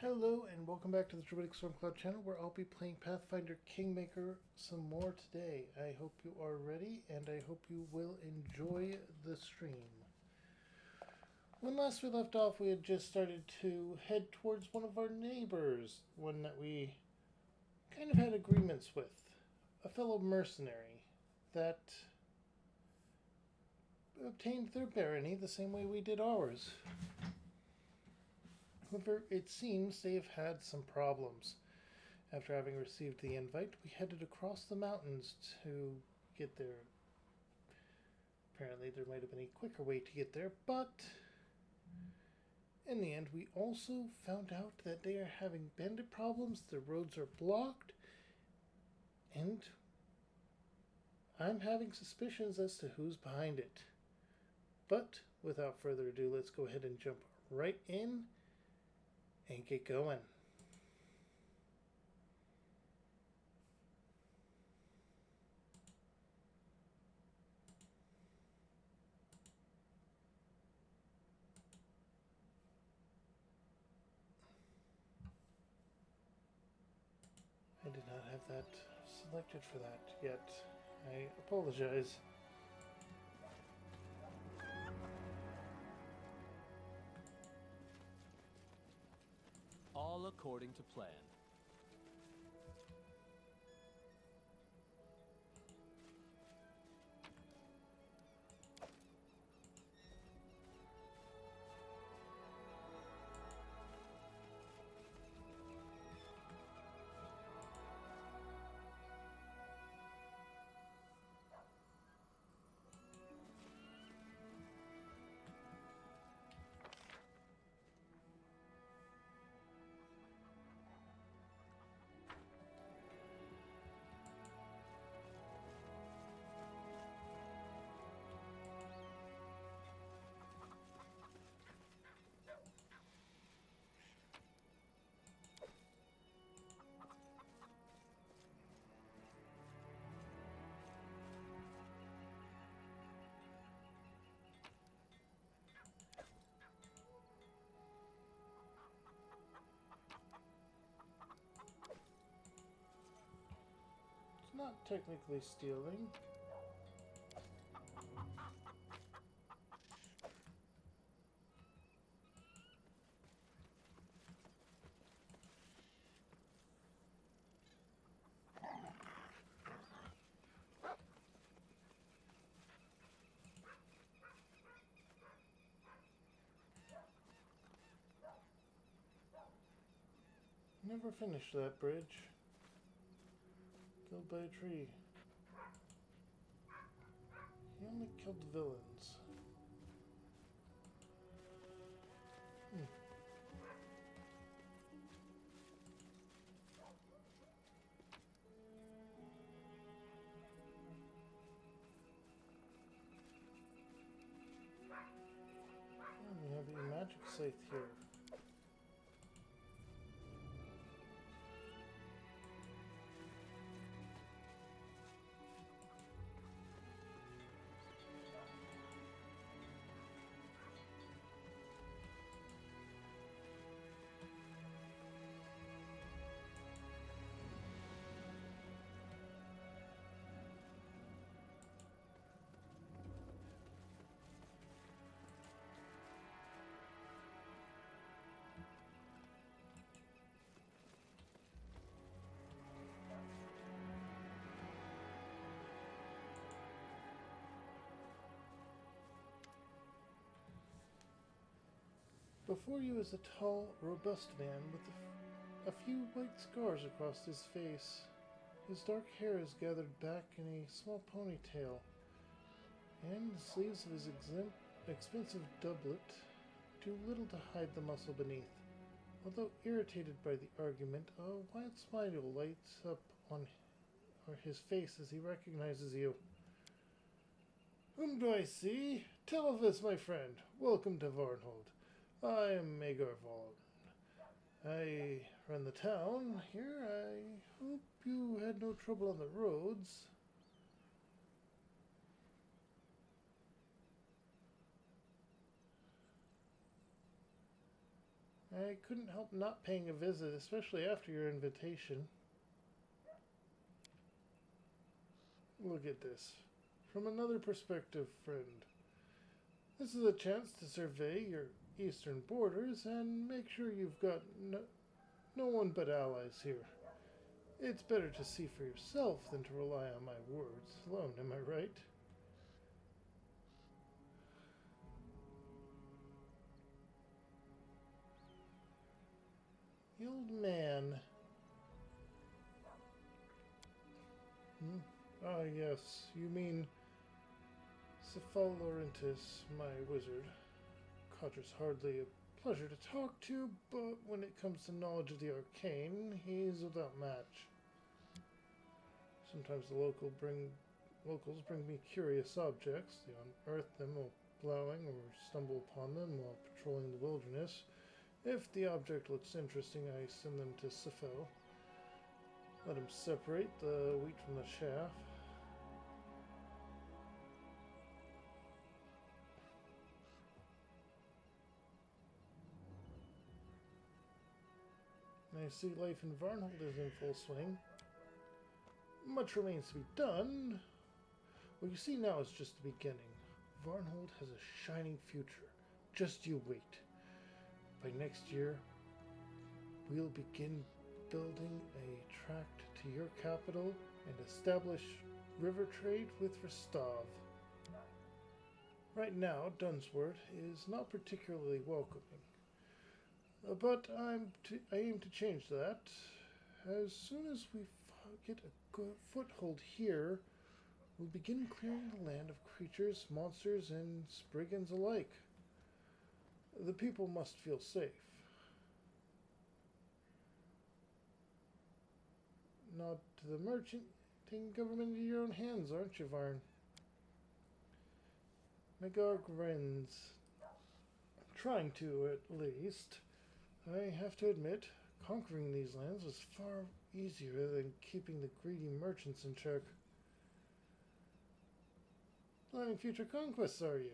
Hello and welcome back to the Druidic Stormcloud channel where I'll be playing Pathfinder Kingmaker some more today. I hope you are ready and I hope you will enjoy the stream. When last we left off, we had just started to head towards one of our neighbors, one that we kind of had agreements with, a fellow mercenary that obtained their barony the same way we did ours. However, it seems they have had some problems. After having received the invite, we headed across the mountains to get there. Apparently, there might have been a quicker way to get there, but in the end, we also found out that they are having bandit problems, the roads are blocked, and I'm having suspicions as to who's behind it. But without further ado, let's go ahead and jump right in and get going. I did not have that selected for that yet. I apologize. All according to plan. It's not technically stealing. Never finished that bridge. Killed by a tree. He only killed the villains. We have a magic scythe here. Before you is a tall, robust man with a few white scars across his face. His dark hair is gathered back in a small ponytail, and the sleeves of his expensive doublet do little to hide the muscle beneath. Although irritated by the argument, a wide smile lights up on his face as he recognizes you. "Whom do I see? Tell of this, my friend. Welcome to Varnhold. I am Magar Vaughn. I run the town here. I hope you had no trouble on the roads." I couldn't help not paying a visit, especially after your invitation. Look at this. From another perspective, friend. This is a chance to survey your eastern borders and make sure you've got no one but allies here. It's better to see for yourself than to rely on my words alone, am I right? The old man. Ah, yes, you mean Cephalorentis, my wizard. Codger's hardly a pleasure to talk to, but when it comes to knowledge of the arcane, he's without match. Sometimes the locals bring me curious objects. They unearth them while plowing or stumble upon them while patrolling the wilderness. If the object looks interesting, I send them to Cephal. Let him separate the wheat from the chaff. I see life in Varnhold is in full swing. Much remains to be done. What you see now is just the beginning. Varnhold has a shining future. Just you wait. By next year, we'll begin building a tract to your capital and establish river trade with Rostov. Right now, Dunsword is not particularly welcoming. But I aim to change that. As soon as we get a good foothold here, we'll begin clearing the land of creatures, monsters, and Spriggans alike. The people must feel safe. Not to the merchant, taking government into your own hands, aren't you, Varn? Megar grins. Trying to, at least. I have to admit, conquering these lands was far easier than keeping the greedy merchants in check. Planning future conquests, are you?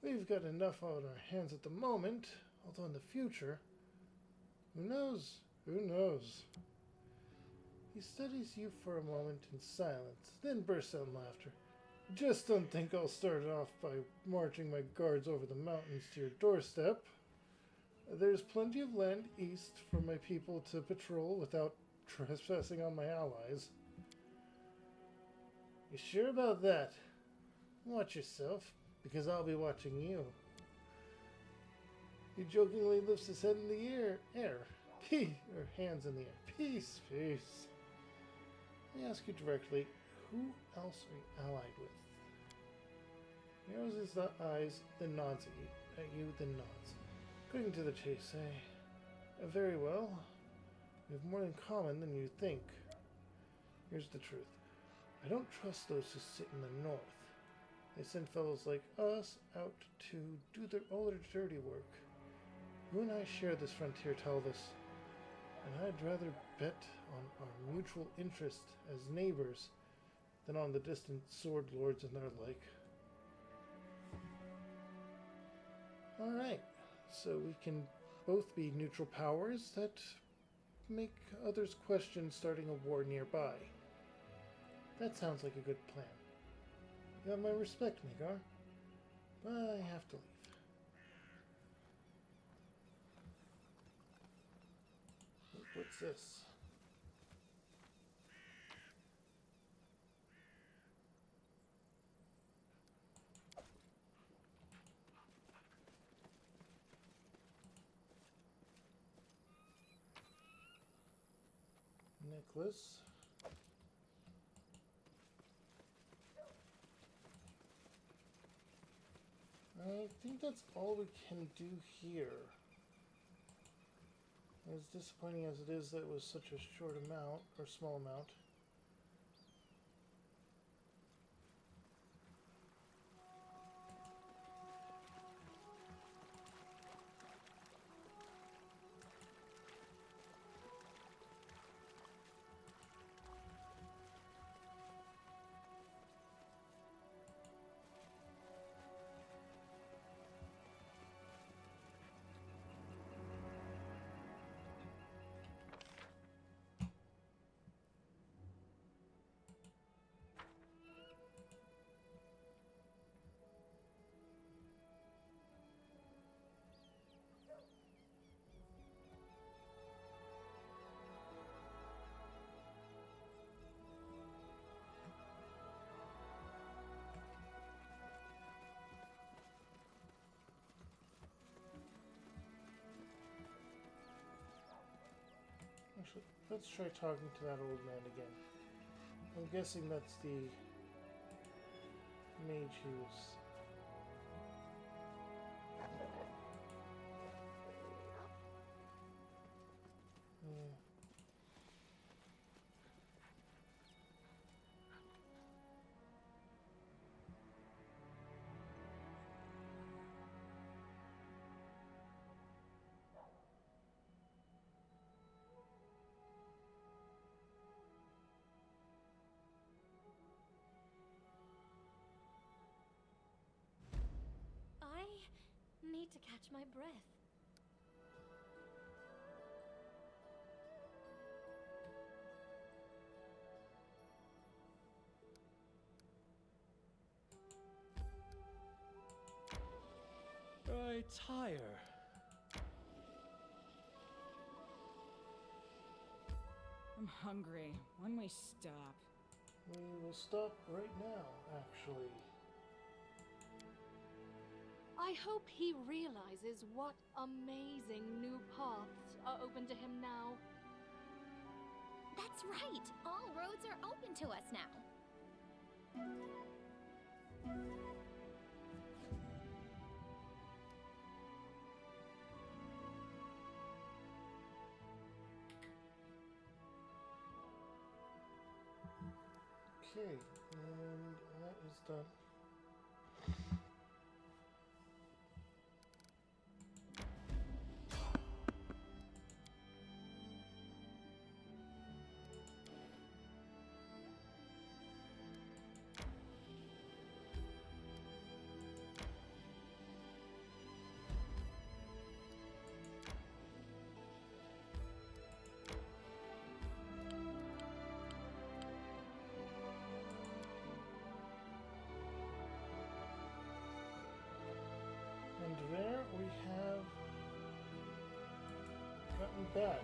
We've got enough on our hands at the moment, although in the future, who knows? Who knows? He studies you for a moment in silence, then bursts out in laughter. Just don't think I'll start off by marching my guards over the mountains to your doorstep. There's plenty of land east for my people to patrol without trespassing on my allies. You sure about that? Watch yourself, because I'll be watching you. He jokingly lifts his head in the air. Or hands in the air. Peace, peace. Let me ask you directly, who else are you allied with? He narrows his eyes, then nods at you, then nods. Cutting to the chase, very well. We have more in common than you think. Here's the truth. I don't trust those who sit in the north. They send fellows like us out to do all their dirty work. You and I share this frontier, Talvis, and I'd rather bet on our mutual interest as neighbors than on the distant sword lords and their like. Alright. So we can both be neutral powers that make others question starting a war nearby. That sounds like a good plan. You have my respect, Megar. But I have to leave. What's this? Necklace. I think that's all we can do here. As disappointing as it is that it was such a short amount, or small amount. Actually, let's try talking to that old man again. I'm guessing that's the mage he was. I need to catch my breath. I tire. I'm hungry. When we stop? We will stop right now, actually. I hope he realizes what amazing new paths are open to him now. That's right! All roads are open to us now. Okay, and that is done. And there we have gotten back.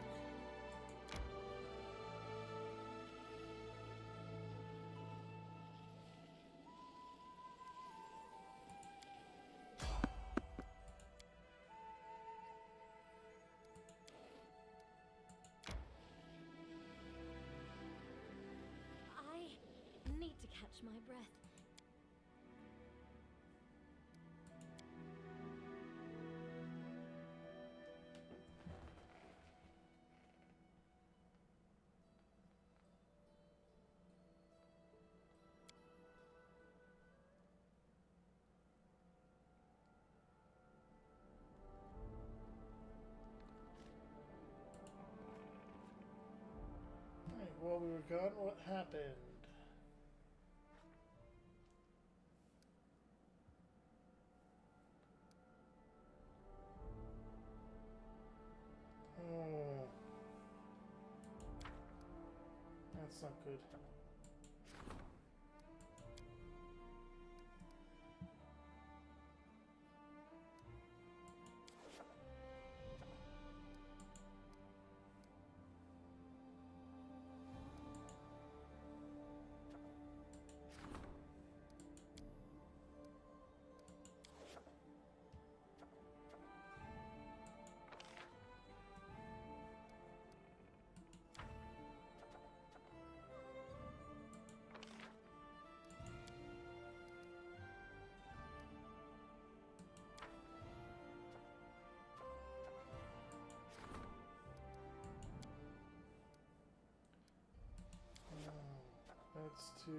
I need to catch my breath. Alright, while we were gone, what happened? Oh. That's not good. That's to...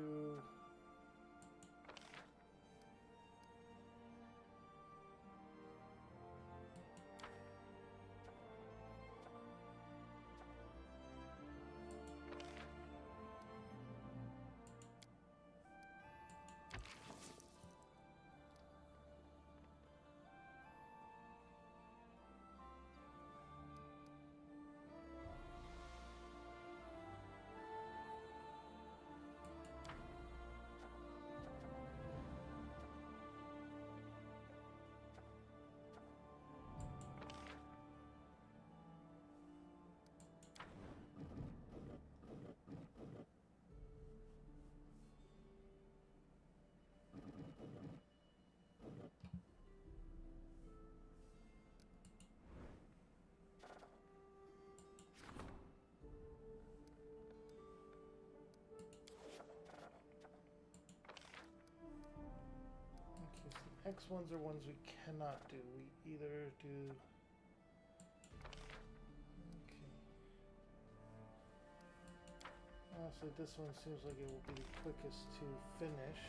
X ones are ones we cannot do. We either do... Okay. Honestly, this one seems like it will be the quickest to finish.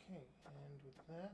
Okay, and with that,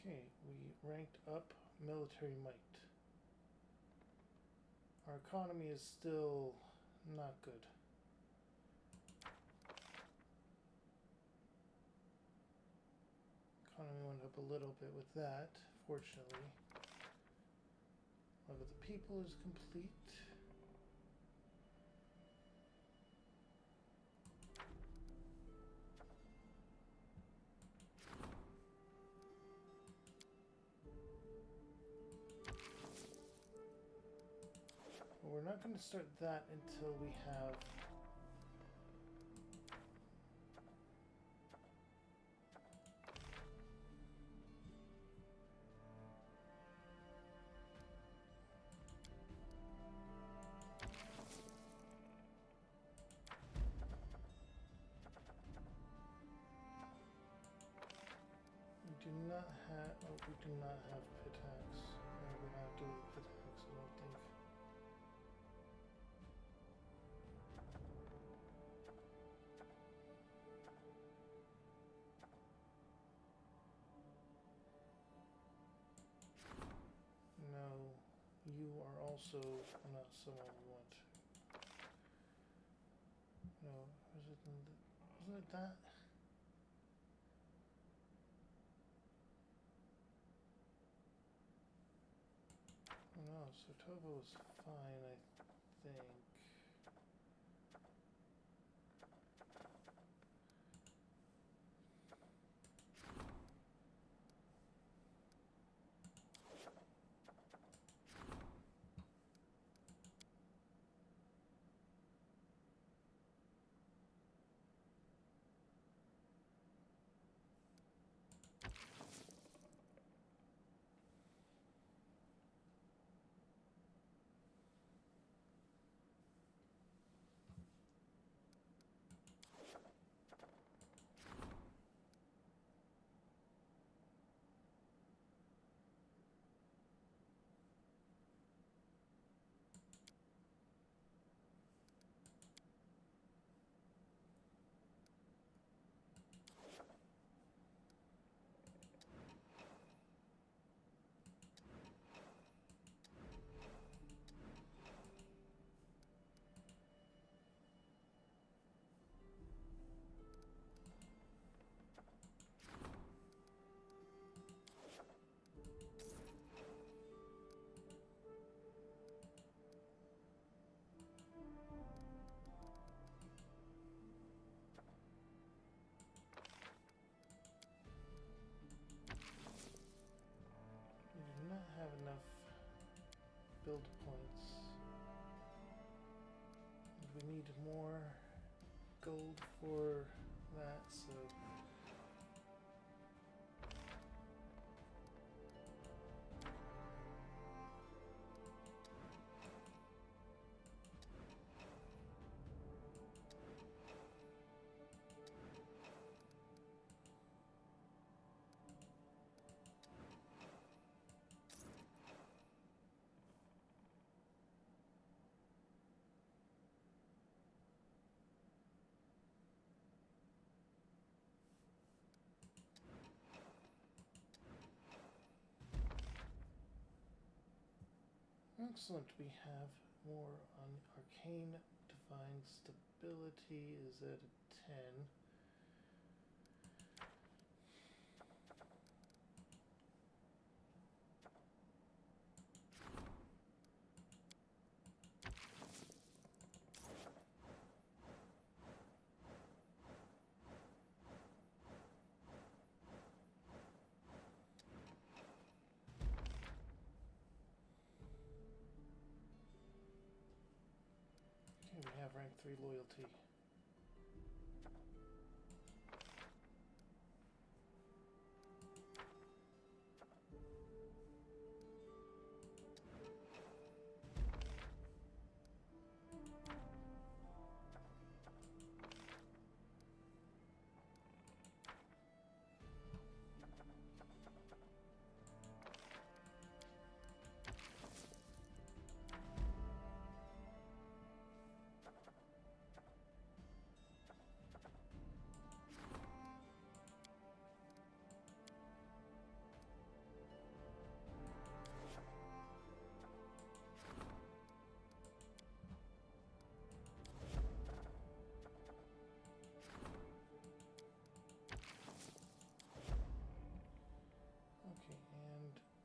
okay, we ranked up military might. Our economy is still not good. Economy went up a little bit with that, fortunately. Love of the people is complete. But we're not going to start that until we have we do not have pitax. We're not doing pitax, I don't think. No, you are also not someone we want. No, wasn't it that? No, so Toba was fine, I think. We do not have enough build points. And we need more gold for that, so Excellent. We have more on arcane. Divine stability is at a 10. Okay, we have rank 3 loyalty.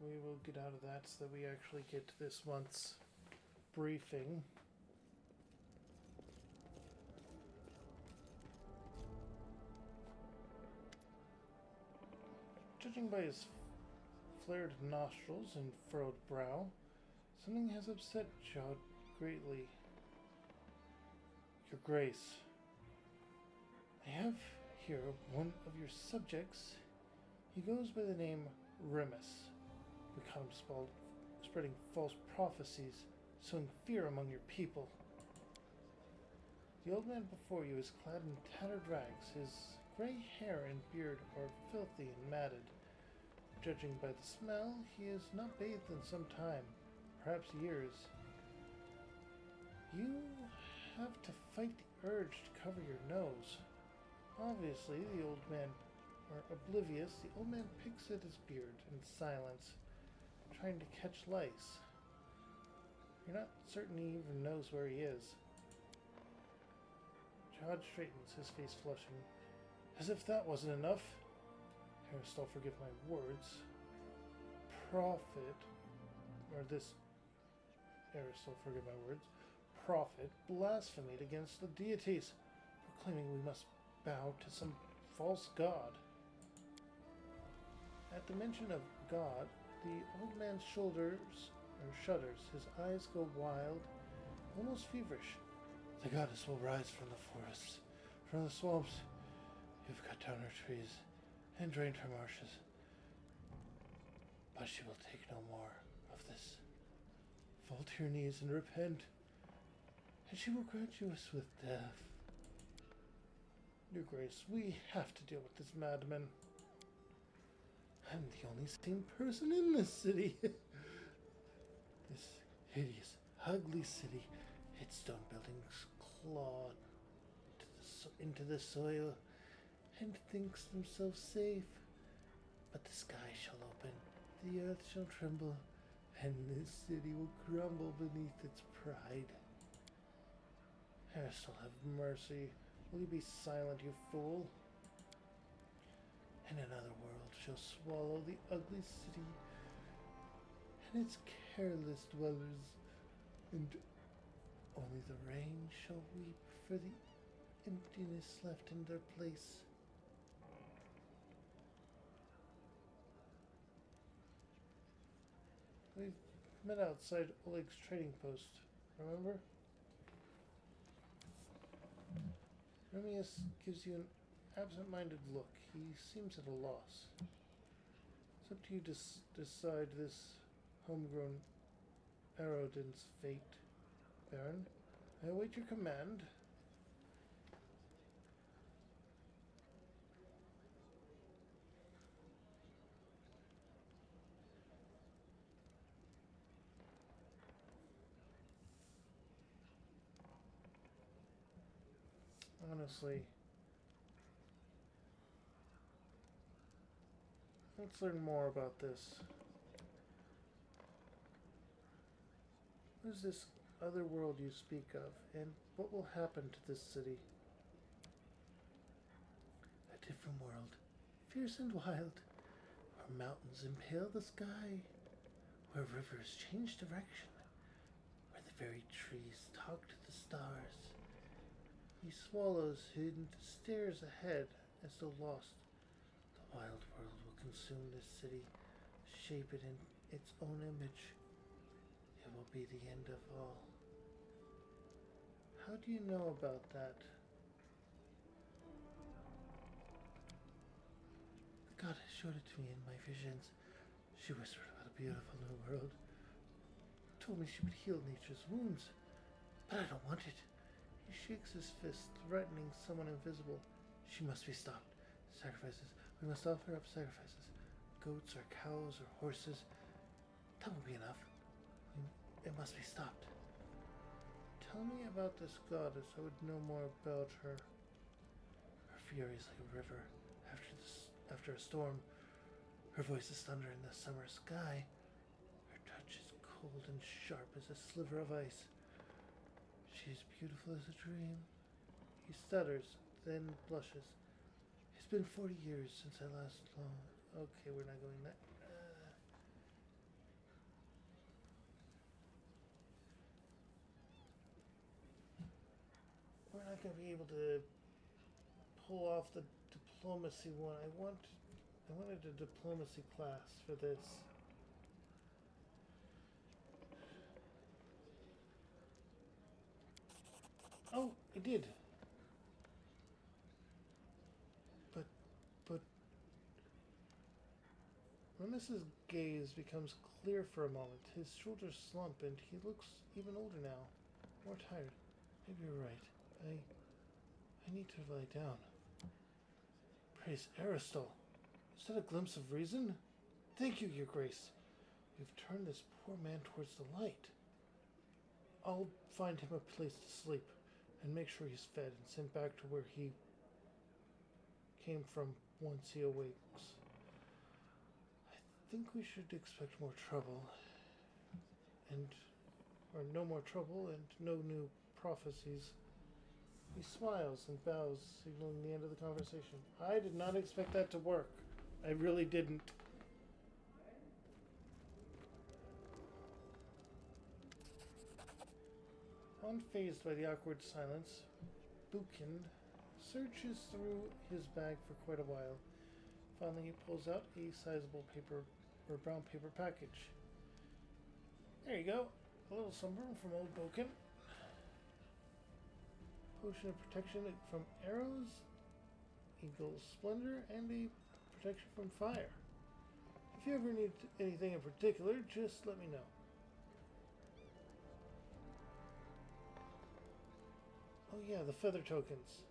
We will get out of that so that we actually get to this month's briefing. Judging by his flared nostrils and furrowed brow, something has upset Jod greatly. Your Grace, I have here one of your subjects. He goes by the name Remus. We caught him spreading false prophecies, sowing fear among your people. The old man before you is clad in tattered rags. His gray hair and beard are filthy and matted. Judging by the smell, he is not bathed in some time, perhaps years. You have to fight the urge to cover your nose. Obviously, the old man oblivious, the old man picks at his beard in silence, trying to catch lice. You're not certain he even knows where he is. Jod straightens, his face flushing. As if that wasn't enough. Aristotle, forgive my words. Prophet, or this, Aristotle, forgive my words. Prophet blasphemed against the deities, proclaiming we must bow to some false god. At the mention of God, the old man's shudders. His eyes go wild, almost feverish. The goddess will rise from the forests, from the swamps. You've cut down her trees and drained her marshes. But she will take no more of this. Fall to your knees and repent, and she will grant you us with death. Your Grace, we have to deal with this madman. I'm the only sane person in this city. This hideous, ugly city. Its stone buildings claw into the soil and thinks themselves safe. But the sky shall open, the earth shall tremble, and this city will crumble beneath its pride. Aristotle, have mercy. Will you be silent, you fool? And another world shall swallow the ugly city and its careless dwellers, and only the rain shall weep for the emptiness left in their place. We've met outside Oleg's trading post, remember? Remius gives you an absent-minded look. He seems at a loss. It's up to you to decide this homegrown Aerodin's fate, Baron. I await your command. Honestly, let's learn more about this. What is this other world you speak of, and what will happen to this city? A different world, fierce and wild, where mountains impale the sky, where rivers change direction, where the very trees talk to the stars. He swallows and stares ahead as though lost. The wild world will consume this city, shape it in its own image. It will be the end of all. How do you know about that? The goddess showed it to me in my visions. She whispered about a beautiful new world. Told me she would heal nature's wounds. But I don't want it. He shakes his fist, threatening someone invisible. She must be stopped. Sacrifices. We must offer up sacrifices. Goats or cows or horses. That won't be enough. It must be stopped. Tell me about this goddess. I would know more about her. Her fury is like a river after a storm. Her voice is thunder in the summer sky. Her touch is cold and sharp as a sliver of ice. She is beautiful as a dream. He stutters, then blushes. It's been 40 years since I last saw. Okay, we're not going that. We're not going to be able to pull off the diplomacy one. I wanted a diplomacy class for this. Oh, I did. But Remus's gaze becomes clear for a moment. His shoulders slump and he looks even older now. More tired. Maybe you're right. I need to lie down. Praise Aristotle. Is that a glimpse of reason? Thank you, Your Grace. You've turned this poor man towards the light. I'll find him a place to sleep and make sure he's fed and sent back to where he came from once he awakes. I think we should expect more trouble. Or no more trouble and no new prophecies. He smiles and bows, signaling the end of the conversation. I did not expect that to work. I really didn't. Unfazed by the awkward silence, Buchan searches through his bag for quite a while. Finally, he pulls out a sizable brown paper package. There you go. A little something from old Buchan. Potion of protection from arrows, eagle splendor, and a protection from fire. If you ever need anything in particular, just let me know. Oh yeah, the feather tokens.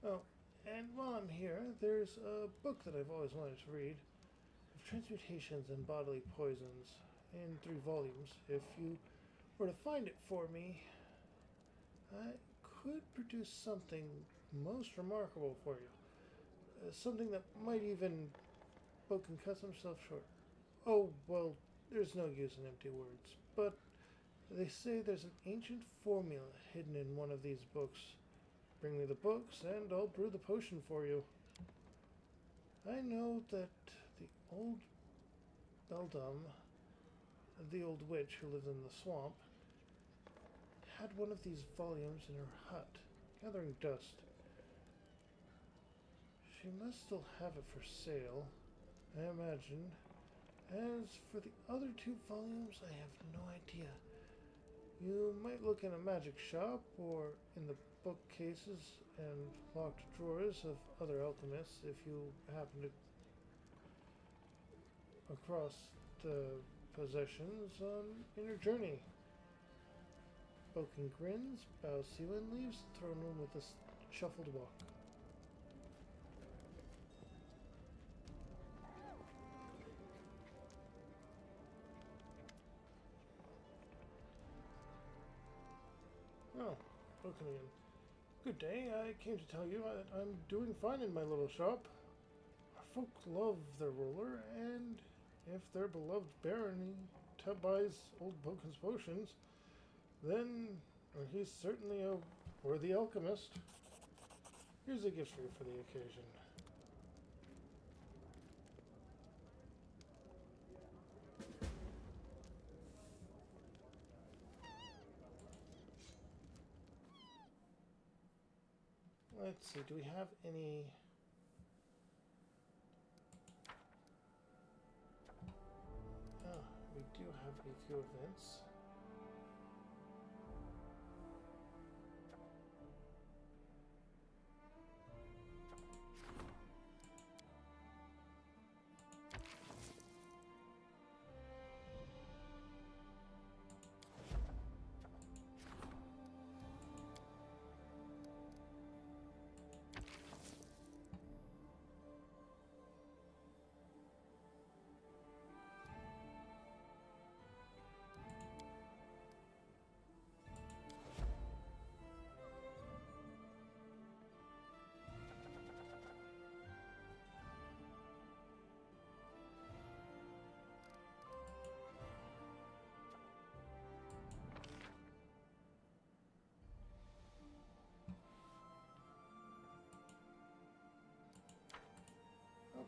Oh, and while I'm here, there's a book that I've always wanted to read. Of transmutations and bodily poisons, in 3 volumes. If you were to find it for me, I could produce something most remarkable for you. Something that might even Boken cuts himself short. Oh, well, there's no use in empty words, but they say there's an ancient formula hidden in one of these books. Bring me the books, and I'll brew the potion for you. I know that the old beldam, the old witch who lived in the swamp, had one of these volumes in her hut, gathering dust. She must still have it for sale, I imagine. As for the other 2 volumes, I have no idea. You might look in a magic shop or in the bookcases and locked drawers of other alchemists if you happen to across the possessions in your journey. Boken grins, bows to you, and leaves the throne room with a shuffled walk. spoken again. Good day. I came to tell you I'm doing fine in my little shop. Our folk love their ruler, and if their beloved baron buys old Boken's potions, then he's certainly a worthy alchemist. Here's a gift for you for the occasion. Let's see, do we have any... Oh, we do have a few events.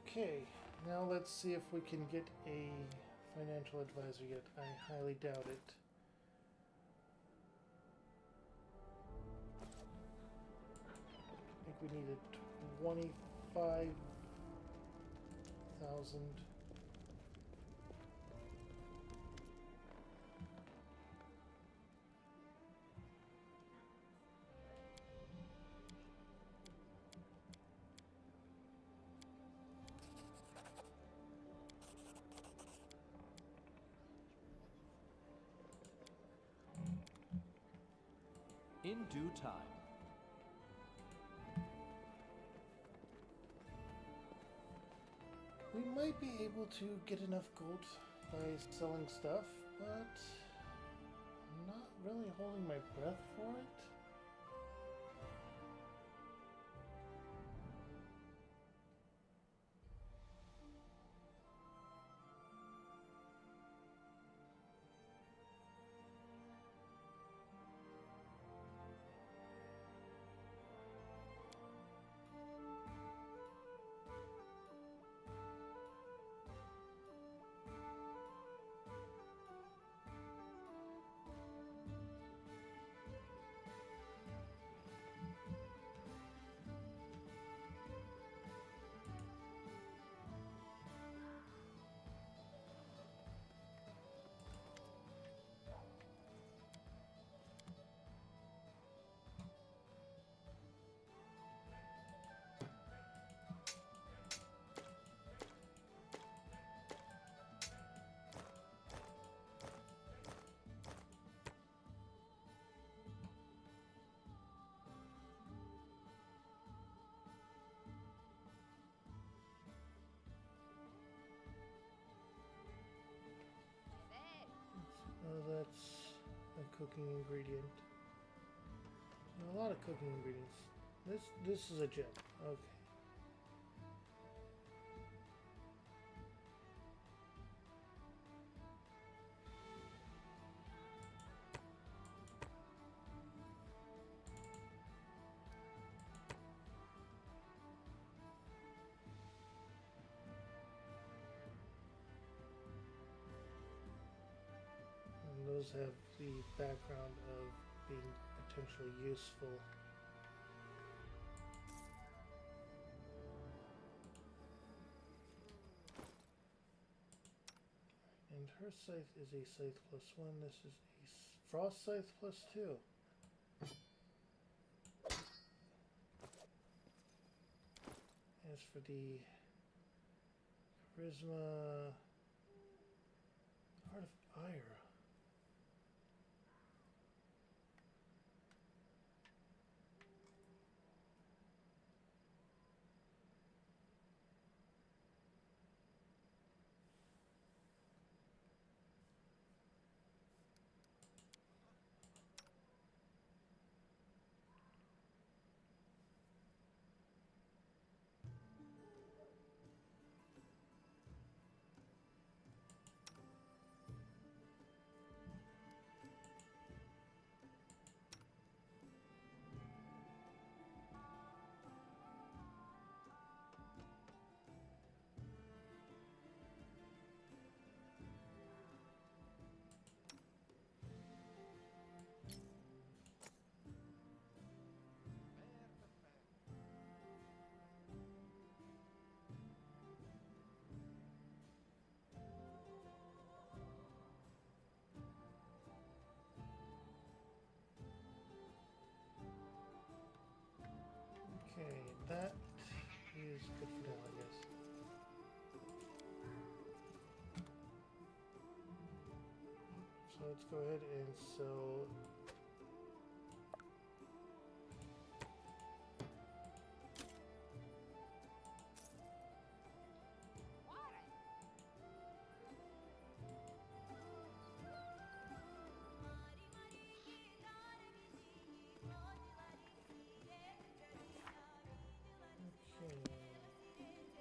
Okay, now let's see if we can get a financial advisor yet. I highly doubt it. I think we needed 25,000. In due time. We might be able to get enough gold by selling stuff, but I'm not really holding my breath for it. Oh, that's a cooking ingredient. A lot of cooking ingredients. This is a gem. Okay. And those have the background of being potentially useful. And her scythe is a scythe +1. This is a frost scythe +2. As for the charisma, Heart of Ire. is good for now, I guess. So let's go ahead and sell.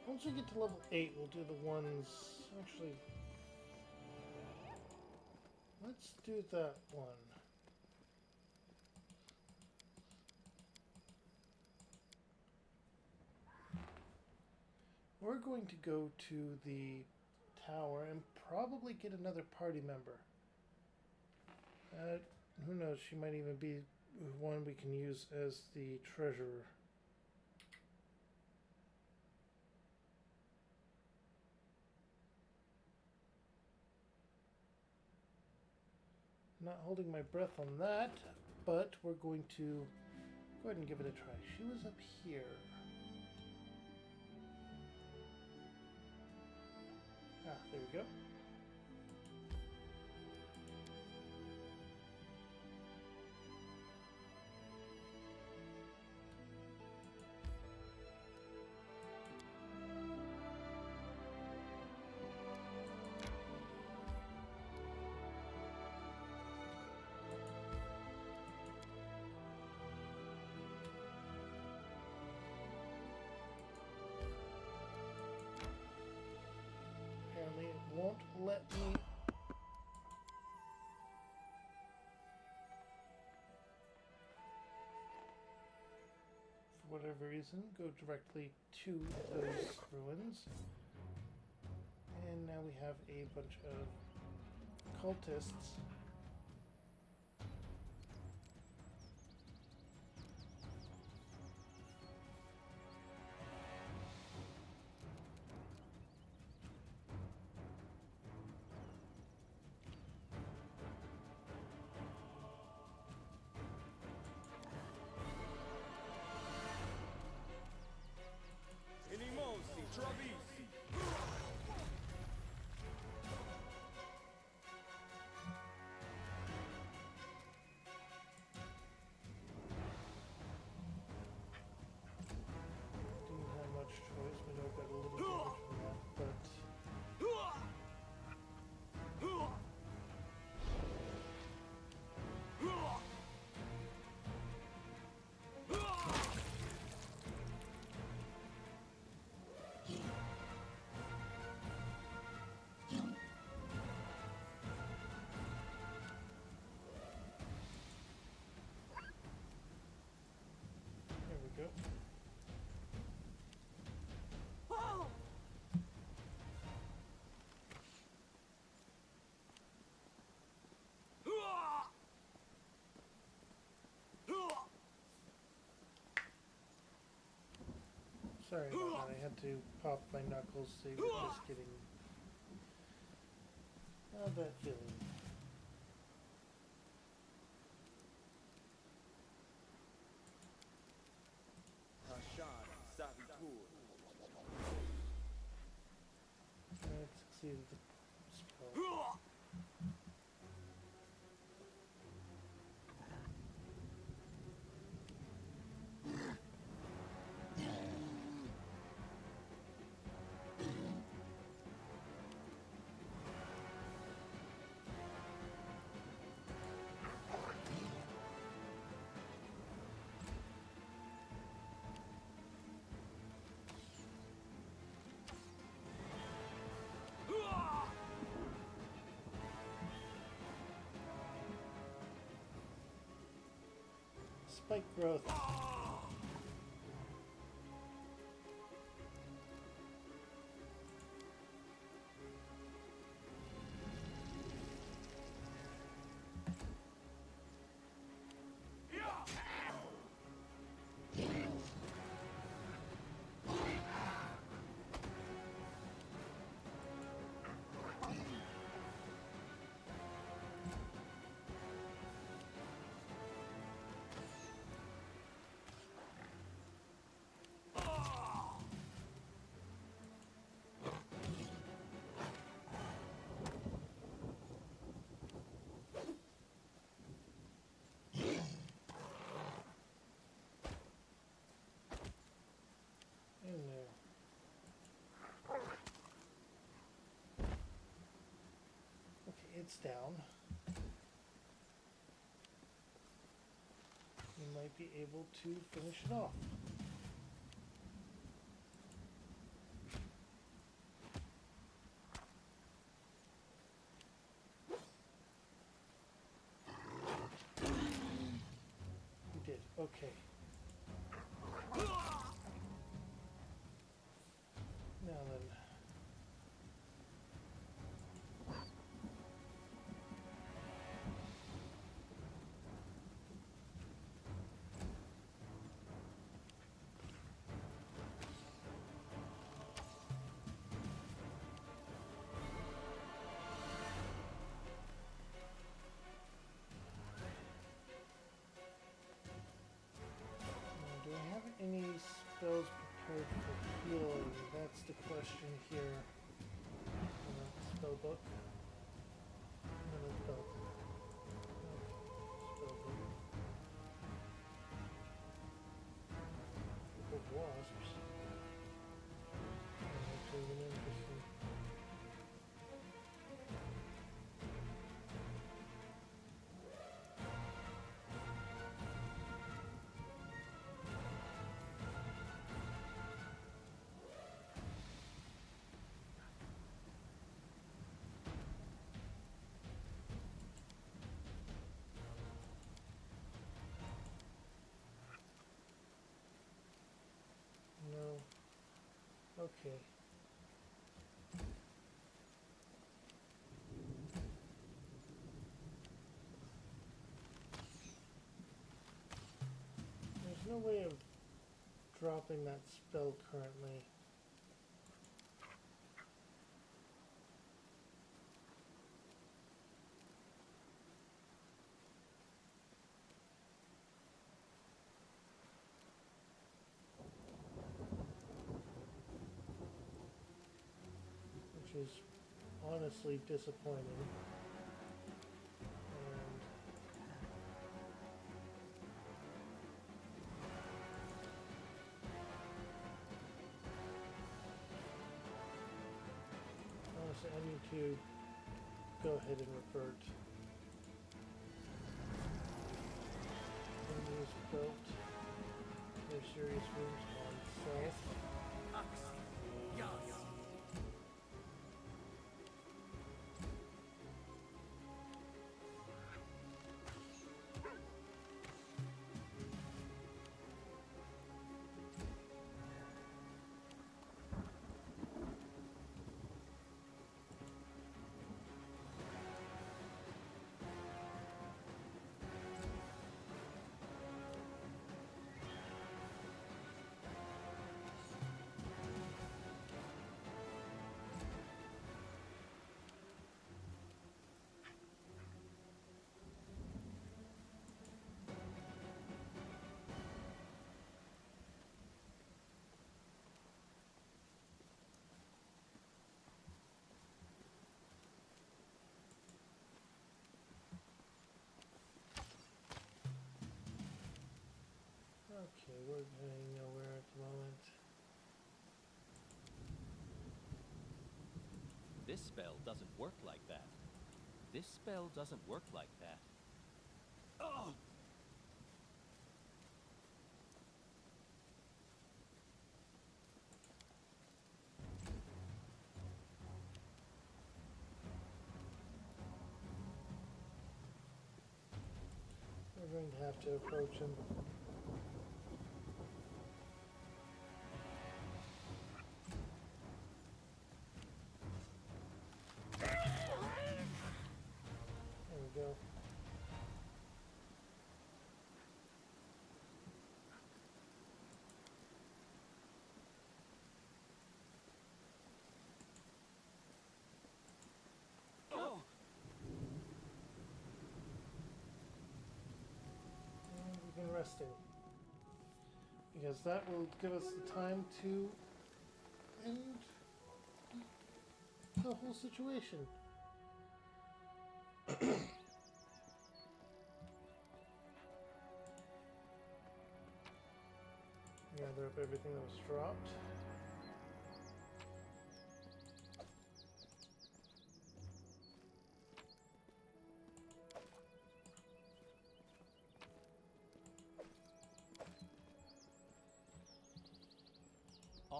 Once we get to level 8, we'll do the ones... Actually, let's do that one. We're going to go to the tower and probably get another party member. Who knows, she might even be one we can use as the treasurer. Not holding my breath on that, but we're going to go ahead and give it a try. She was up here. Ah, there we go. Apparently it won't let me. For whatever reason, go directly to those ruins. And now we have a bunch of cultists. Animosi, travisi. Didn't have much choice. We know I've got a little damage from that, but there we go. Sorry about that. I had to pop my knuckles so you were just getting that feeling. Rashad, Savitur. It succeeded the spell. Spike growth. it's down, you might be able to finish it off. You did, okay. Now then. Do I have any spells prepared for healing? That's the question here. Spell book. No, spell book. Spell book. Book of wasps. Actually, an interesting. No. Okay. There's no way of dropping that spell currently. Which is honestly disappointing. And honestly, I need to go ahead and revert. Enemies built their serious wounds on self. Okay, we're going nowhere at the moment. This spell doesn't work like that. This spell doesn't work like that. Oh! We're going to have to approach him. There we go. Oh! And we've been resting. Because that will give us the time to end the whole situation. Gather up everything that was dropped.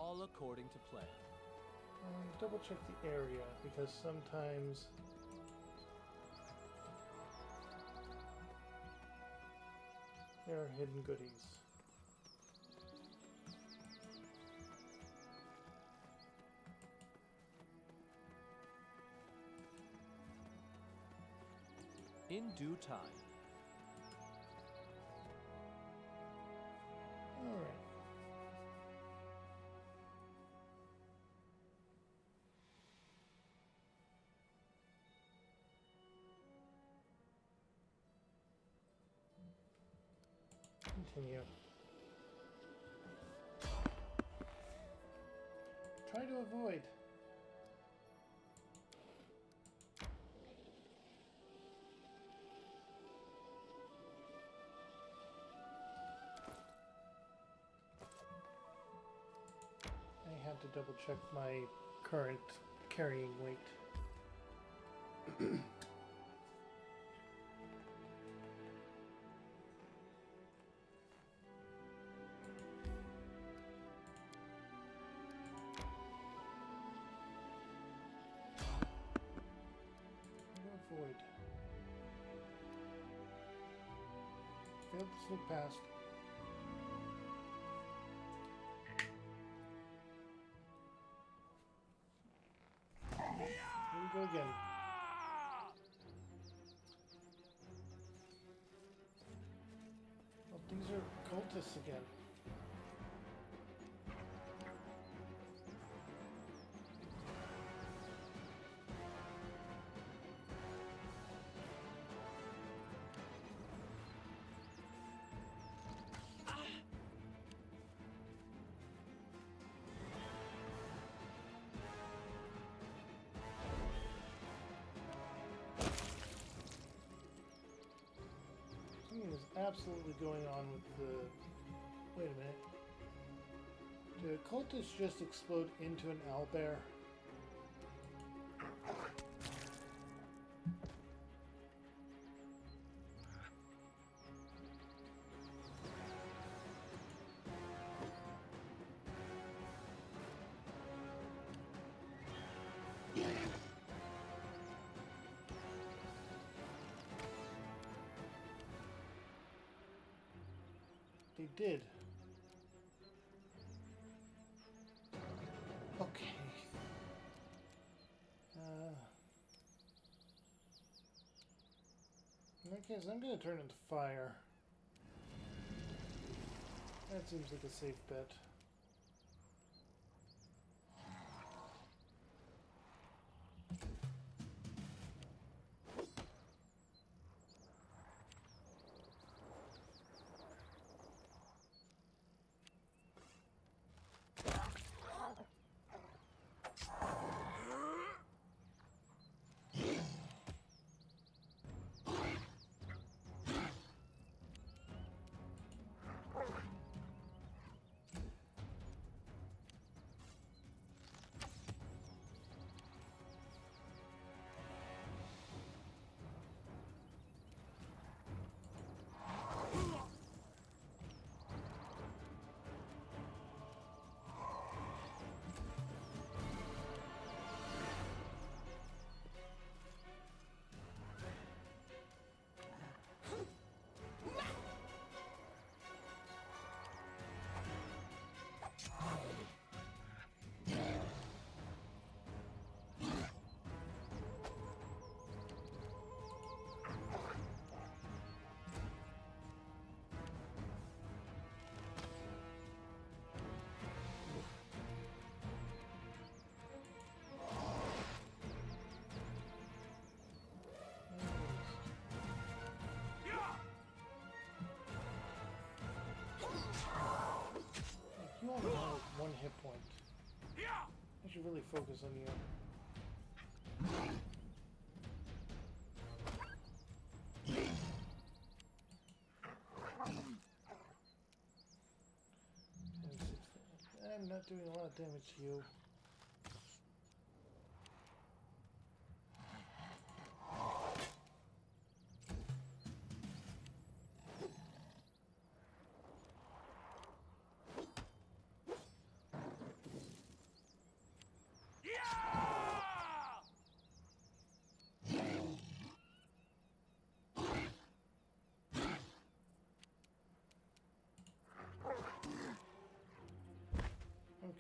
All according to plan. Double check the area, because sometimes there are hidden goodies. In due time. Alright. Continue. Try to avoid. I had to double check my current carrying weight. Avoid. Failed to sneak past. Here we go again. Oh, these are cultists again. Something is absolutely going on with the... Wait a minute. Do cultists just explode into an owlbear? They did. Okay. In that case, I'm going to turn into fire. That seems like a safe bet. You only have one hit point. I should really focus on you. I'm not doing a lot of damage to you.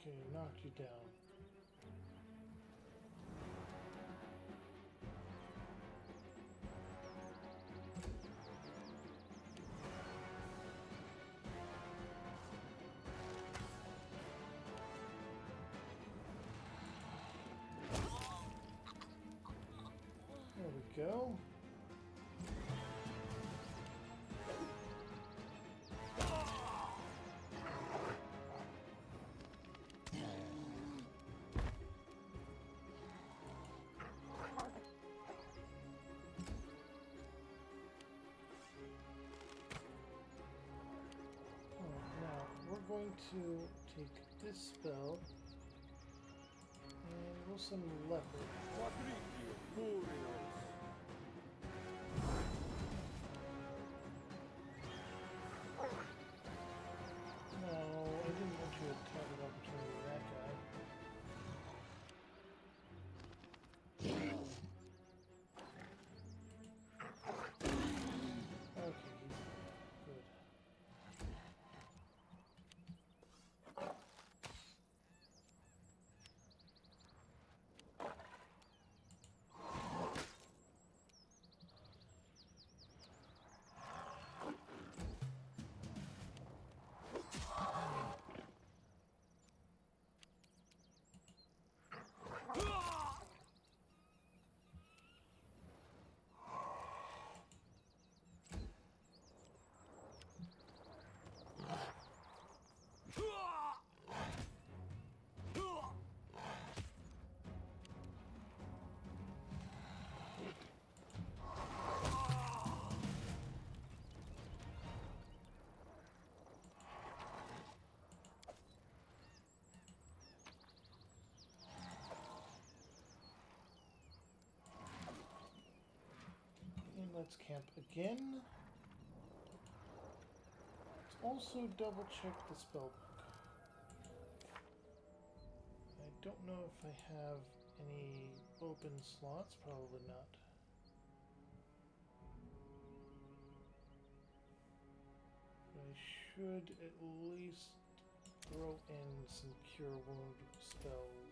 Okay, knock you down. There we go. Now we're going to take this spell and we'll summon Leopard. Patricio Furious. No, I didn't want you to target opportunity with that guy. Okay, good. And let's camp again. Let's also double check the spell book. I don't know if I have any open slots, probably not. I should at least throw in some cure wound spells.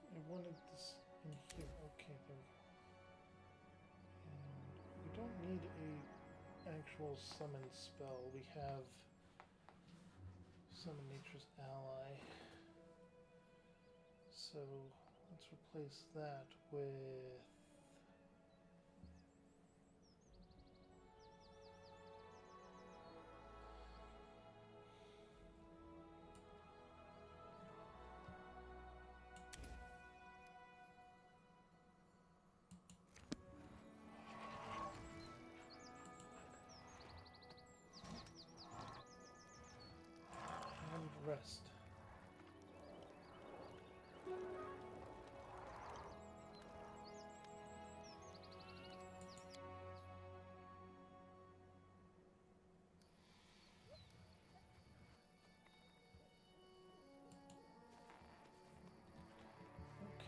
I wanted this in here. Okay, there we go. And we don't need a actual summon spell. We have Summon Nature's Ally. So let's replace that with rest.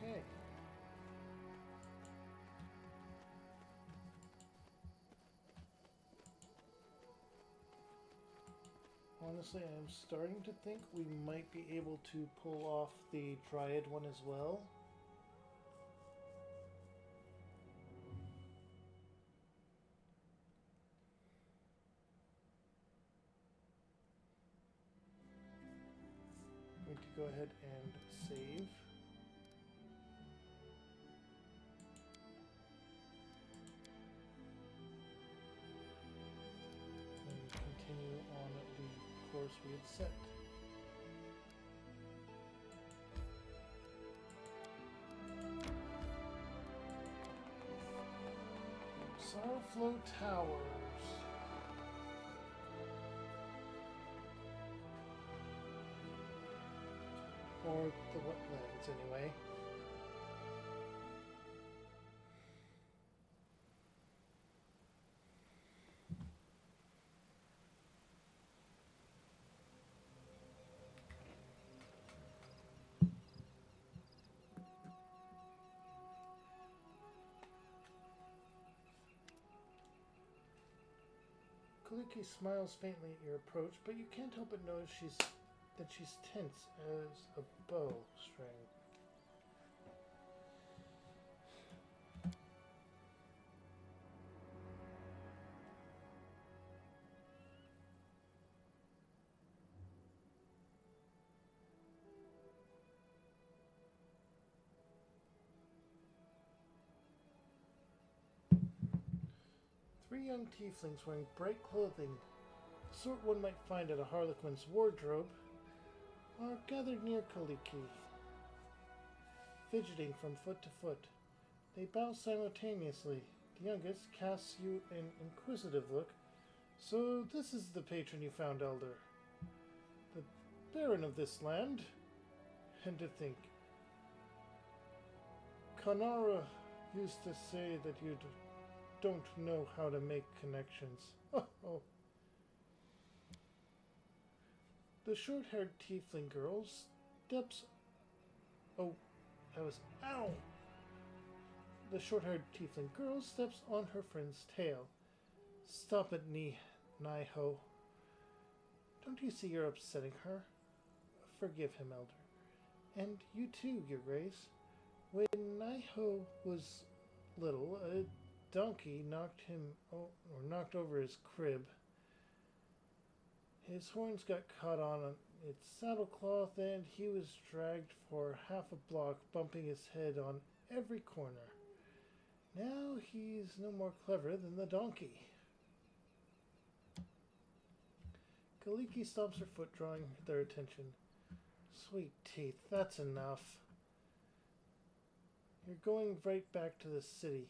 Okay. Honestly, I'm starting to think we might be able to pull off the Dryad one as well. I'm going to go ahead and save. And continue on the course we had set. Sorrowflow Towers. Or the wetlands, anyway. Kaliki smiles faintly at your approach, but you can't help but notice that she's tense as a bowstring. Three young tieflings wearing bright clothing, the sort one might find at a harlequin's wardrobe, are gathered near Kaliki, fidgeting from foot to foot. They bow simultaneously. The youngest casts you an inquisitive look. So this is the patron you found, Elder. The Baron of this land. And to think, Kanara used to say that you don't know how to make connections. Oh. The short-haired tiefling girl steps... Oh, that was... Ow! The short-haired tiefling girl steps on her friend's tail. Stop it, Naiho. Don't you see you're upsetting her? Forgive him, Elder. And you too, Your Grace. When Naiho was little, a donkey knocked over his crib. His horns got caught on its saddlecloth, and he was dragged for half a block, bumping his head on every corner. Now he's no more clever than the donkey. Kaliki stomps her foot, drawing their attention. Sweet teeth, that's enough. You're going right back to the city.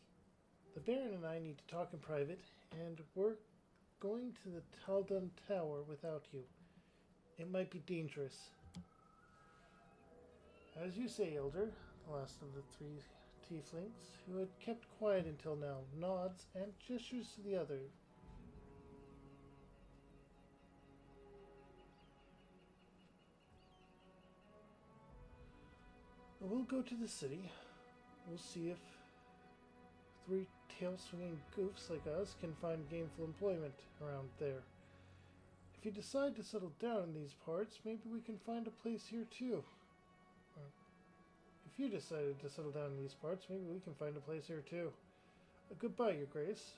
The Baron and I need to talk in private, and we're going to the Tal'Dun Tower without you. It might be dangerous. As you say, Elder, the last of the three tieflings, who had kept quiet until now, nods and gestures to the other. We'll go to the city. We'll see if three tail-swinging goofs like us can find gainful employment around there. If you decide to settle down in these parts, maybe we can find a place here too. Or if you decided to settle down in these parts, maybe we can find a place here too. Goodbye, Your Grace.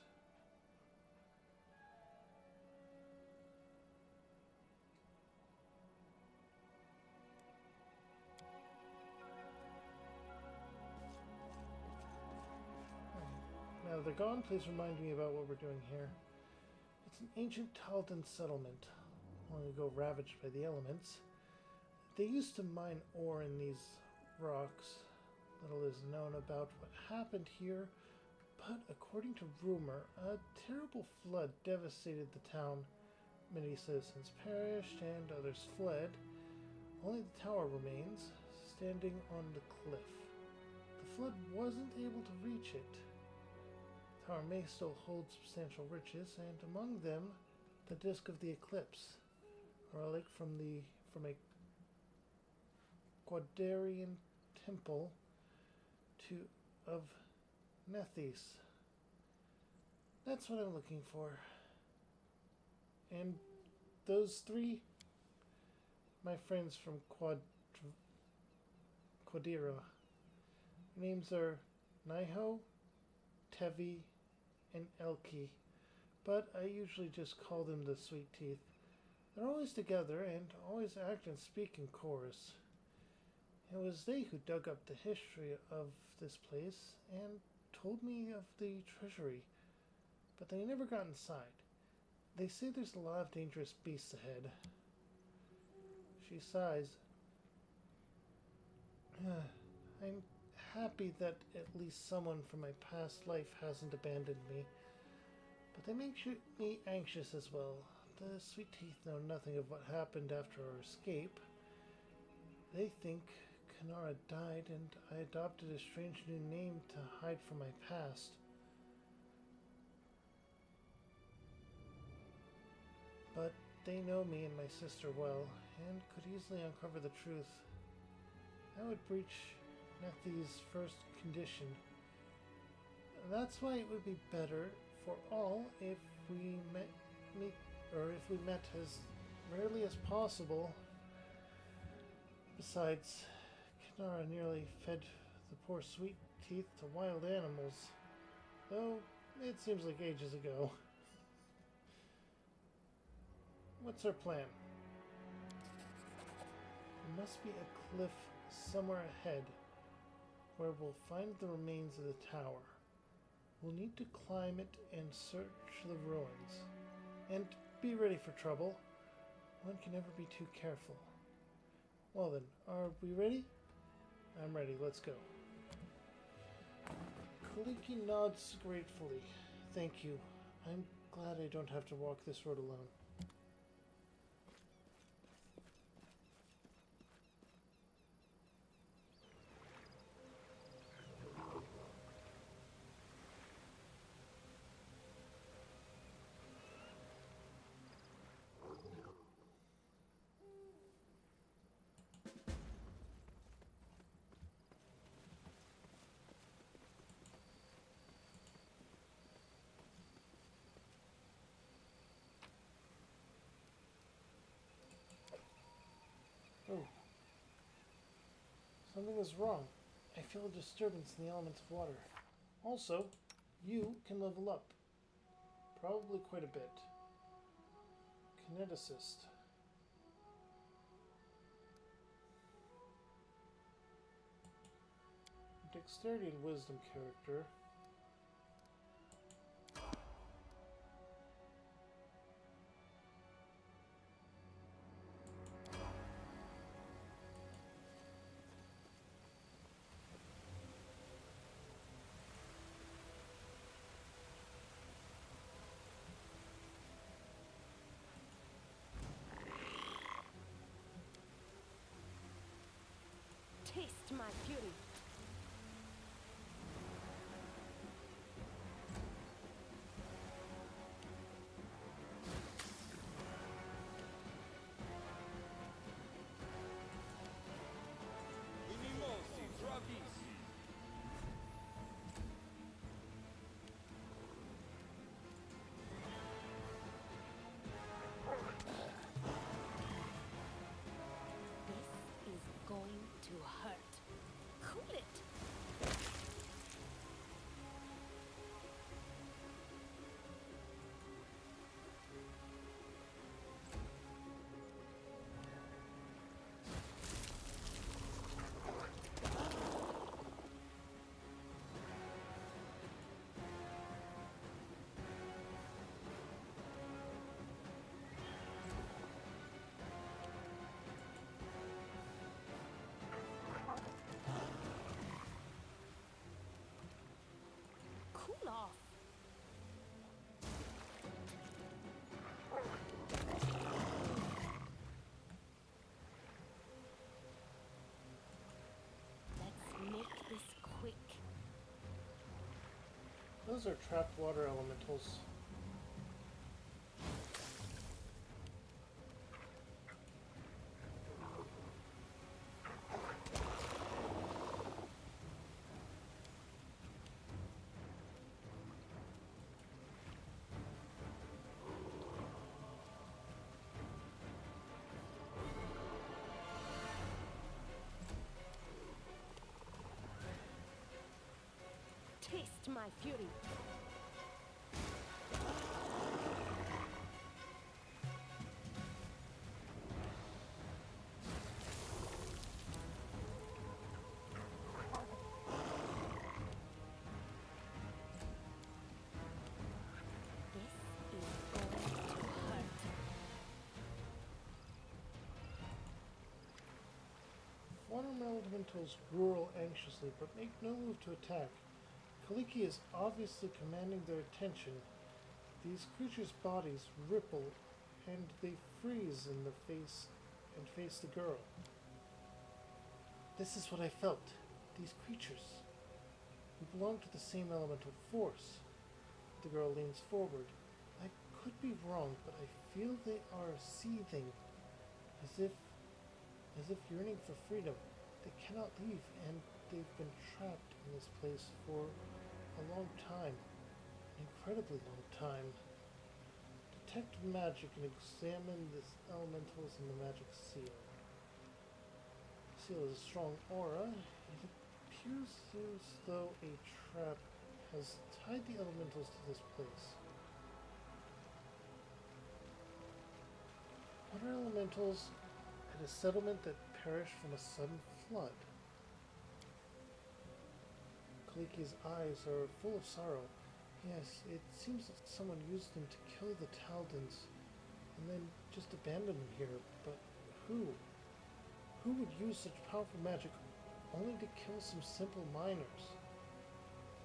Now that they're gone, please remind me about what we're doing here. It's an ancient Tal'Dun settlement, long ago ravaged by the elements. They used to mine ore in these rocks. Little is known about what happened here, but according to rumor, a terrible flood devastated the town. Many citizens perished and others fled. Only the tower remains, standing on the cliff. The flood wasn't able to reach it. The tower may still hold substantial riches, and among them, the Disk of the Eclipse, a relic from a Quadarian temple of Nethys. That's what I'm looking for. And those three, my friends from Quadira. Names are Naiho, Tevi, and Elki, but I usually just call them the Sweet Teeth. They're always together and always act and speak in chorus. It was they who dug up the history of this place and told me of the treasury, but they never got inside. They say there's a lot of dangerous beasts ahead. She sighs. I'm happy that at least someone from my past life hasn't abandoned me, but they make me anxious as well. The Sweet Teeth know nothing of what happened after our escape. They think Kanara died and I adopted a strange new name to hide from my past. But they know me and my sister well, and could easily uncover the truth. That would breach Nethy's first condition. That's why it would be better for all if we met as rarely as possible. Besides, Kanara nearly fed the poor Sweet Teeth to wild animals, though it seems like ages ago. What's our plan? There must be a cliff somewhere ahead where we'll find the remains of the tower. We'll need to climb it and search the ruins. And be ready for trouble. One can never be too careful. Well then, are we ready? I'm ready, let's go. Kaliki nods gratefully. Thank you. I'm glad I don't have to walk this road alone. Oh. Something is wrong. I feel a disturbance in the elements of water. Also, you can level up. Probably quite a bit. Kineticist. Dexterity and wisdom character. Taste my fury. Inimosi, Travisi. This is going to hurt. Those are trapped water elementals. Taste my fury. This is going to hurt. Water elementals whirl anxiously but make no move to attack. Kaliki is obviously commanding their attention. These creatures' bodies ripple and they freeze in the face and face the girl. This is what I felt. These creatures. We belong to the same elemental force. The girl leans forward. I could be wrong, but I feel they are seething, as if yearning for freedom. They cannot leave, and they've been trapped in this place for a long time. An incredibly long time. Detect magic and examine this elementals in the magic seal. The seal has a strong aura. It appears as though a trap has tied the elementals to this place. What are elementals at a settlement that perished from a sudden flood? Kaliki's eyes are full of sorrow. Yes, it seems that someone used them to kill the Taldans and then just abandon them here. But who? Who would use such powerful magic only to kill some simple miners?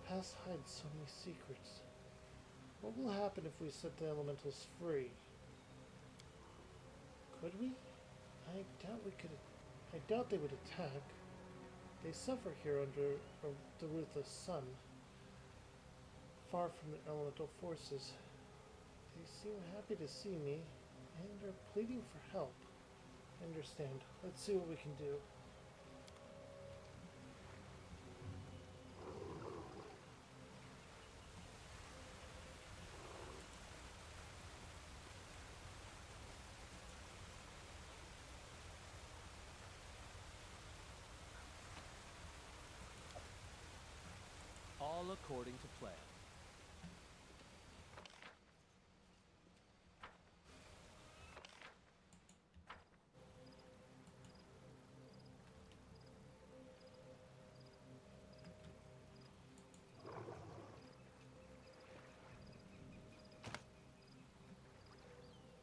The past hides so many secrets. What will happen if we set the elementals free? Could we? I doubt they would attack. They suffer here under the ruthless sun, far from the elemental forces. They seem happy to see me, and are pleading for help. I understand. Let's see what we can do. All according to plan.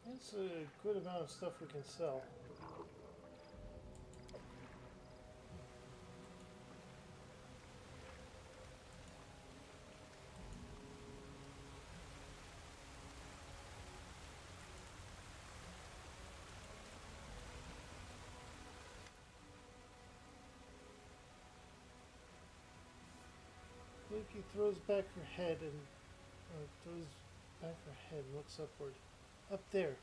That's a good amount of stuff we can sell. Luki throws back her head and looks upward. Up there.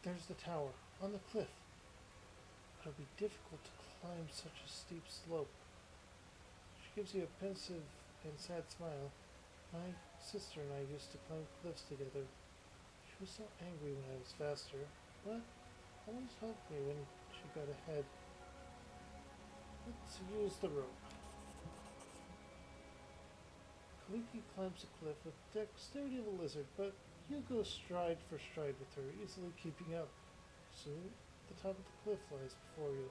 There's the tower, on the cliff. It'll be difficult to climb such a steep slope. She gives you a pensive and sad smile. My sister and I used to climb cliffs together. She was so angry when I was faster, but always helped me when she got ahead. Let's use the rope. Kaliki climbs a cliff with the dexterity of a lizard, but you go stride for stride with her, easily keeping up. Soon, the top of the cliff lies before you.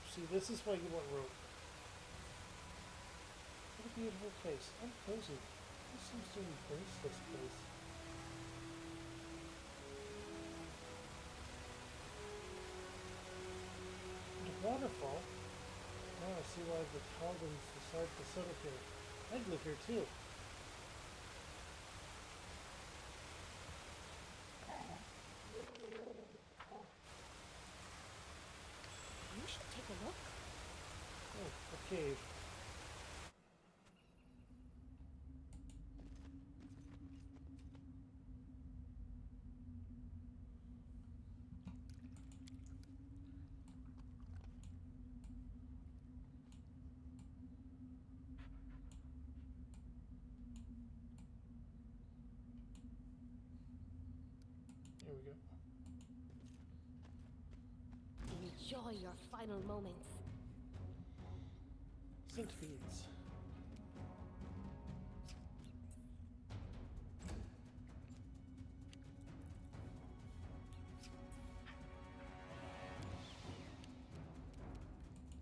See, this is why you want rope. What a beautiful place. How cozy. Who seems to embrace this place? And a waterfall? Now I see why the Taldans decided to settle here. I'd live here too. You should take a look. Oh, a cave. go. Enjoy your final moments. Centipedes.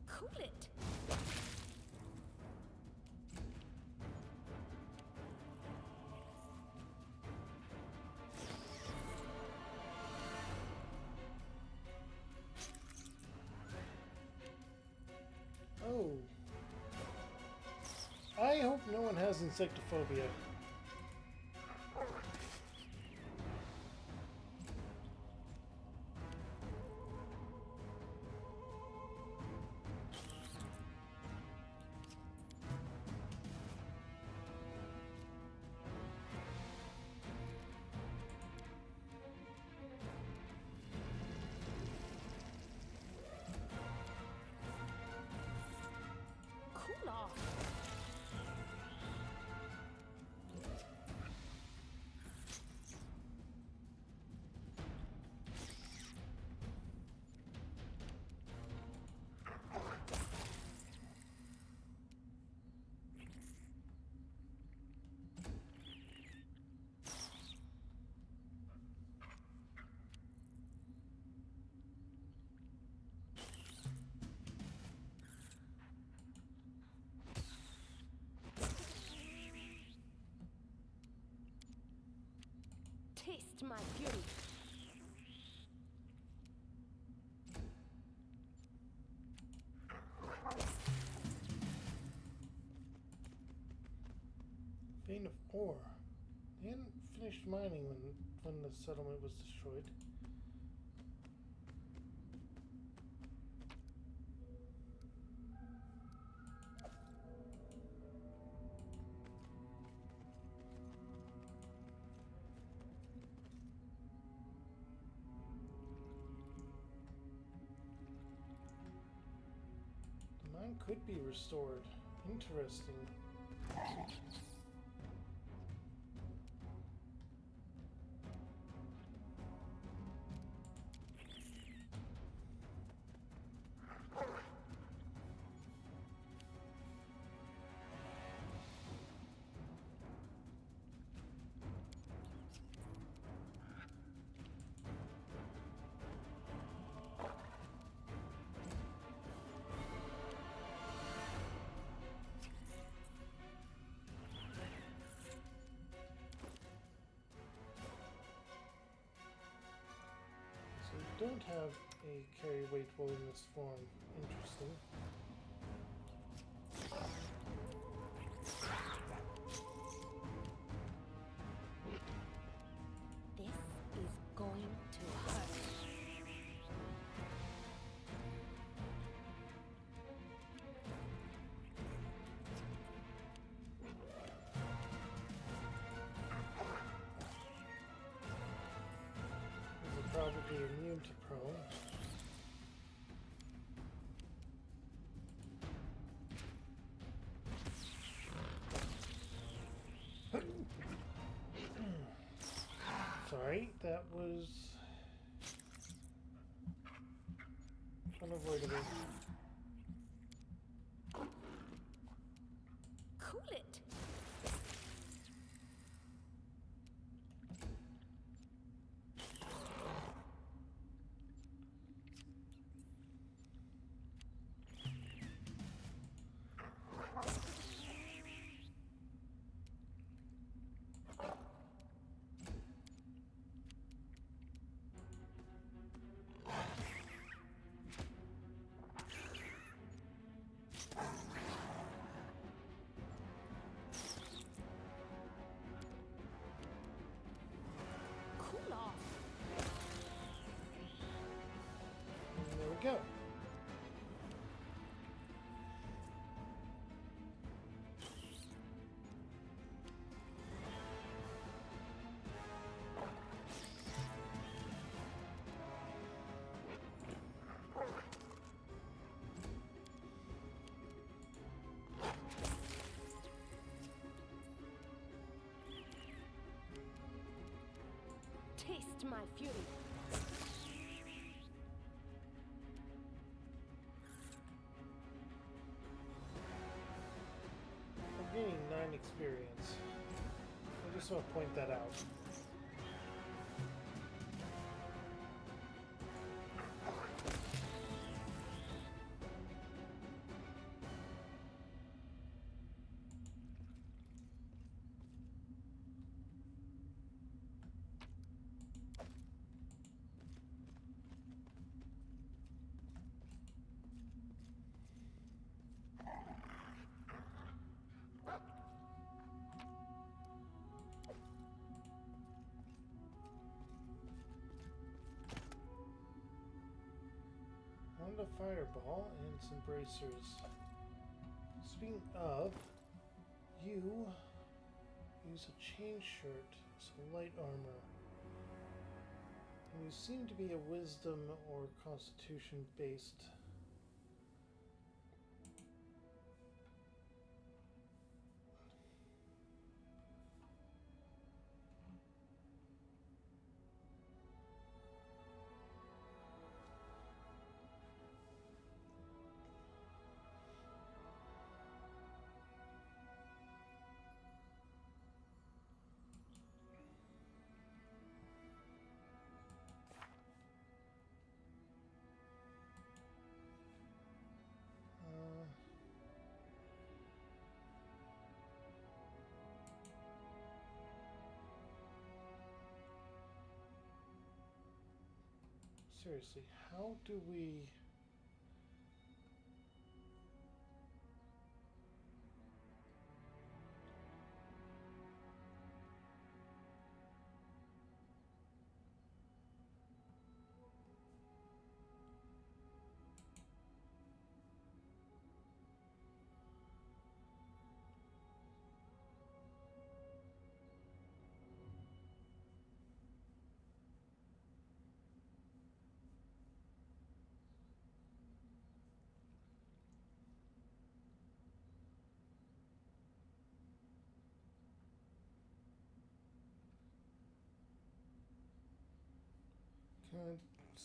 Cool it. Oh. I hope no one has insectophobia. Cool off. Taste my fury. Vein of ore. They hadn't finished mining when the settlement was destroyed. The mine could be restored. Interesting. So you don't have a carry weight while in this form. Interesting. This is going to hurt. These are probably immune to prone. Sorry, that was unavoidable. Cool it. Cool off. And there we go. Taste my fury. I'm gaining 9 experience. I just want to point that out. A fireball and some bracers. Speaking of, you use a chain shirt, so light armor. And you seem to be a wisdom or constitution based. Seriously, how do we...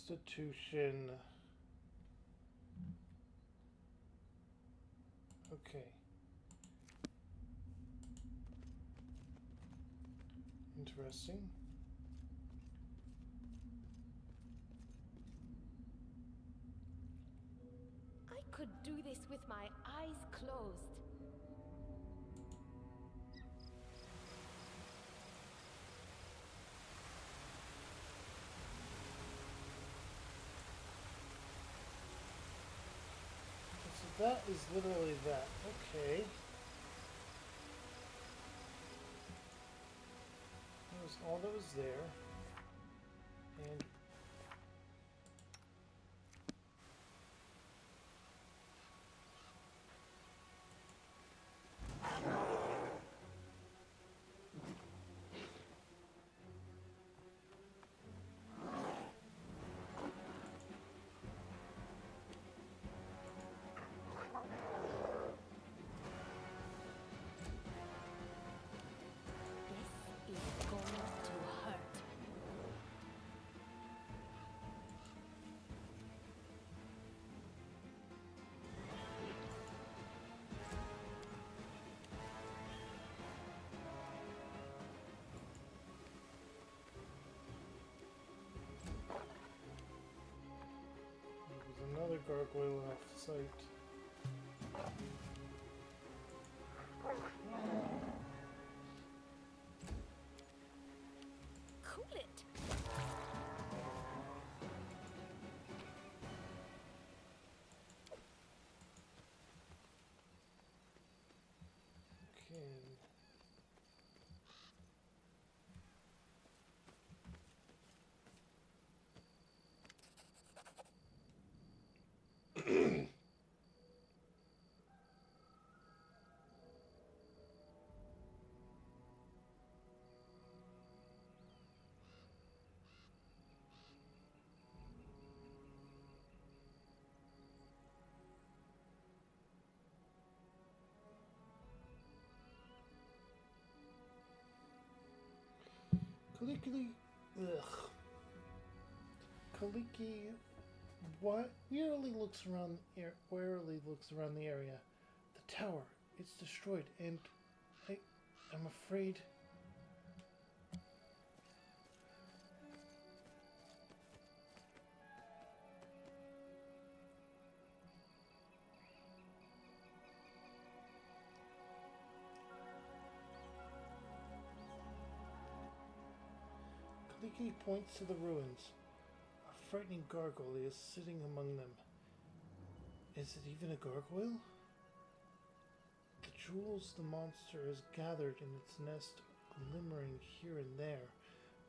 Constitution. Okay. Interesting. I could do this with my eyes closed. So that is literally that. Okay. That was all that was there. And This is going to hurt. there's another gargoyle off site. Cool it. Okay. Clickety. Ugh. Kaliki warily looks around the area. The tower, it's destroyed, and I'm afraid. Kaliki points to the ruins. A frightening gargoyle is sitting among them. Is it even a gargoyle? The jewels the monster has gathered in its nest glimmering here and there,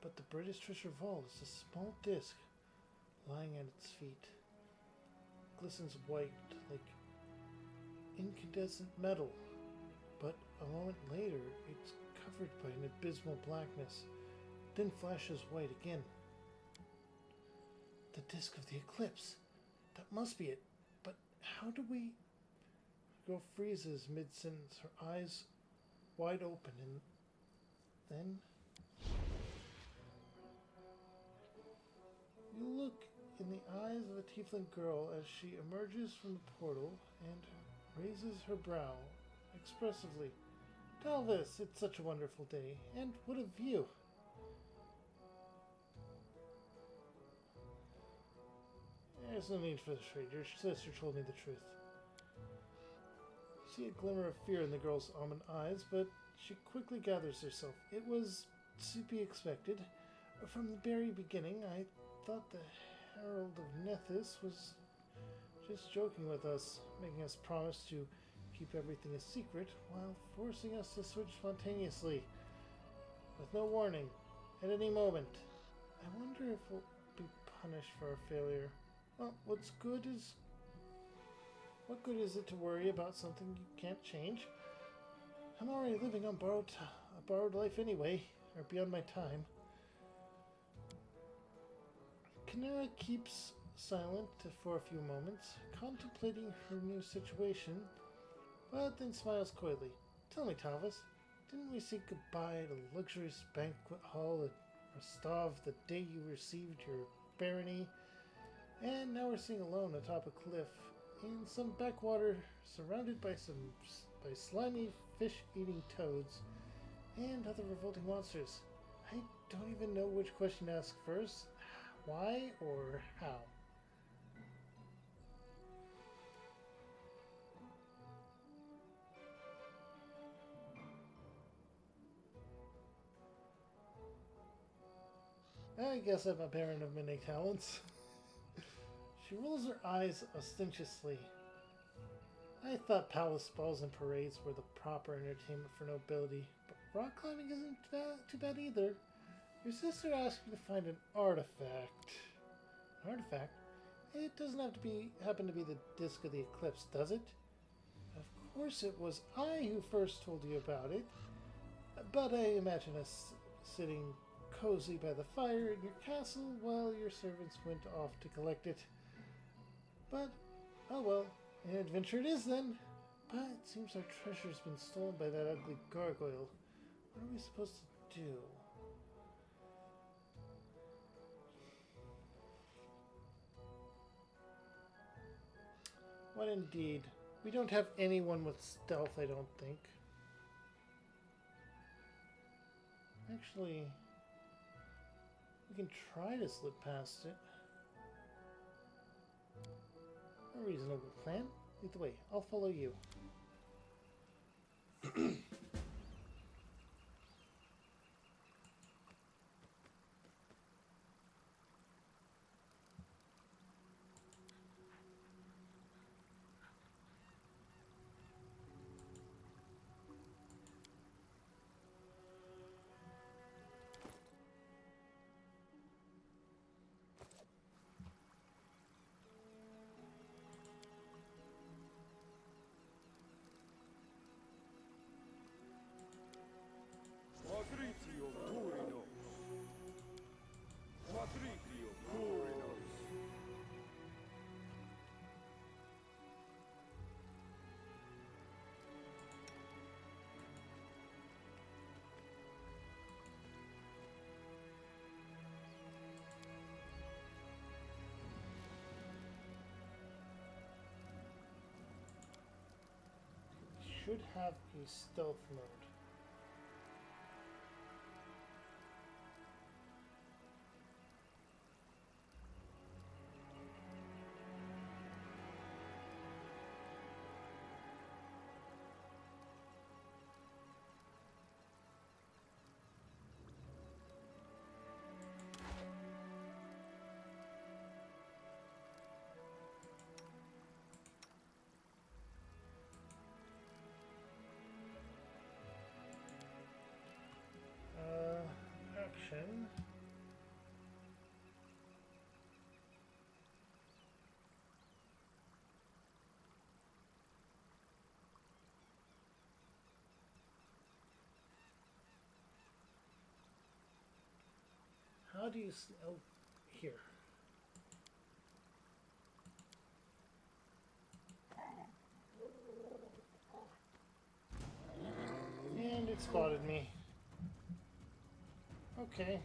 but the British treasure vault is a small disc lying at its feet. It glistens white like incandescent metal, but a moment later it's covered by an abysmal blackness, then flashes white again. The disc of the eclipse. That must be it. But how do we... The girl freezes mid-sentence, her eyes wide open, and then... You look in the eyes of the tiefling girl as she emerges from the portal and raises her brow expressively. Talvis, it's such a wonderful day, and what a view! There's no need for the shade. Your sister told me the truth. You see a glimmer of fear in the girl's almond eyes, but she quickly gathers herself. It was to be expected. From the very beginning, I thought the Herald of Nethys was just joking with us, making us promise to keep everything a secret while forcing us to switch spontaneously, with no warning, at any moment. I wonder if we'll be punished for our failure. Well, what good is it to worry about something you can't change? I'm already living on a borrowed life anyway, or beyond my time. Kanara keeps silent for a few moments, contemplating her new situation, but then smiles coyly. Tell me, Talvis, didn't we say goodbye at a luxurious banquet hall at Rostov the day you received your barony? And now we're sitting alone atop a cliff in some backwater, surrounded by slimy fish-eating toads and other revolting monsters. I don't even know which question to ask first. Why or how? I guess I'm a parent of many talents. She rolls her eyes ostentatiously. I thought palace balls and parades were the proper entertainment for nobility, but rock climbing isn't too bad either. Your sister asked you to find an artifact. An artifact? It doesn't happen to be the disc of the eclipse, does it? Of course it was I who first told you about it, but I imagine us sitting cozy by the fire in your castle while your servants went off to collect it. But, oh well, an adventure it is then. But it seems our treasure's been stolen by that ugly gargoyle. What are we supposed to do? What indeed? We don't have anyone with stealth, I don't think. Actually, we can try to slip past it. A reasonable plan. Lead the way. I'll follow you. should have a stealth mode. Action. How do you... Oh, here. And it spotted me. Okay.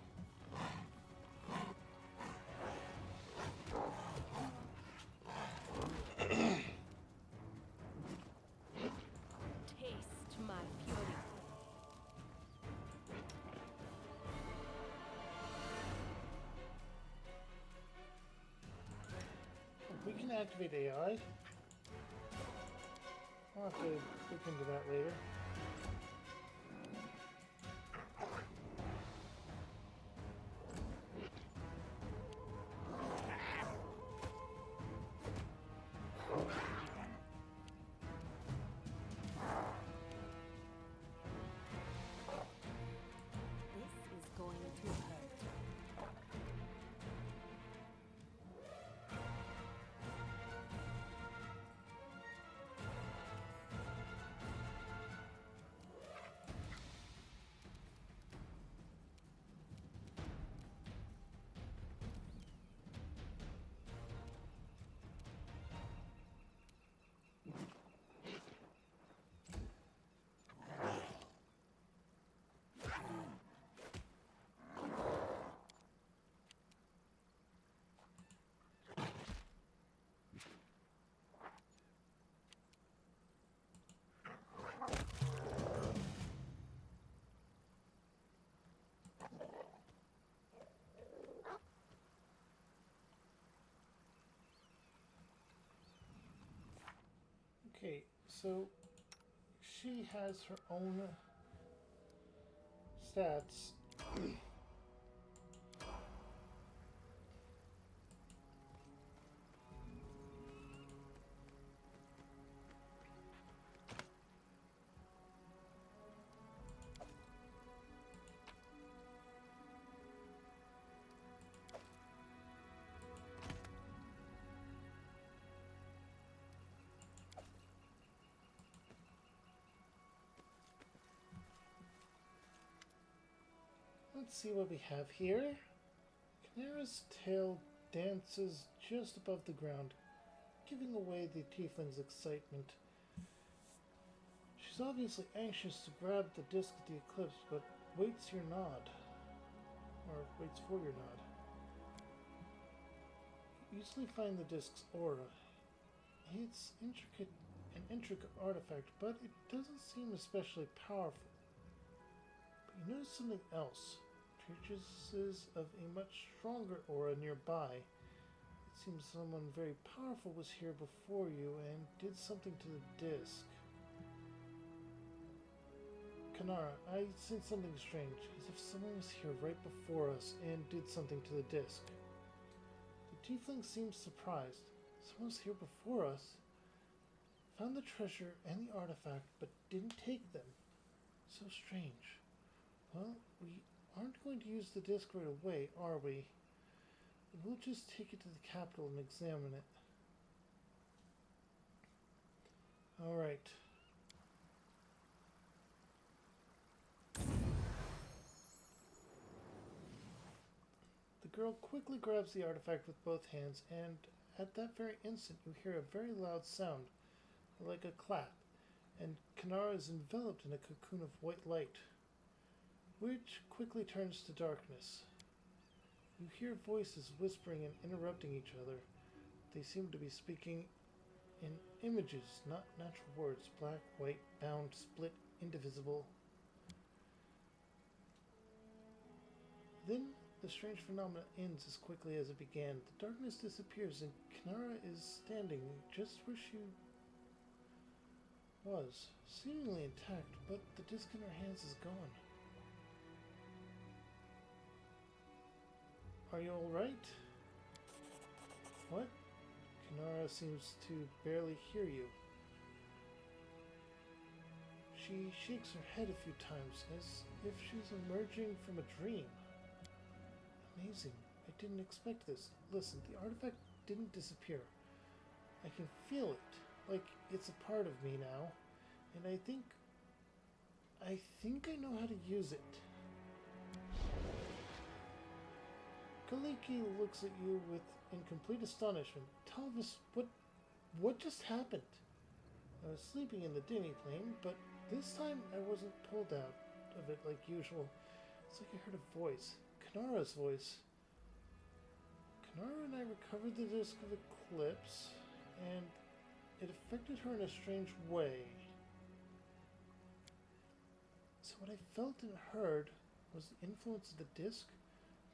Taste my fury. We can activate AI. I'll have to look into that later. This is going to hurt. Okay, so she has her own stats. Let's see what we have here. Canara's tail dances just above the ground, giving away the tiefling's excitement. She's obviously anxious to grab the disc of the eclipse, but waits your nod. Or waits for your nod. You easily find the disc's aura. It's an intricate artifact, but it doesn't seem especially powerful. But you notice something else. Traces of a much stronger aura nearby. It seems someone very powerful was here before you and did something to the disc. Kanara, I sense something strange, as if someone was here right before us and did something to the disc. The tiefling seems surprised. Someone was here before us, found the treasure and the artifact, but didn't take them. So strange. Well, we aren't going to use the disc right away, are we? We'll just take it to the capital and examine it. Alright. The girl quickly grabs the artifact with both hands, and at that very instant you hear a very loud sound, like a clap, and Kanara is enveloped in a cocoon of white light, which quickly turns to darkness. You hear voices whispering and interrupting each other. They seem to be speaking in images, not natural words. Black, white, bound, split, indivisible. Then the strange phenomena ends as quickly as it began. The darkness disappears and Kanara is standing just where she was, seemingly intact, but the disc in her hands is gone. Are you alright? What? Kanara seems to barely hear you. She shakes her head a few times, as if she's emerging from a dream. Amazing. I didn't expect this. Listen, the artifact didn't disappear. I can feel it, like it's a part of me now, and I think I know how to use it. Kaliki looks at you in complete astonishment. Talvis, what just happened? I was sleeping in the Demi plane, but this time I wasn't pulled out of it like usual. It's like I heard a voice. Kanara's voice. Kanara and I recovered the disc of Eclipse, and it affected her in a strange way. So what I felt and heard was the influence of the disc,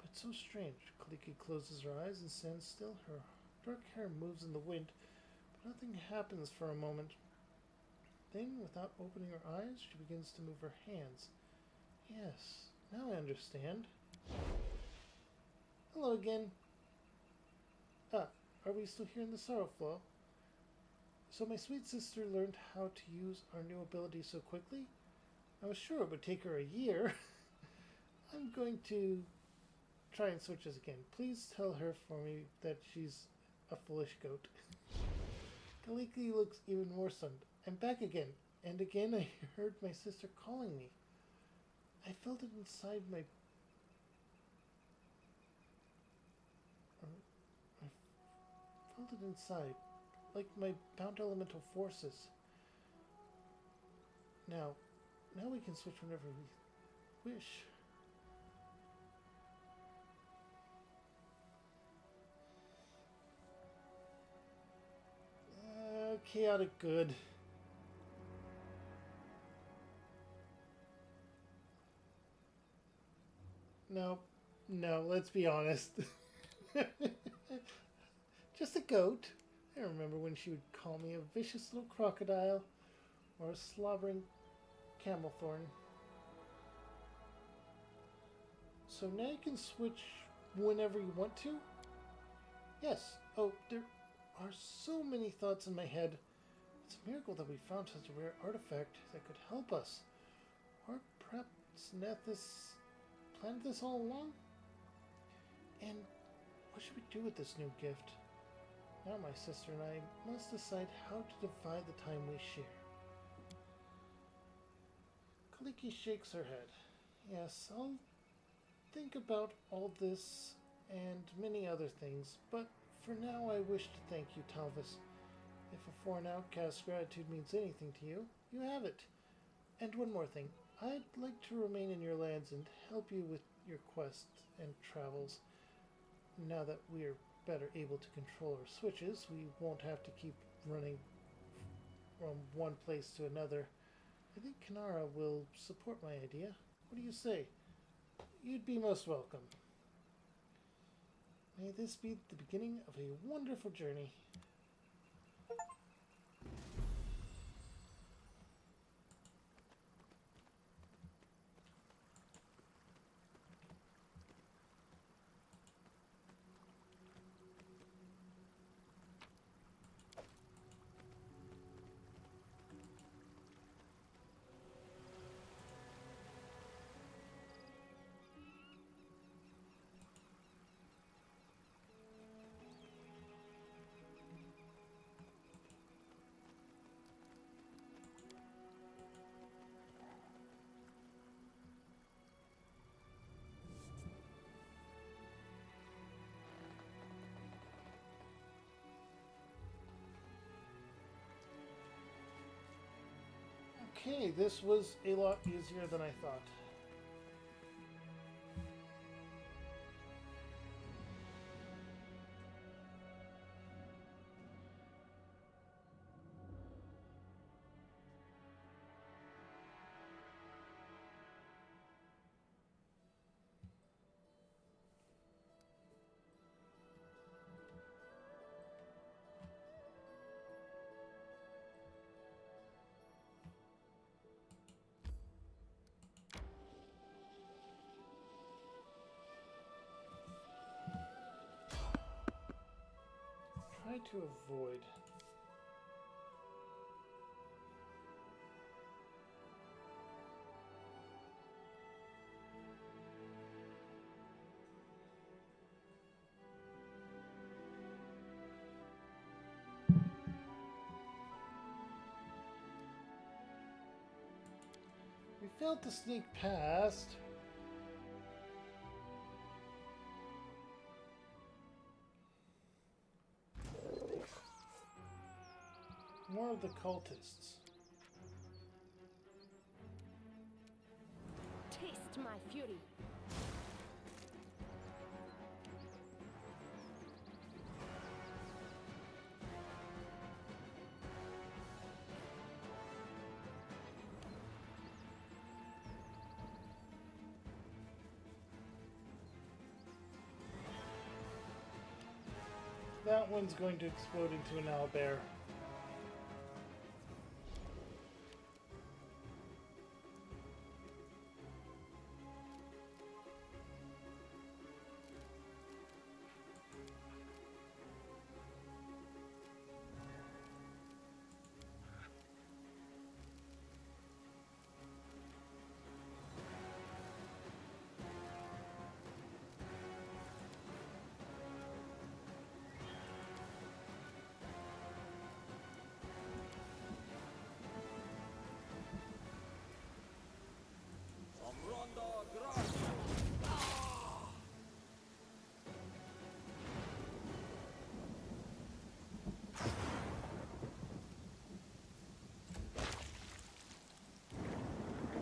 but so strange. Kaliki closes her eyes and stands still. Her dark hair moves in the wind, but nothing happens for a moment. Then, without opening her eyes, she begins to move her hands. Yes, now I understand. Hello again. Are we still here in the Sorrow Flow? So my sweet sister learned how to use our new ability so quickly? I was sure it would take her a year. I'm going to try and switch this again. Please tell her for me that she's a foolish goat. Kaliki looks even more stunned. I'm back again, and again I heard my sister calling me. I felt it inside my... I felt it inside, like my bound elemental forces. Now we can switch whenever we wish. Chaotic good. No, let's be honest. Just a goat. I remember when she would call me a vicious little crocodile or a slobbering camel thorn. So now you can switch whenever you want to? Yes. Oh, there are so many thoughts in my head. It's a miracle that we found such a rare artifact that could help us. Or perhaps Nethys planned this all along? And what should we do with this new gift? Now my sister and I must decide how to divide the time we share. Kaliki shakes her head. Yes, I'll think about all this and many other things, but for now I wish to thank you, Talvis. If a foreign outcast's gratitude means anything to you, you have it. And one more thing. I'd like to remain in your lands and help you with your quests and travels. Now that we're better able to control our switches, we won't have to keep running from one place to another. I think Kanara will support my idea. What do you say? You'd be most welcome. May this be the beginning of a wonderful journey. Okay, this was a lot easier than I thought. try to avoid. We failed to sneak past. More of the cultists. Taste my fury. That one's going to explode into an owlbear. Amranda Gracia.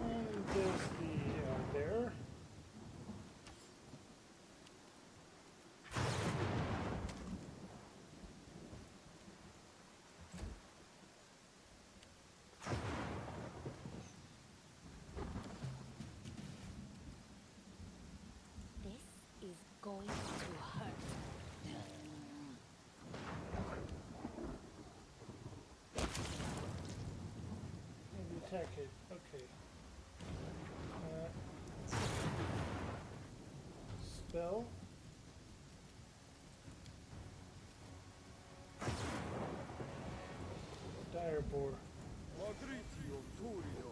And there's the owlbear. This is going to hurt. Maybe attack it. Okay. Spell. Direboar. Madritio Turido.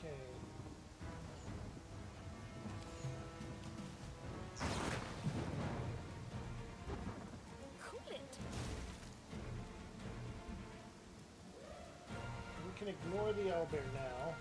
Okay. Cool it. We can ignore the owlbear now.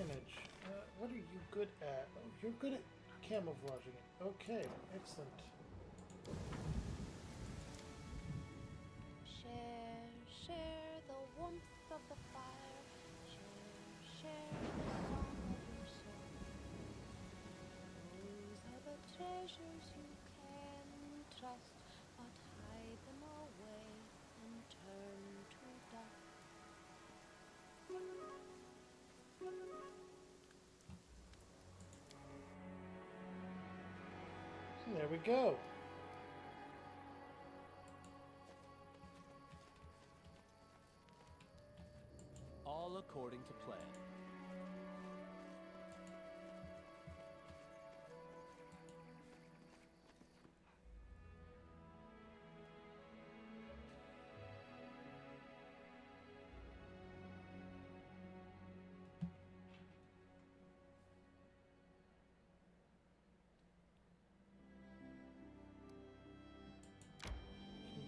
Manage. What are you good at? Oh, you're good at camouflaging it. Okay, excellent. Share the warmth of the fire. Share the song of your soul. Those are the treasures you can trust, but hide them away and turn to dust. And there we go. All according to plan.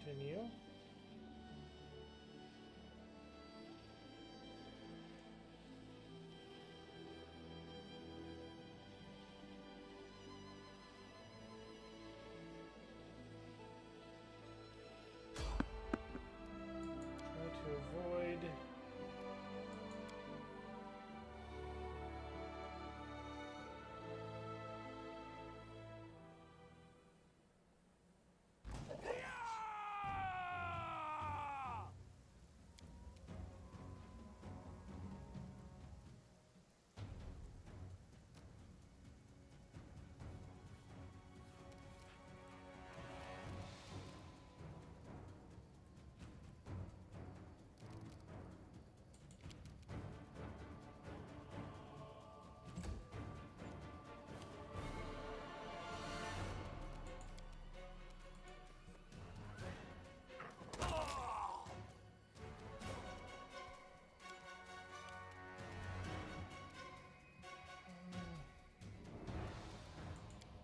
Continue. Try to avoid.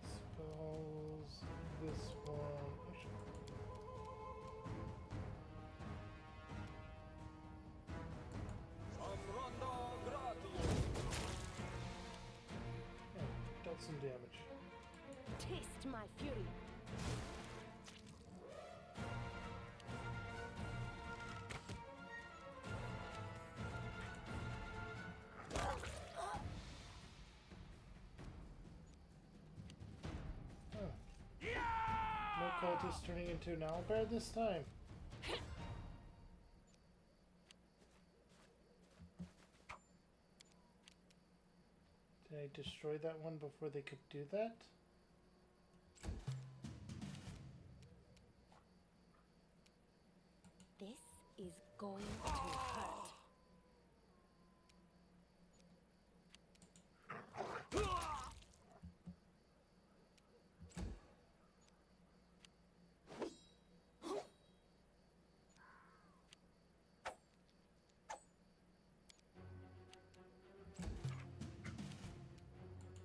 Spells. This one. Amranda Gratio. Dealt some damage. Taste my fury. No cultist turning into an owlbear this time. Did I destroy that one before they could do that? This is going to hurt.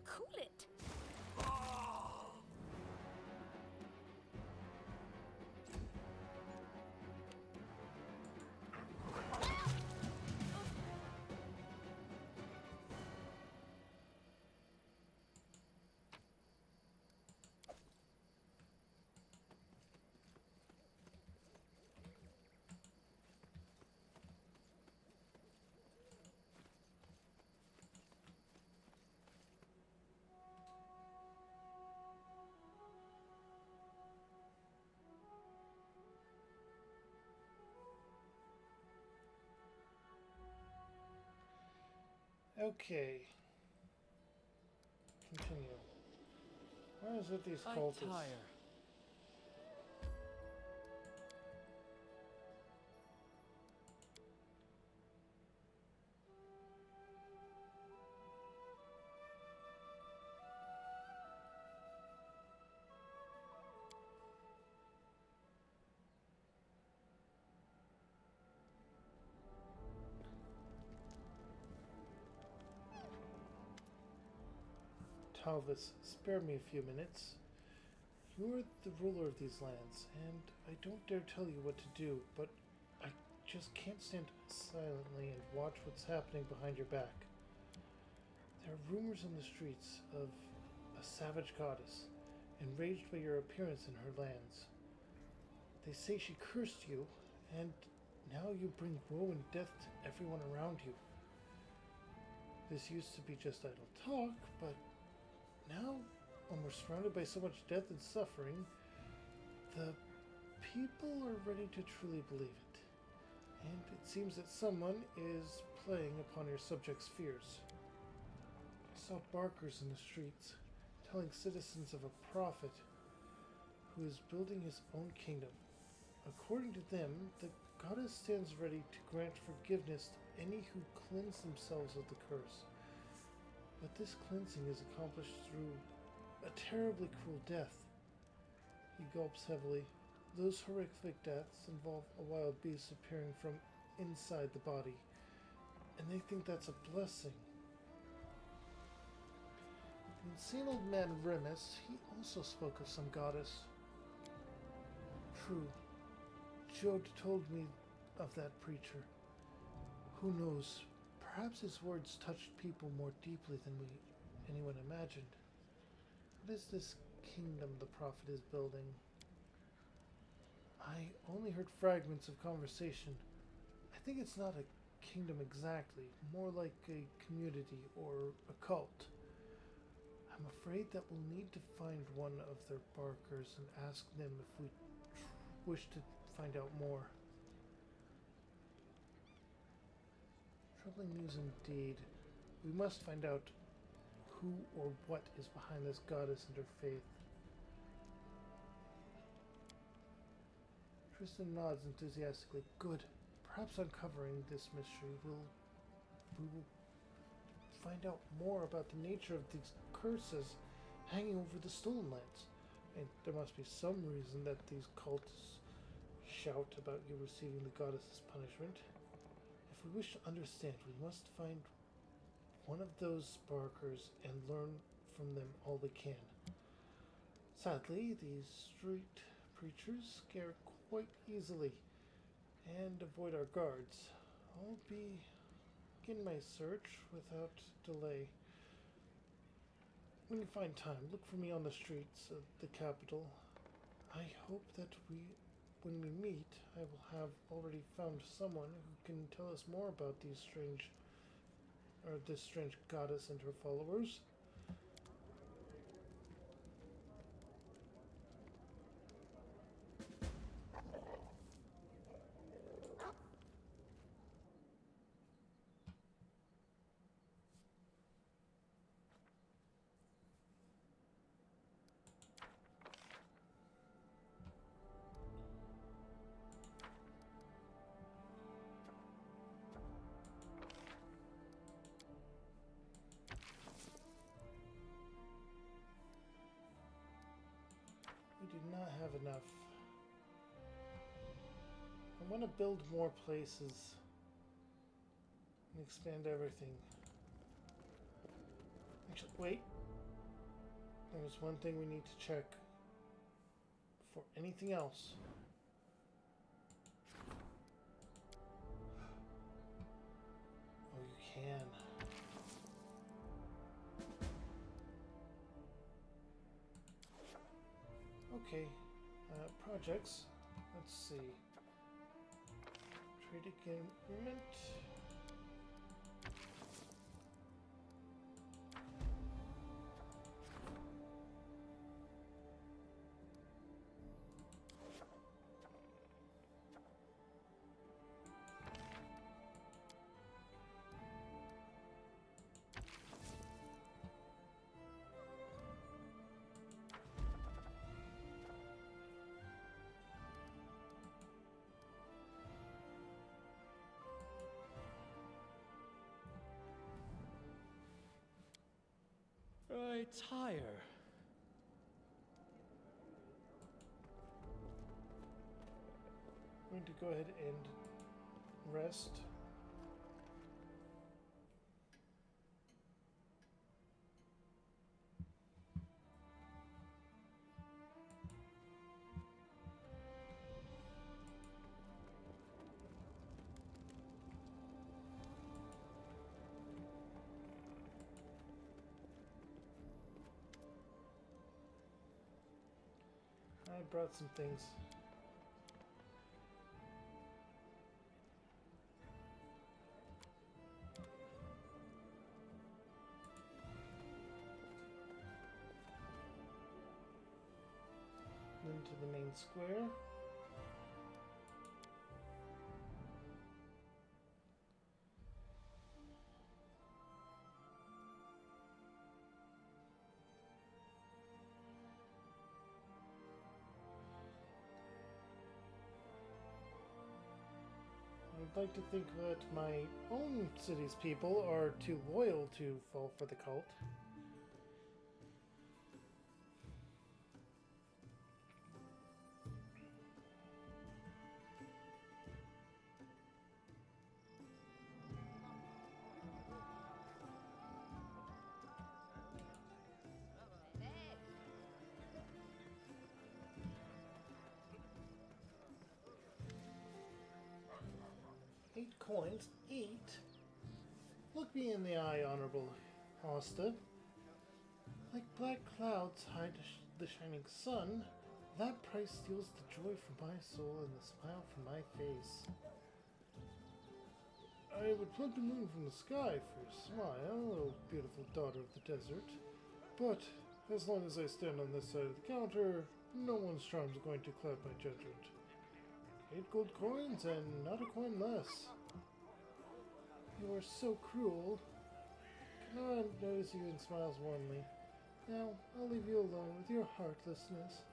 Cool it. Okay. Continue. Where is it these I cultists? tire. Talvis, spare me a few minutes. You are the ruler of these lands, and I don't dare tell you what to do, but I just can't stand silently and watch what's happening behind your back. There are rumors in the streets of a savage goddess, enraged by your appearance in her lands. They say she cursed you, and now you bring woe and death to everyone around you. This used to be just idle talk, but now, when we're surrounded by so much death and suffering, the people are ready to truly believe it. And it seems that someone is playing upon your subjects' fears. I saw barkers in the streets, telling citizens of a prophet who is building his own kingdom. According to them, the goddess stands ready to grant forgiveness to any who cleanse themselves of the curse. But this cleansing is accomplished through a terribly cruel death. He gulps heavily. Those horrific deaths involve a wild beast appearing from inside the body, and they think that's a blessing. The insane old man Remus, he also spoke of some goddess. True, Jode told me of that preacher. Who knows, perhaps his words touched people more deeply than anyone imagined. What is this kingdom the prophet is building? I only heard fragments of conversation. I think it's not a kingdom exactly, more like a community or a cult. I'm afraid that we'll need to find one of their barkers and ask them if we wish to find out more. Troubling news indeed. We must find out who or what is behind this goddess and her faith. Tristan nods enthusiastically. Good. Perhaps uncovering this mystery we will find out more about the nature of these curses hanging over the stolen lands. And there must be some reason that these cults shout about you receiving the goddess's punishment. If we wish to understand, we must find one of those barkers and learn from them all we can. Sadly, these street preachers scare quite easily and avoid our guards. I'll begin my search without delay. When you find time, look for me on the streets of the capital. I hope that when we meet, I will have already found someone who can tell us more about this strange goddess and her followers. We do not have enough. I want to build more places and expand everything. Actually, wait. There's one thing we need to check before anything else. Oh, you can. Okay, projects. Let's see. Trade agreement. Retire. I'm going to go ahead and rest. brought some things. Into the main square. I'd like to think that my own city's people are too loyal to fall for the cult. 8 coins. 8? Look me in the eye, Honorable Hosta. Like black clouds hide the shining sun, that price steals the joy from my soul and the smile from my face. I would plump the moon from the sky for your smile, O beautiful daughter of the desert. But as long as I stand on this side of the counter, no one's charms are going to cloud my judgment. 8 gold coins and not a coin less. You are so cruel. Kanara notices you and smiles warmly. Now, I'll leave you alone with your heartlessness.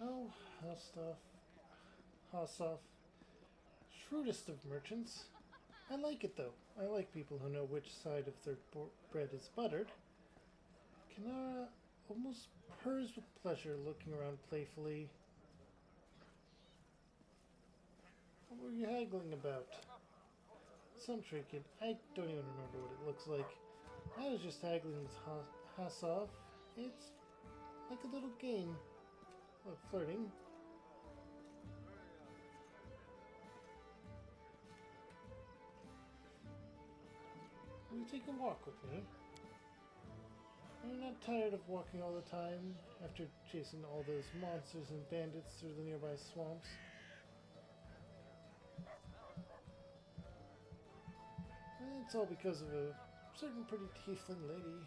Oh, Hassoff, shrewdest of merchants. I like it though. I like people who know which side of their bread is buttered. Kanara almost purrs with pleasure, looking around playfully. What were you haggling about? Some trinket. I don't even remember what it looks like. I was just haggling with Hassoff. It's like a little game of flirting. Will you take a walk with me? I'm not tired of walking all the time after chasing all those monsters and bandits through the nearby swamps. It's all because of a certain pretty tiefling lady.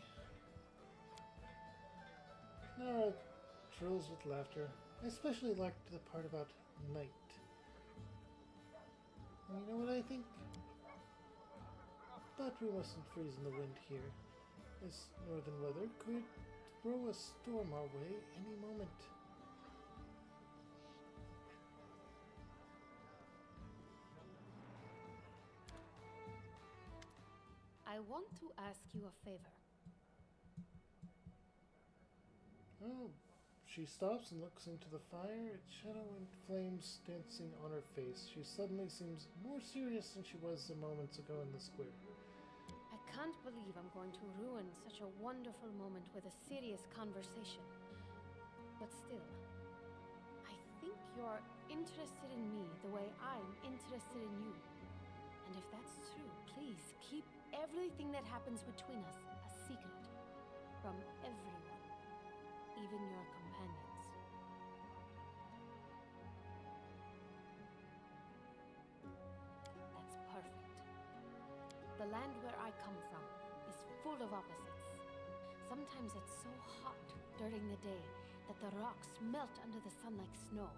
Nara trills with laughter. I especially liked the part about night. And you know what I think? But we mustn't freeze in the wind here. This northern weather could throw a storm our way any moment. I want to ask you a favor. Oh, she stops and looks into the fire, its shadow and flames dancing on her face. She suddenly seems more serious than she was moments ago in the square. I can't believe I'm going to ruin such a wonderful moment with a serious conversation. But still, I think you're interested in me the way I'm interested in you. And if that's true, please keep everything that happens between us a secret from everyone, even your companions. That's perfect. The land where I come from is full of opposites. Sometimes it's so hot during the day that the rocks melt under the sun like snow.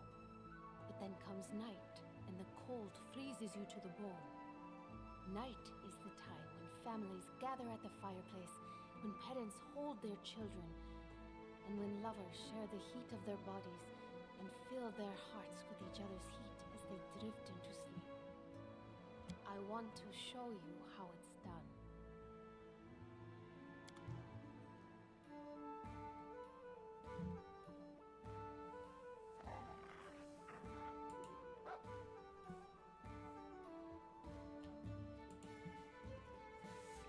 But then comes night, and the cold freezes you to the bone. Night is the time when families gather at the fireplace, when parents hold their children, and when lovers share the heat of their bodies and fill their hearts with each other's heat as they drift into sleep. I want to show you how it's done.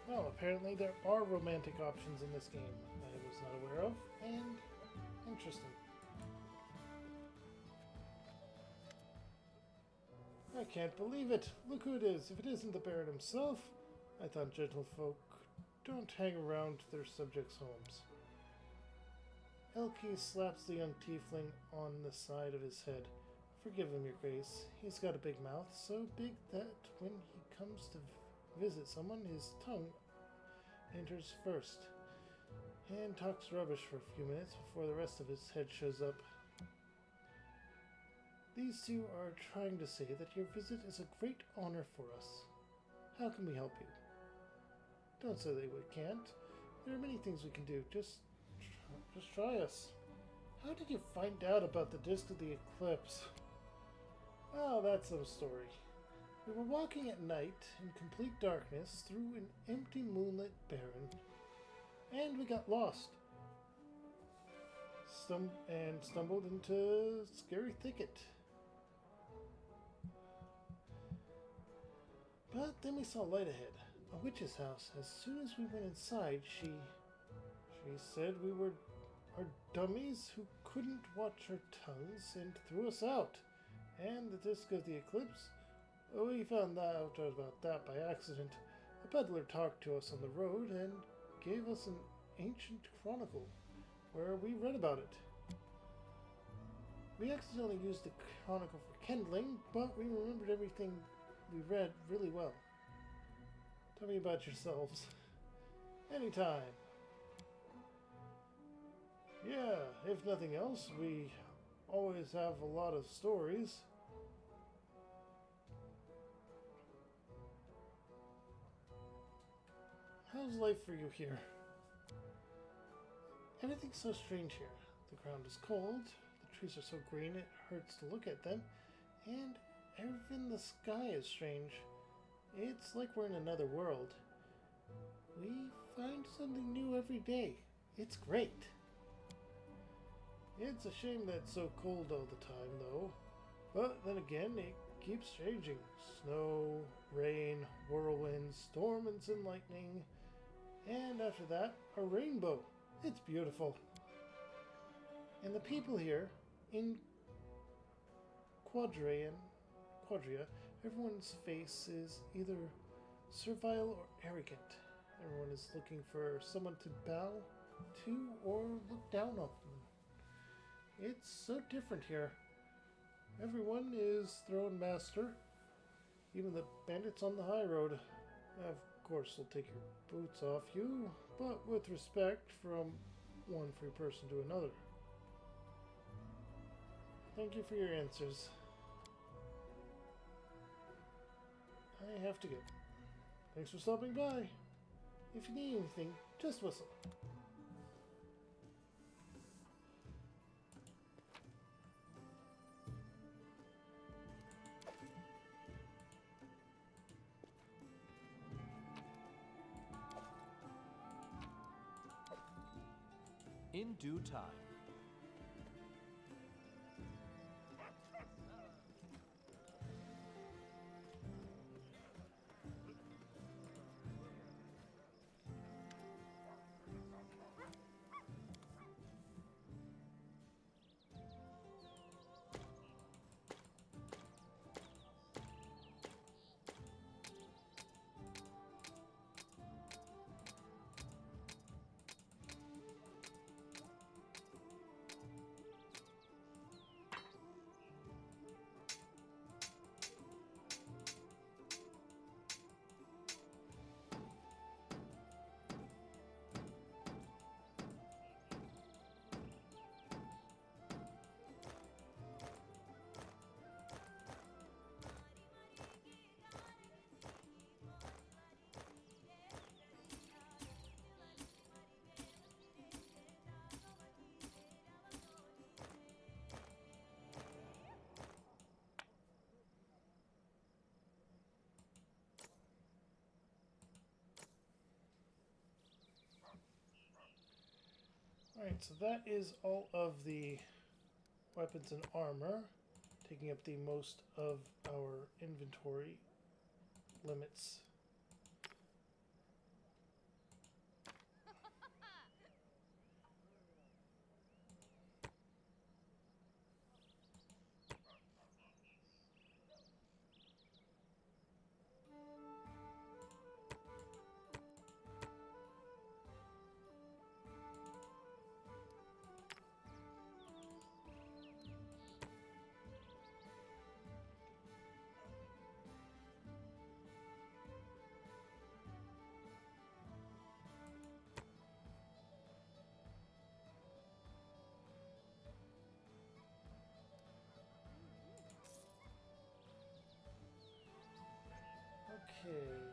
Well, apparently there are romantic options in this game. I was not not aware of, and interesting. I can't believe it. Look who it is. If it isn't the Baron himself. I thought gentlefolk don't hang around their subjects' homes. Elke slaps the young tiefling on the side of his head. Forgive him, your grace. He's got a big mouth, so big that when he comes to visit someone, his tongue enters first and talks rubbish for a few minutes before the rest of his head shows up. These two are trying to say that your visit is a great honor for us. How can we help you? Don't say that we can't. There are many things we can do. Just try us. How did you find out about the Disc of the Eclipse? Oh, that's some story. We were walking at night in complete darkness through an empty moonlit barren, and we got lost. Stumbled into a scary thicket. But then we saw light ahead, a witch's house. As soon as we went inside, she said we are dummies who couldn't watch our tongues and threw us out. And the Disc of the Eclipse? Well, we found out about that by accident. A peddler talked to us on the road and gave us an ancient chronicle where we read about it. We accidentally used the chronicle for kindling, but we remembered everything we read really well. Tell me about yourselves. Anytime. Yeah, if nothing else, we always have a lot of stories. How's life for you here? Everything's so strange here. The ground is cold, the trees are so green it hurts to look at them, and even the sky is strange. It's like we're in another world. We find something new every day. It's great. It's a shame that it's so cold all the time, though. But then again, it keeps changing. Snow, rain, whirlwinds, storms and lightning. And after that, a rainbow. It's beautiful. And the people here in Quadria, everyone's face is either servile or arrogant. Everyone is looking for someone to bow to or look down on them. It's so different here. Everyone is their own master. Even the bandits on the high road. Of course, they'll take your boots off you, but with respect from one free person to another. Thank you for your answers. I have to go. Thanks for stopping by. If you need anything, just whistle. In due time. Alright, so that is all of the weapons and armor, taking up the most of our inventory limits. Okay.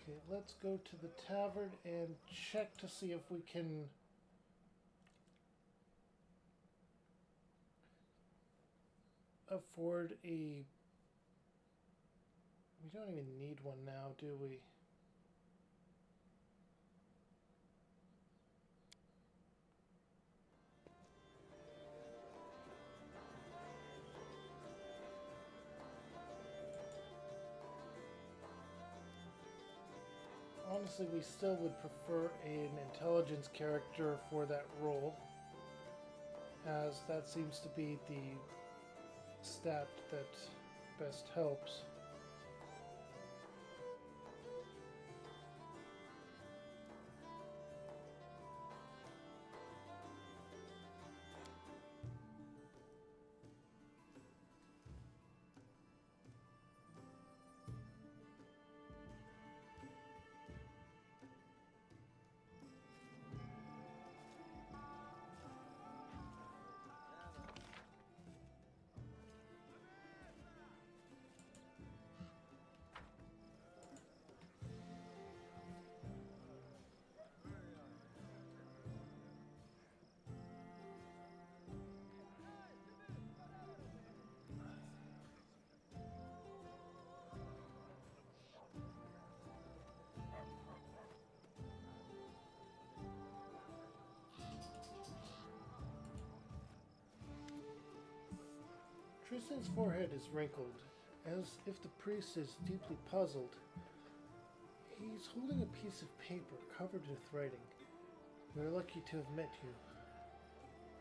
Okay, let's go to the tavern and check to see if we can afford a... We don't even need one now, do we? Honestly, we still would prefer an intelligence character for that role, as that seems to be the stat that best helps. Tristan's forehead is wrinkled, as if the priest is deeply puzzled. He's holding a piece of paper covered with writing. We're lucky to have met you.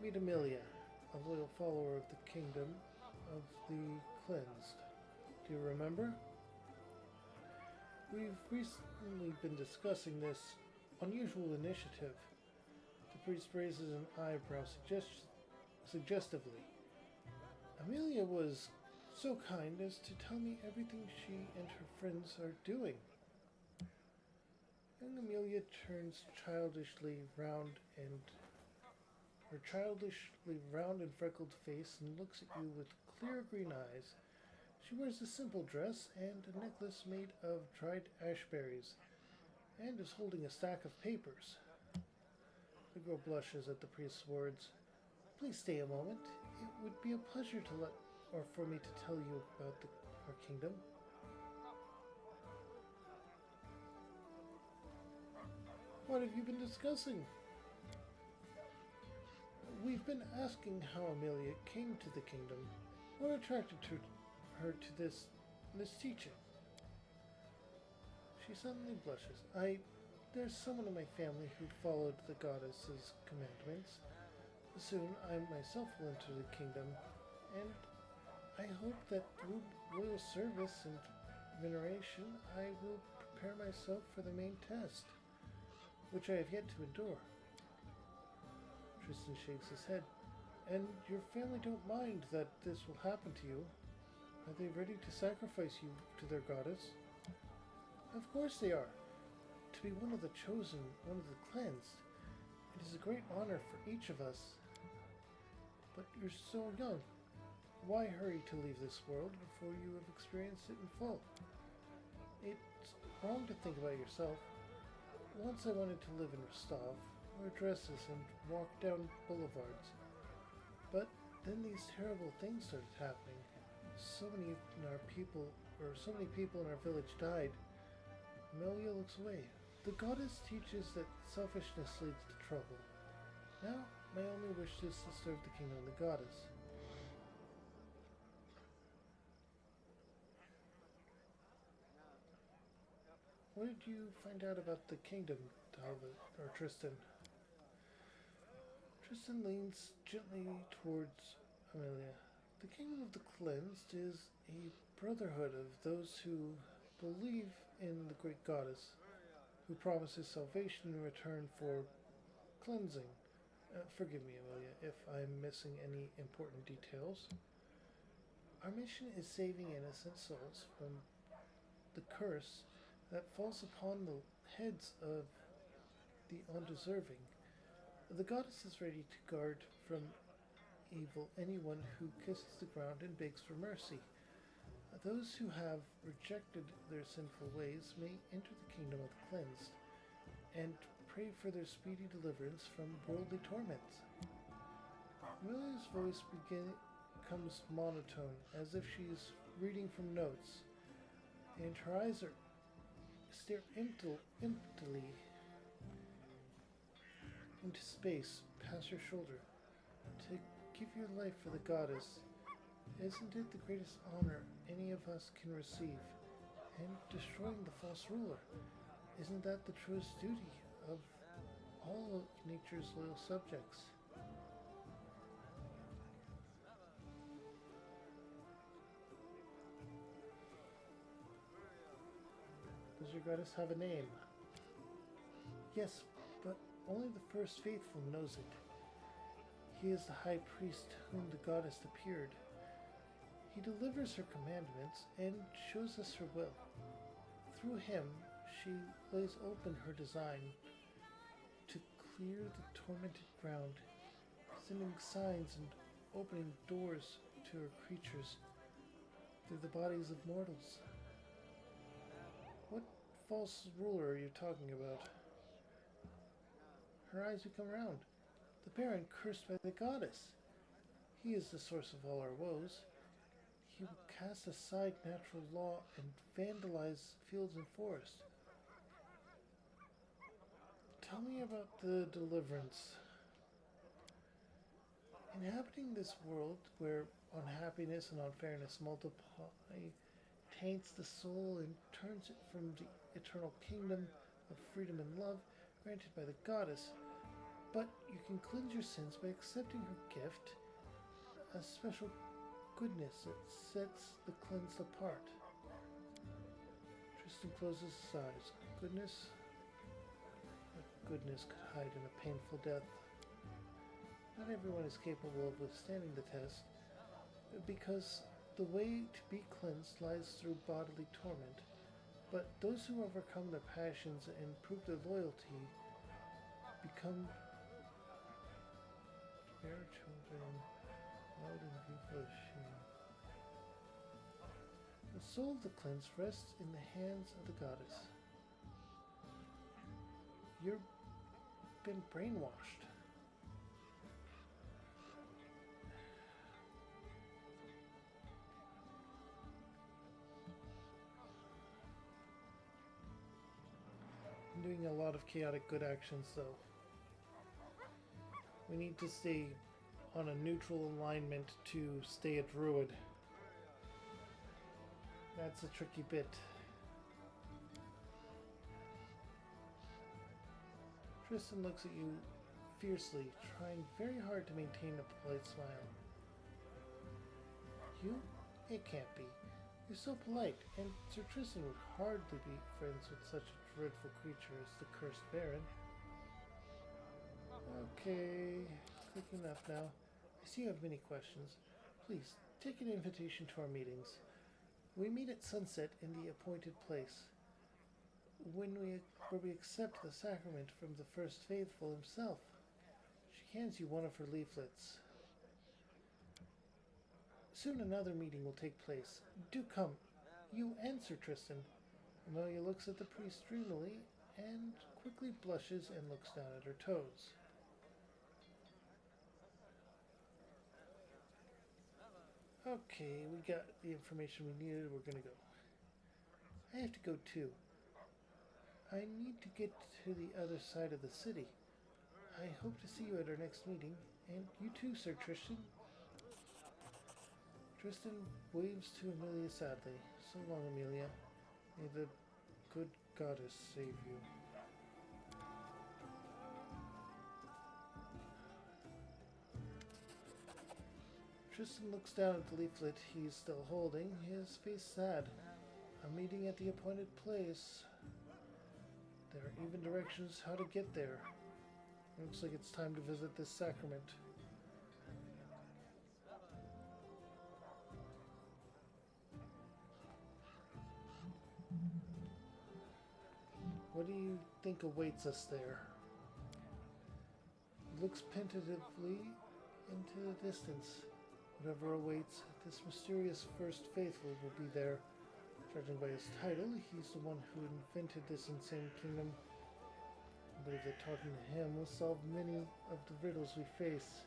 Meet Amelia, a loyal follower of the kingdom of the cleansed. Do you remember? We've recently been discussing this unusual initiative. The priest raises an eyebrow suggestively. Amelia was so kind as to tell me everything she and her friends are doing. Young Amelia turns her childishly round and freckled face and looks at you with clear green eyes. She wears a simple dress and a necklace made of dried ashberries, and is holding a stack of papers. The girl blushes at the priest's words. Please stay a moment. It would be a pleasure for me to tell you about our kingdom. What have you been discussing? We've been asking how Amelia came to the kingdom. What attracted her to this teaching? She suddenly blushes. There's someone in my family who followed the goddess's commandments. Soon I myself will enter the kingdom, and I hope that through loyal service and veneration I will prepare myself for the main test, which I have yet to endure. Tristan shakes his head. And your family don't mind that this will happen to you? Are they ready to sacrifice you to their goddess? Of course they are. To be one of the chosen, one of the cleansed, it is a great honor for each of us. But you're so young. Why hurry to leave this world before you have experienced it in full? It's wrong to think about yourself. Once I wanted to live in Rostov, wear dresses and walk down boulevards. But then these terrible things started happening. So many of our people or so many people in our village died. Amelia looks away. The goddess teaches that selfishness leads to trouble. Now, my only wish is to serve the kingdom of the goddess. What did you find out about the kingdom, Talbot, or Tristan? Tristan leans gently towards Amelia. The kingdom of the cleansed is a brotherhood of those who believe in the great goddess, who promises salvation in return for cleansing. Forgive me, Amelia, if I'm missing any important details. Our mission is saving innocent souls from the curse that falls upon the heads of the undeserving. The goddess is ready to guard from evil anyone who kisses the ground and begs for mercy. Those who have rejected their sinful ways may enter the kingdom of the cleansed and pray for their speedy deliverance from worldly torments. Amelia's voice becomes monotone, as if she is reading from notes, and her eyes stare emptily into space past her shoulder. To give your life for the goddess, isn't it the greatest honor any of us can receive? And destroying the false ruler, isn't that the truest duty of all of nature's loyal subjects? Does your goddess have a name? Yes, but only the first faithful knows it. He is the high priest to whom the goddess appeared. He delivers her commandments and shows us her will. Through him, she lays open her design to clear the tormented ground, sending signs and opening doors to her creatures through the bodies of mortals. What false ruler are you talking about? Her eyes become round. The Baron cursed by the goddess. He is the source of all our woes. He will cast aside natural law and vandalize fields and forests. Tell me about the deliverance. Inhabiting this world where unhappiness and unfairness multiply taints the soul and turns it from the eternal kingdom of freedom and love granted by the goddess. But you can cleanse your sins by accepting her gift, a special goodness that sets the cleansed apart. Tristan closes his eyes. Goodness? What goodness could hide in a painful death? Not everyone is capable of withstanding the test, because the way to be cleansed lies through bodily torment. But those who overcome their passions and prove their loyalty become fair children, loud and beautiful as she. The soul of the cleansed rests in the hands of the goddess. You've been brainwashed. I'm doing a lot of chaotic good actions, though. We need to stay on a neutral alignment to stay a druid. That's a tricky bit. Tristan looks at you fiercely, trying very hard to maintain a polite smile. You? It can't be. You're so polite, and Sir Tristan would hardly be friends with such a dreadful creature as the Cursed Baron. Okay, quick enough now. I see you have many questions. Please, take an invitation to our meetings. We meet at sunset in the appointed place, where we accept the sacrament from the first faithful himself. She hands you one of her leaflets. Soon another meeting will take place. Do come. You and Sir Tristan. Amelia looks at the priest dreamily and quickly blushes and looks down at her toes. Okay, we got the information we needed. We're gonna go. I have to go too. I need to get to the other side of the city. I hope to see you at our next meeting, and you too, Sir Tristan. Tristan waves to Amelia sadly. So long, Amelia. May the good goddess save you. Tristan looks down at the leaflet he's still holding, his face sad. A meeting at the appointed place. There are even directions how to get there. Looks like it's time to visit this sacrament. What do you think awaits us there? He looks tentatively into the distance. Whatever awaits, this mysterious first faithful will be there. Judging by his title, he's the one who invented this insane kingdom. I believe that talking to him will solve many of the riddles we face.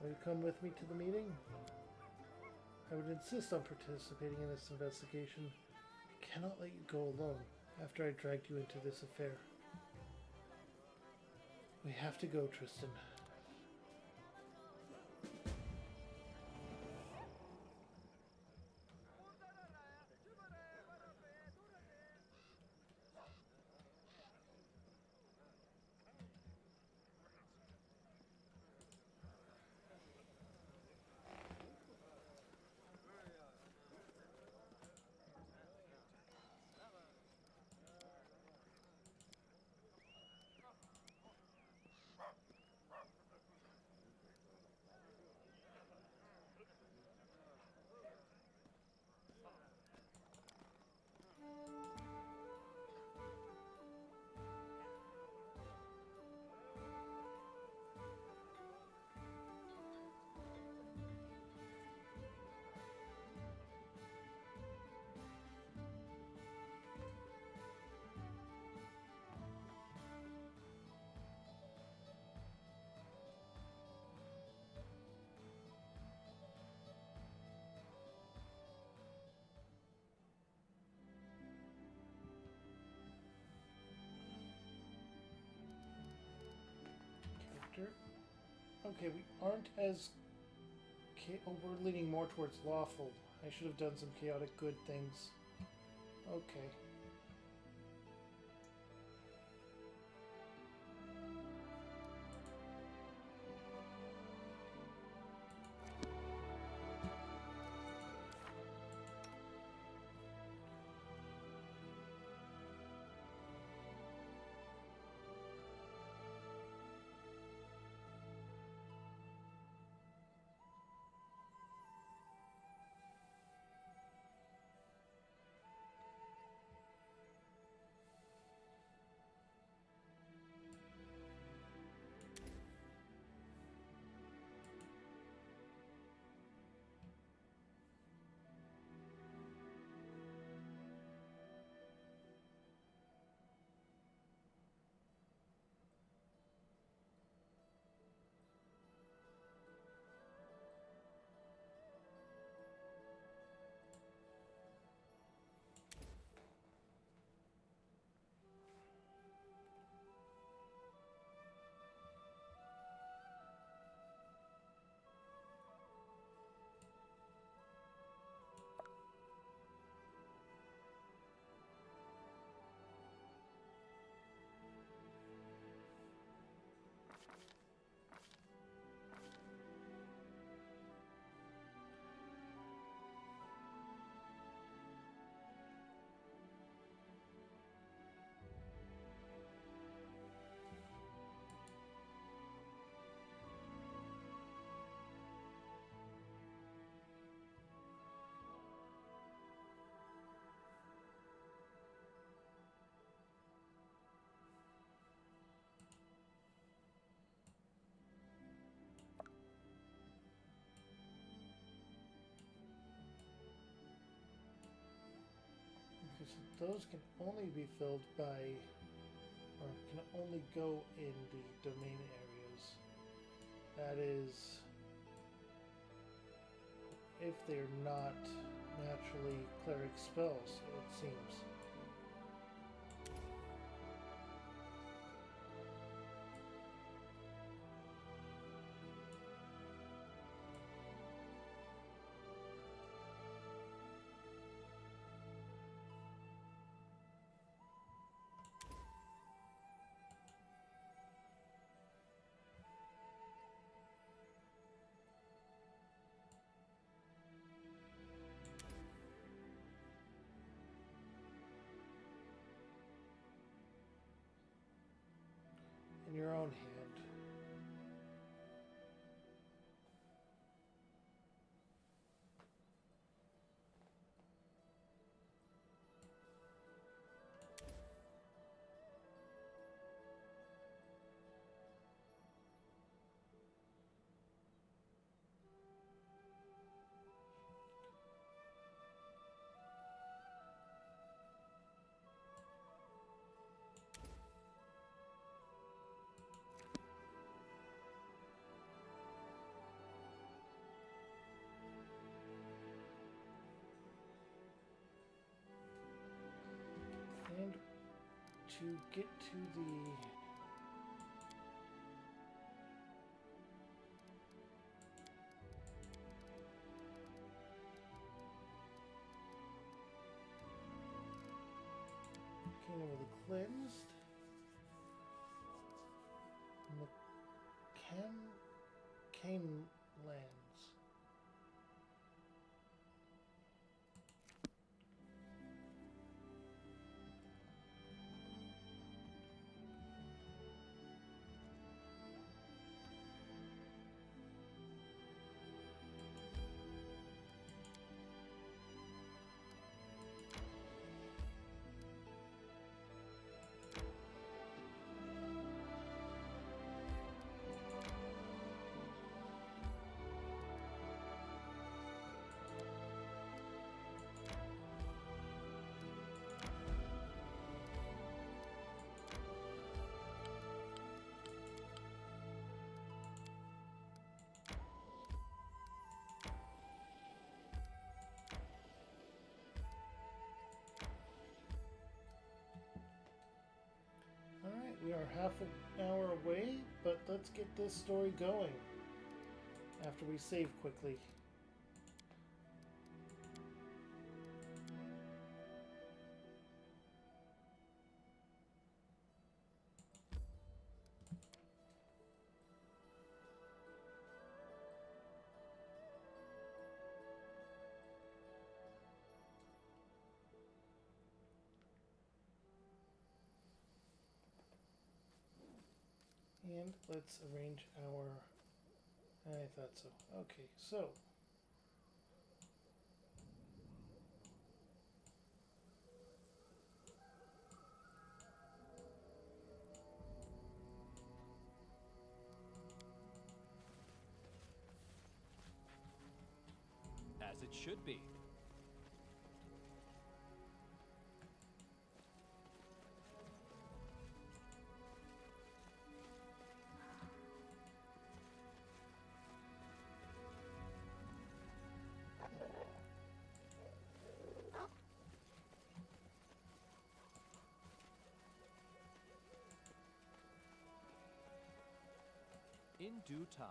Will you come with me to the meeting? I would insist on participating in this investigation. I cannot let you go alone after I dragged you into this affair. We have to go, Tristan. Okay, we aren't as... Oh, we're leaning more towards lawful. I should have done some chaotic good things. Okay. Okay, so those can only be filled by, or can only go in the domain areas. That is, if they're not naturally cleric spells, it seems. In your own hand. And to get to the Kingdom of the Cleansed and the Cane lands. Alright, we are half an hour away, but let's get this story going after we save quickly. And let's arrange our... I thought so. Okay, so... As it should be. In due time.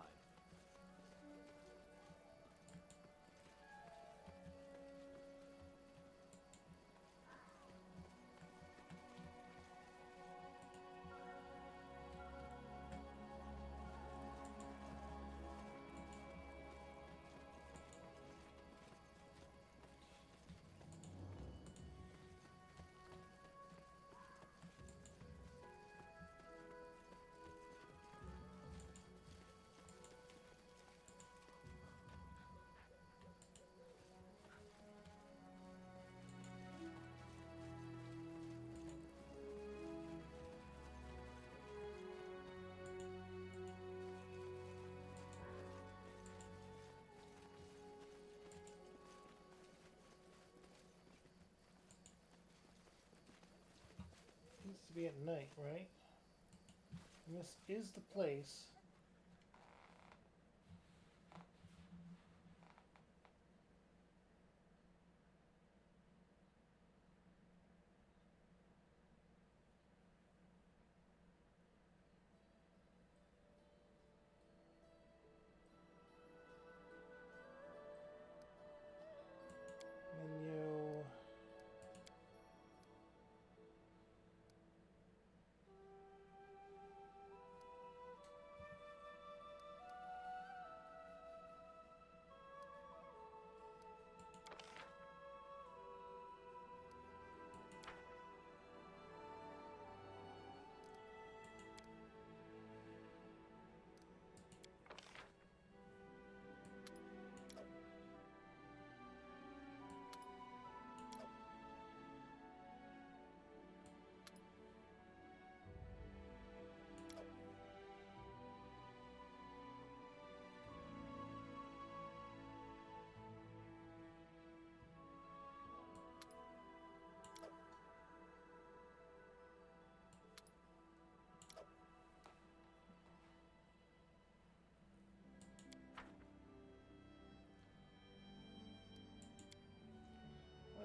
Needs to be at night, right? And this is the place.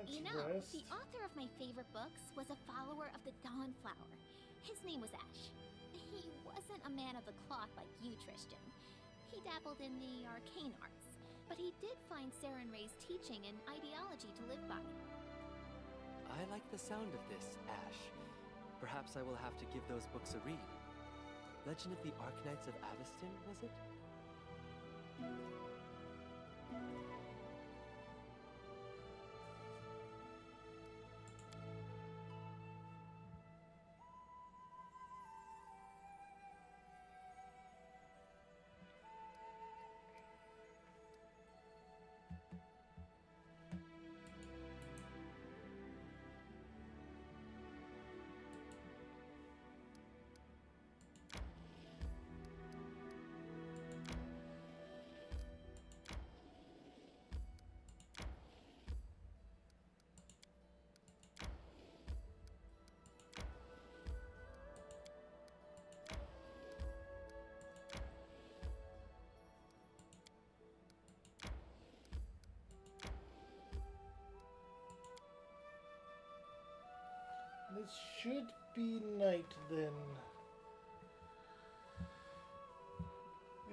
Let's You know, rest. the author of my favorite books was a follower of the Dawnflower. His name was Ash. He wasn't a man of the cloth like you, Tristan. He dabbled in the arcane arts, but he did find Saren Ray's teaching and ideology to live by. I like the sound of this, Ash. Perhaps I will have to give those books a read. Legend of the Arknights of Aveston, was it? This should be night then.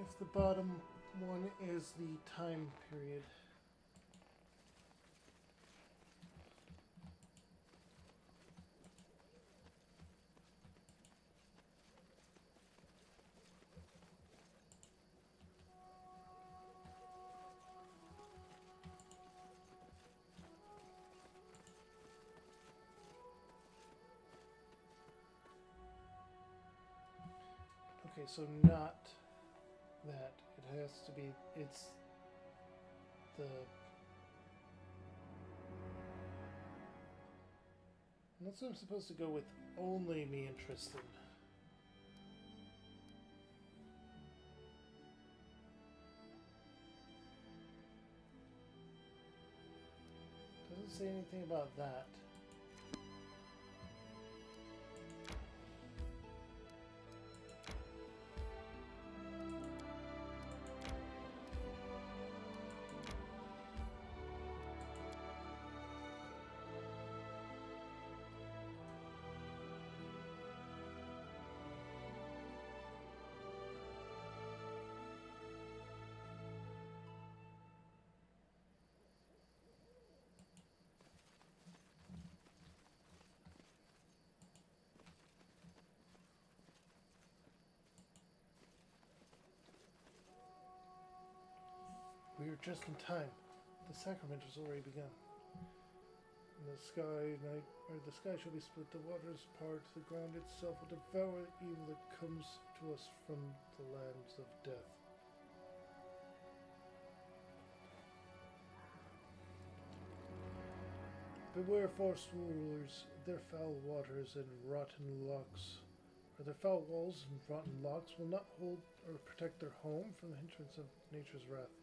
If the bottom one is the time period. Okay, so not that. It has to be, it's the... Unless I'm supposed to go with only me and Tristan. Doesn't say anything about that. We are just in time. The sacrament has already begun. And the sky shall be split, the waters part, the ground itself will devour the evil that comes to us from the lands of death. Beware forest rulers, their foul waters and rotten locks. Or their foul walls and rotten locks will not hold or protect their home from the hindrance of nature's wrath.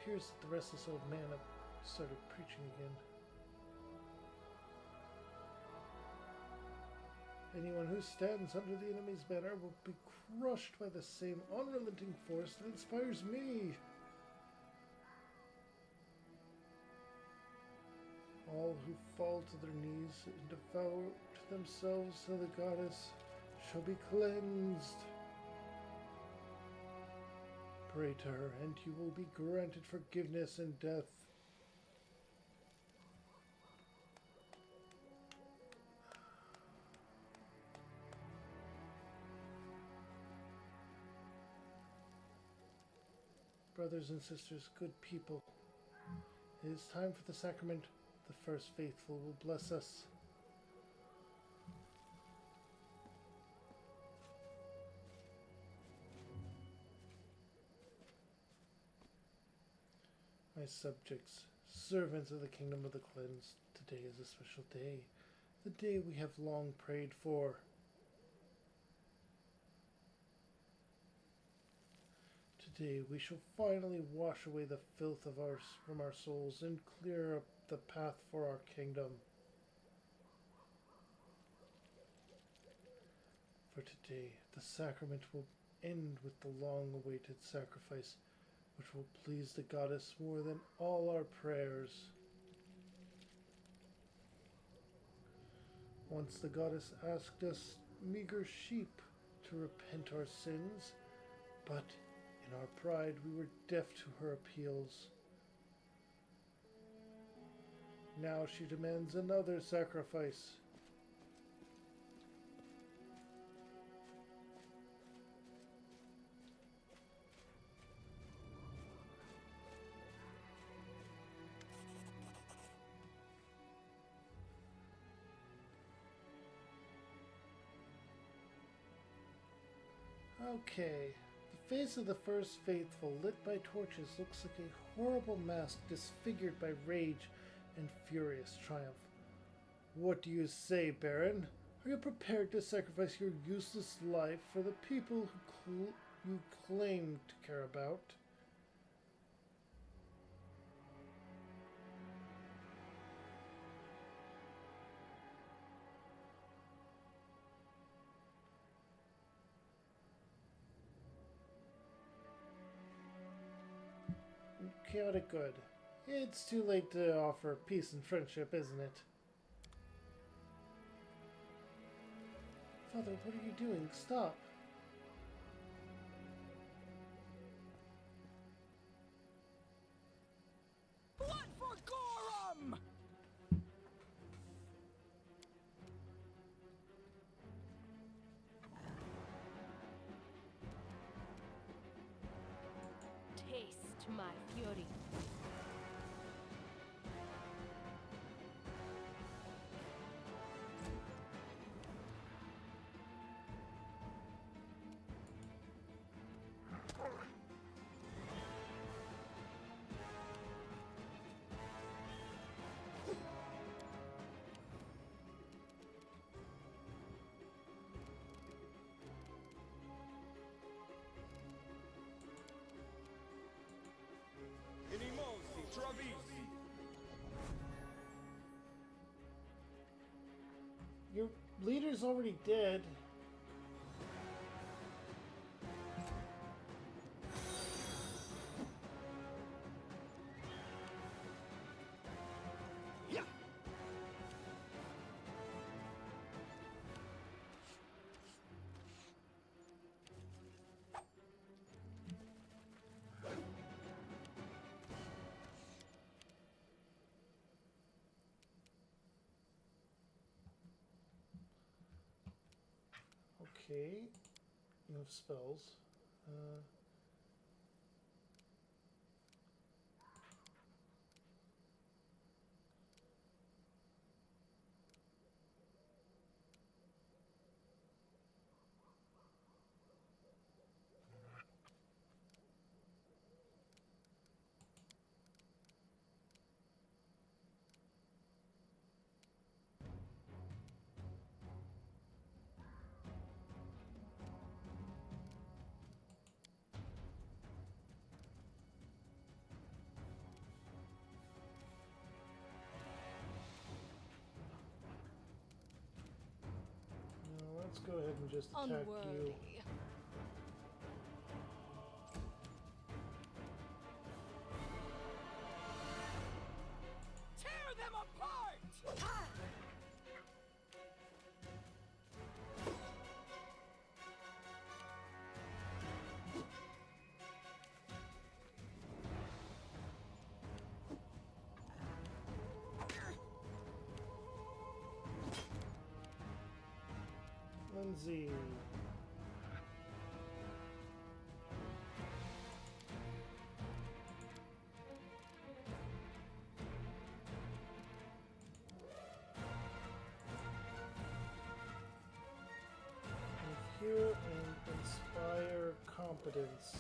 It appears that the restless old man have started preaching again. Anyone who stands under the enemy's banner will be crushed by the same unrelenting force that inspires me. All who fall to their knees and devote themselves to the goddess shall be cleansed. Pray to her, and you will be granted forgiveness and death. Brothers and sisters, good people, it is time for the sacrament. The first faithful will bless us. My subjects, servants of the kingdom of the cleansed, today is a special day, the day we have long prayed for. Today we shall finally wash away the filth of from our souls and clear up the path for our kingdom. For today, the sacrament will end with the long-awaited sacrifice, which will please the goddess more than all our prayers. Once the goddess asked us meager sheep to repent our sins, but in our pride we were deaf to her appeals. Now she demands another sacrifice. Okay. The face of the first faithful, lit by torches, looks like a horrible mask disfigured by rage and furious triumph. What do you say, Baron? Are you prepared to sacrifice your useless life for the people who you claim to care about? Chaotic good. It's too late to offer peace and friendship, isn't it? Father, what are you doing? Stop! Blood for Gorham! Taste my fury. Inimosi, Travisi! Your leader's already dead. Yeah! Okay. You have spells. Let's go ahead and just attack you. Unworthy. Tear them apart! Lindsay. Heal and inspire competence.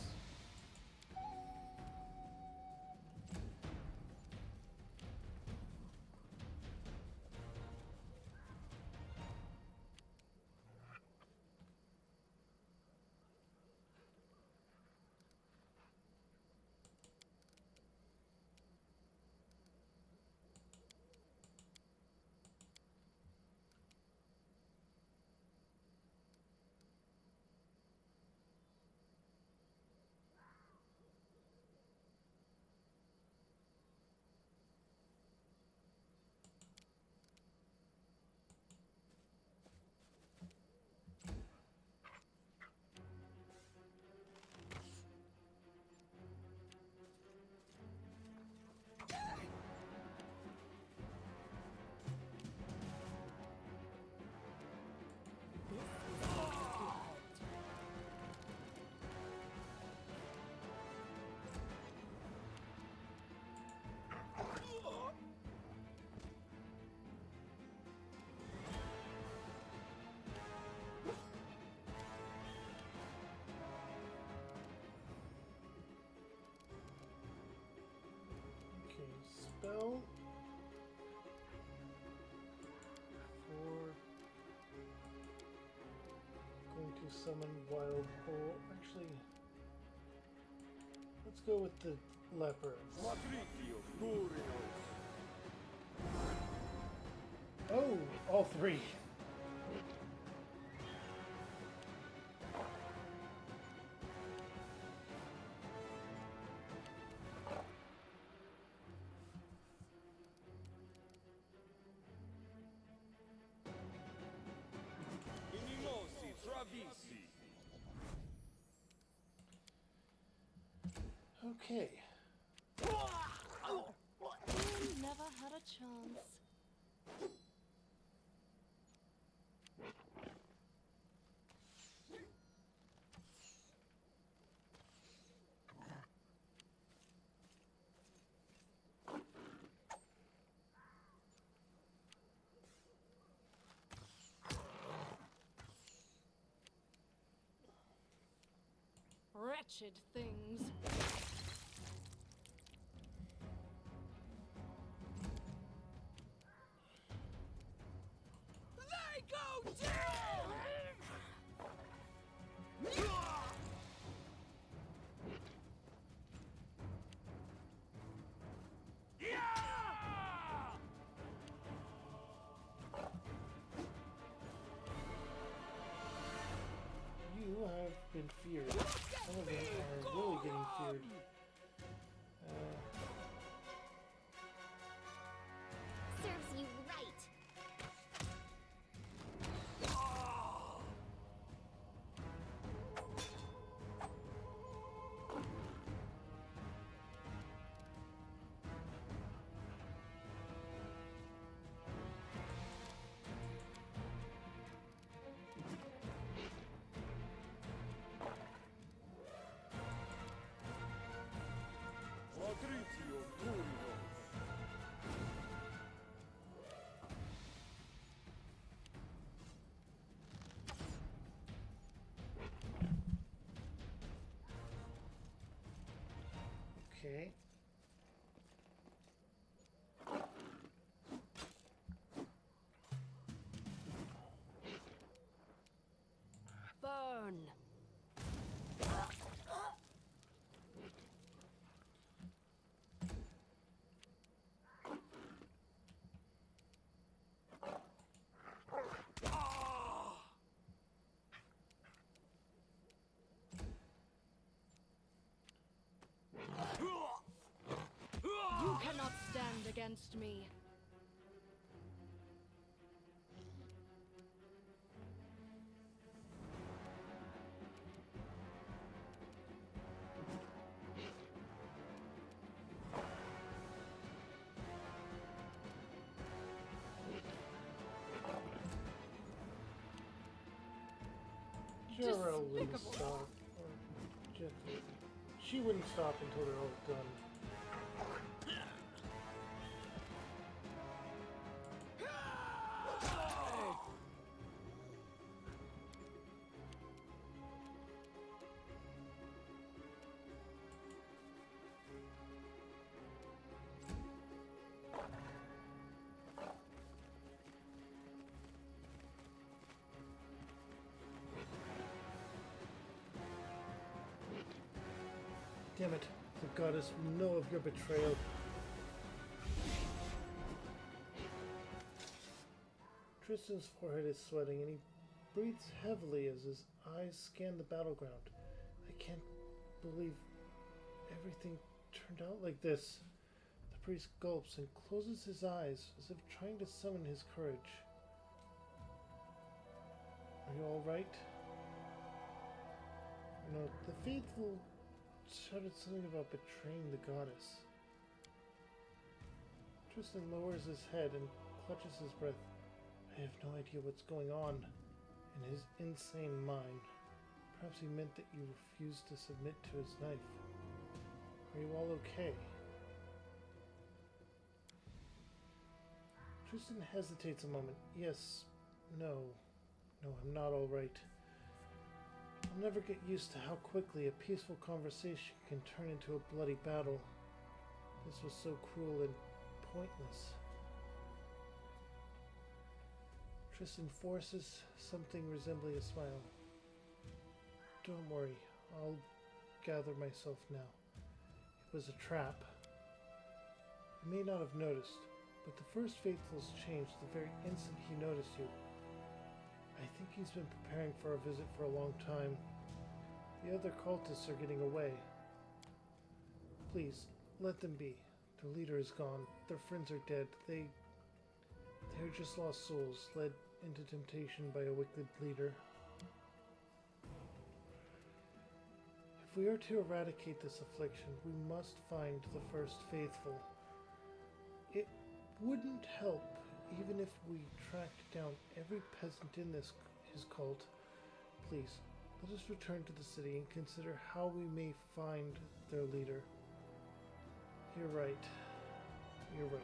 spell for going to summon Wild Bull. Actually, let's go with the leper. Matricchio Furios. Oh, all three. Inimosi Travisi. Okay. Never had a chance. Wretched things. They go down! Yeah! You have been feared. Some of them are really getting feared. Serves you right. Matricchio Furios. Okay. Burn! You cannot stand against me. Jero wouldn't Despicable. stop. Or Jethro. She wouldn't stop until they're all done. Damn it. The goddess will know of your betrayal. Tristan's forehead is sweating and he breathes heavily as his eyes scan the battleground. I can't believe everything turned out like this. The priest gulps and closes his eyes as if trying to summon his courage. Are you alright? No, the faithful shouted something about betraying the goddess. Tristan lowers his head and clutches his breath. I have no idea what's going on in his insane mind. Perhaps he meant that you refused to submit to his knife. Are you all okay? Tristan hesitates a moment. Yes, no, I'm not all right. I'll never get used to how quickly a peaceful conversation can turn into a bloody battle. This was so cruel and pointless. Tristan forces something resembling a smile. Don't worry, I'll gather myself now. It was a trap. You may not have noticed, but the first faithfuls changed the very instant he noticed you. I think he's been preparing for our visit for a long time. The other cultists are getting away. Please, let them be. The leader is gone. Their friends are dead. They're just lost souls, led into temptation by a wicked leader. If we are to eradicate this affliction, we must find the first faithful. It wouldn't help even if we tracked down every peasant in his cult. Please, let us return to the city and consider how we may find their leader. You're right. You're right.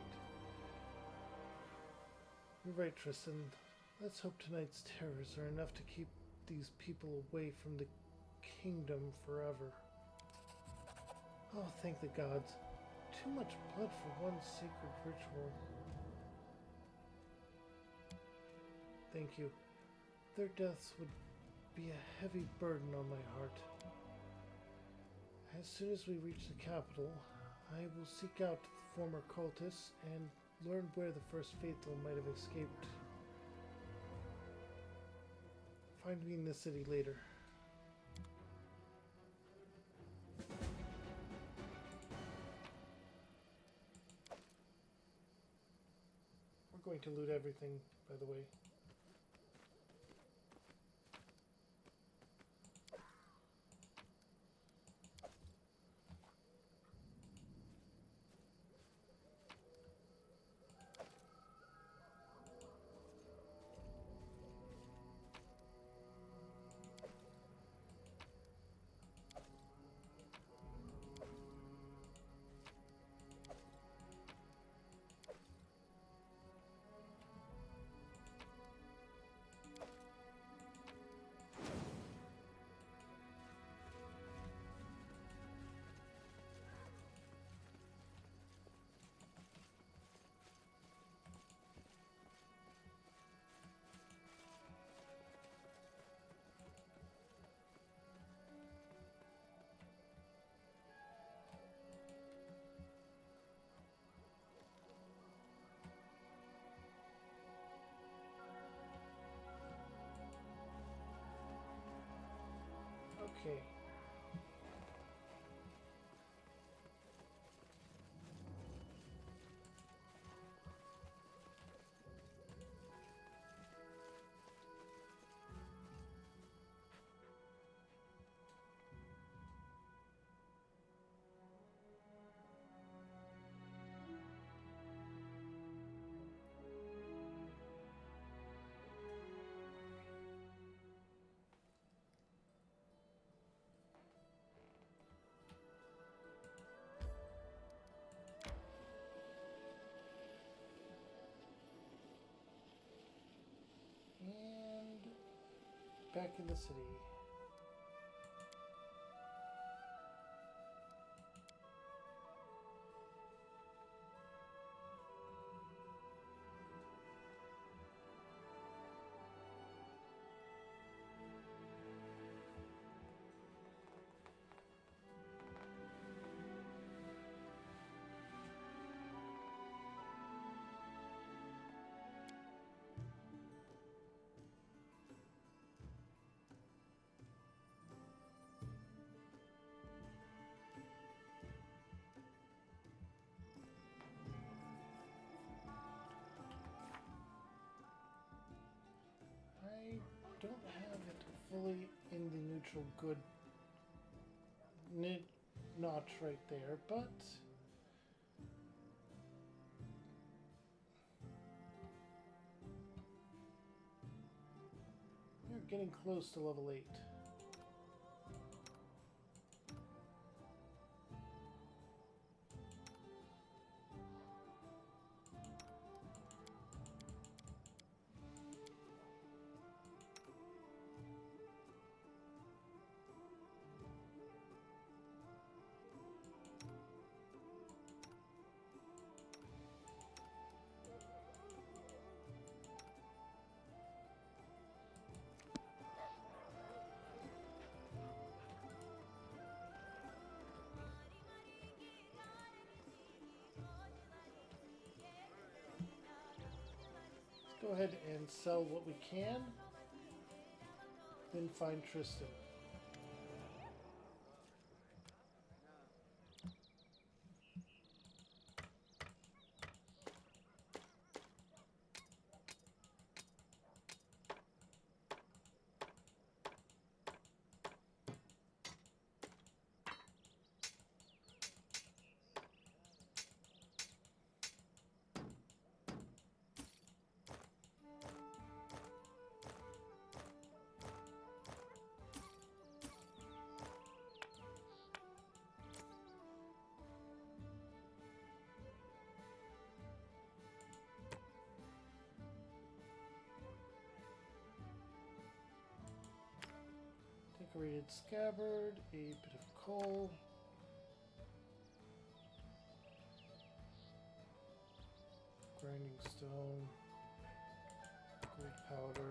You're right, Tristan. Let's hope tonight's terrors are enough to keep these people away from the kingdom forever. Oh, thank the gods. Too much blood for one sacred ritual. Thank you. Their deaths would be a heavy burden on my heart. As soon as we reach the capital, I will seek out the former cultists and learn where the first faithful might have escaped. Find me in the city later. We're going to loot everything, by the way. Okay. And back in the city. I don't have it fully in the neutral good notch right there, but we're getting close to level 8. go ahead and sell what we can, then find Tristan. Decorated scabbard, a bit of coal. Grinding stone, gold powder.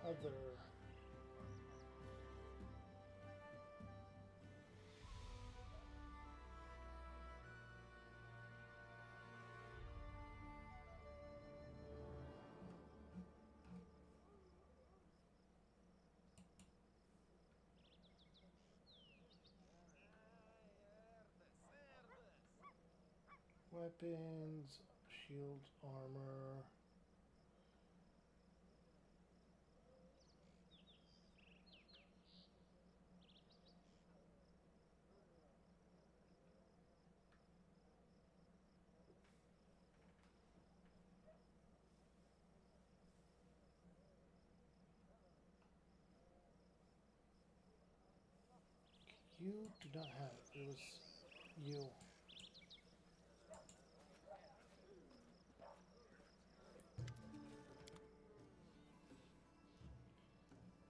Other weapons, shield, armor. You do not have it. It was you.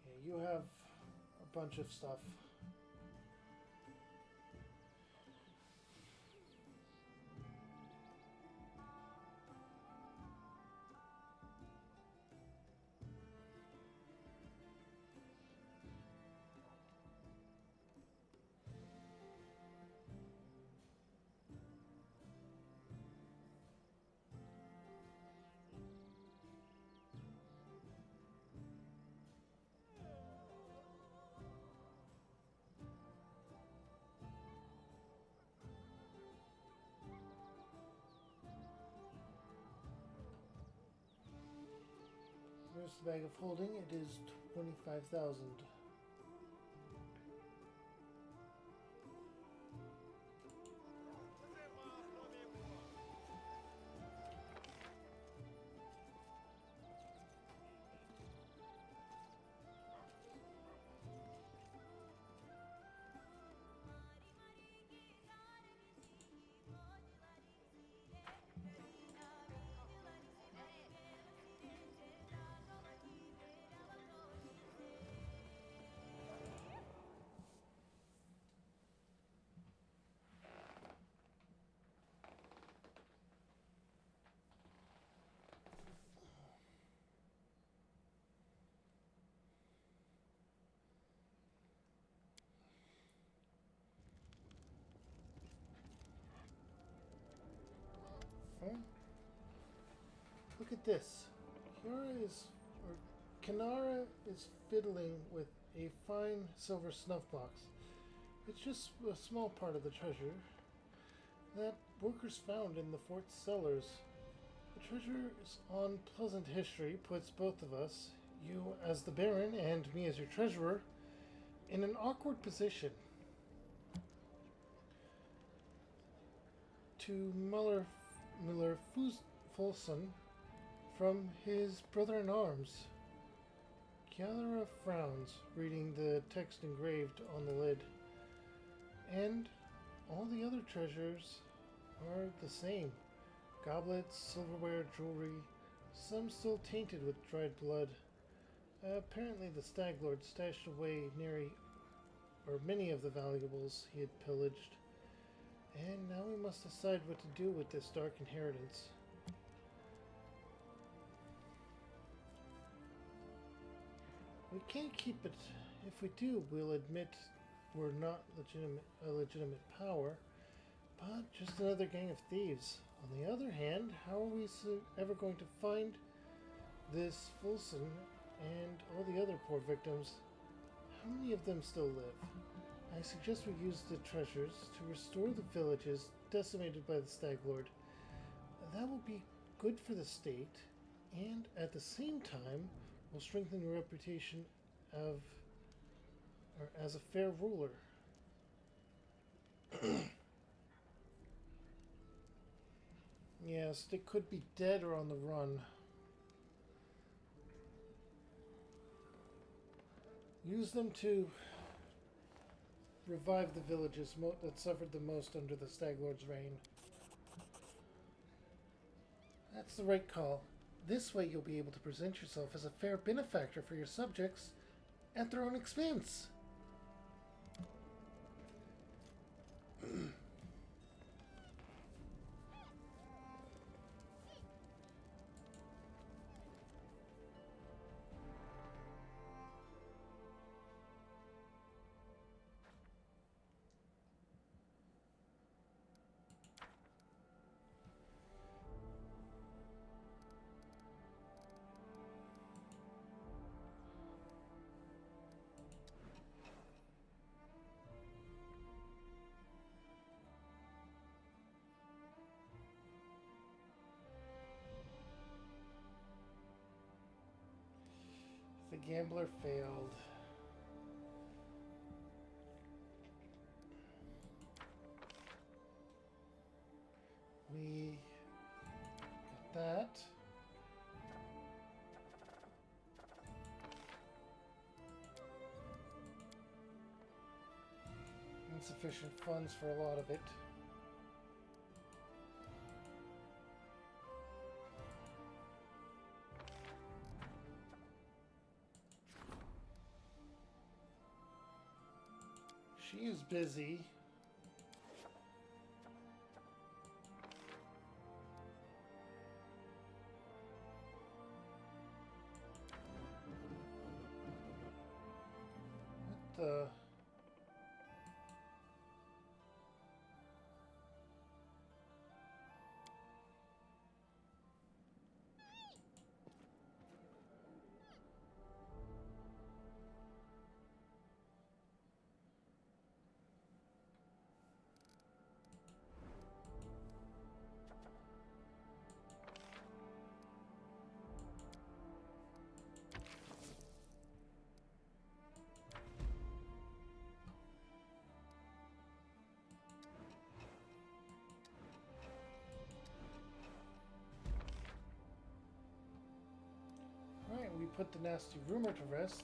Yeah, you have a bunch of stuff. Here's the bag of holding. It is 25,000. Huh? Look at this. Kinara is fiddling with a fine silver snuff box. It's just a small part of the treasure that workers found in the fort's cellars. The treasure's unpleasant history puts both of us, you as the Baron and me as your treasurer, in an awkward position. To Muller Fulson from his brother-in-arms. Kiara frowns, reading the text engraved on the lid. And all the other treasures are the same. Goblets, silverware, jewelry, some still tainted with dried blood. Apparently the Stag Lord stashed away many of the valuables he had pillaged. And now we must decide what to do with this dark inheritance. We can't keep it. If we do, we'll admit we're not a legitimate power, but just another gang of thieves. On the other hand, how are we ever going to find this Fulson and all the other poor victims? How many of them still live? I suggest we use the treasures to restore the villages decimated by the Stag Lord. That will be good for the state, and at the same time will strengthen the reputation as a fair ruler. Yes, they could be dead or on the run. Use them to revive the villages that suffered the most under the Stag Lord's reign. That's the right call. This way you'll be able to present yourself as a fair benefactor for your subjects at their own expense. The gambler failed. We got that. Insufficient funds for a lot of it. She is busy. What the? Alright, we put the nasty rumor to rest.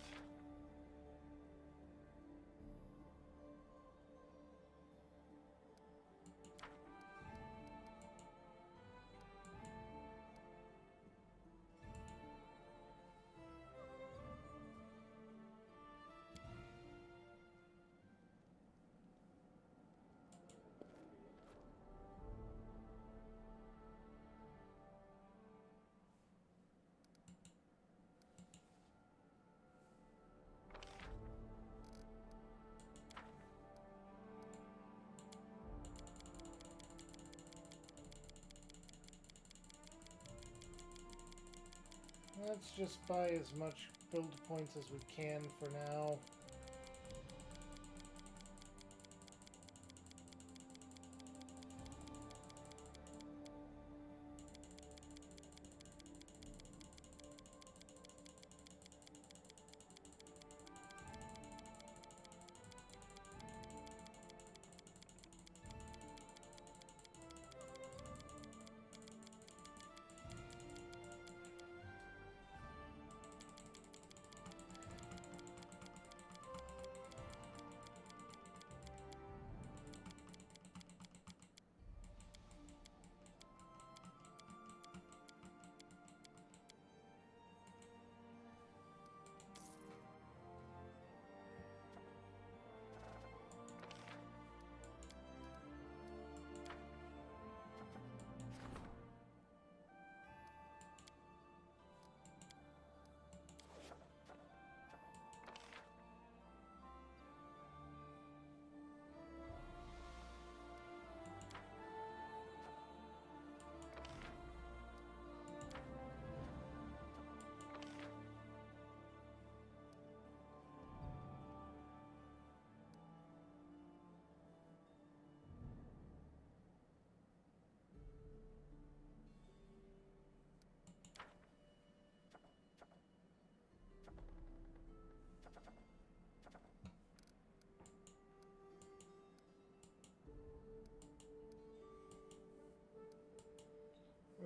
Let's just buy as much build points as we can for now.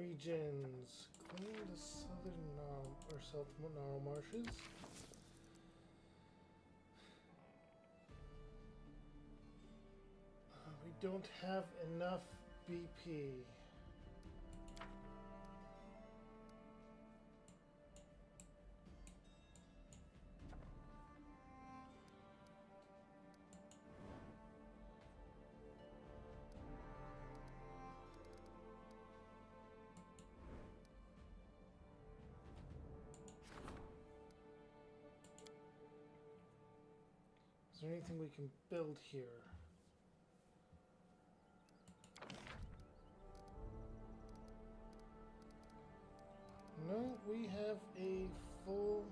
regions. Clean the southern South Nile marshes. We don't have enough BP. Is there anything we can build here? No, we have a full...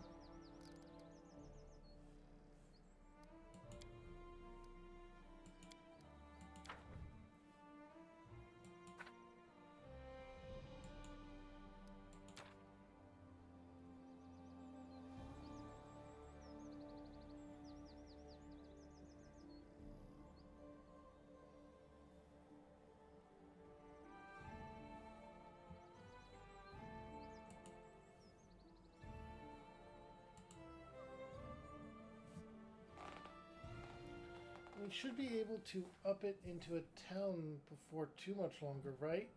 We should be able to up it into a town before too much longer, right?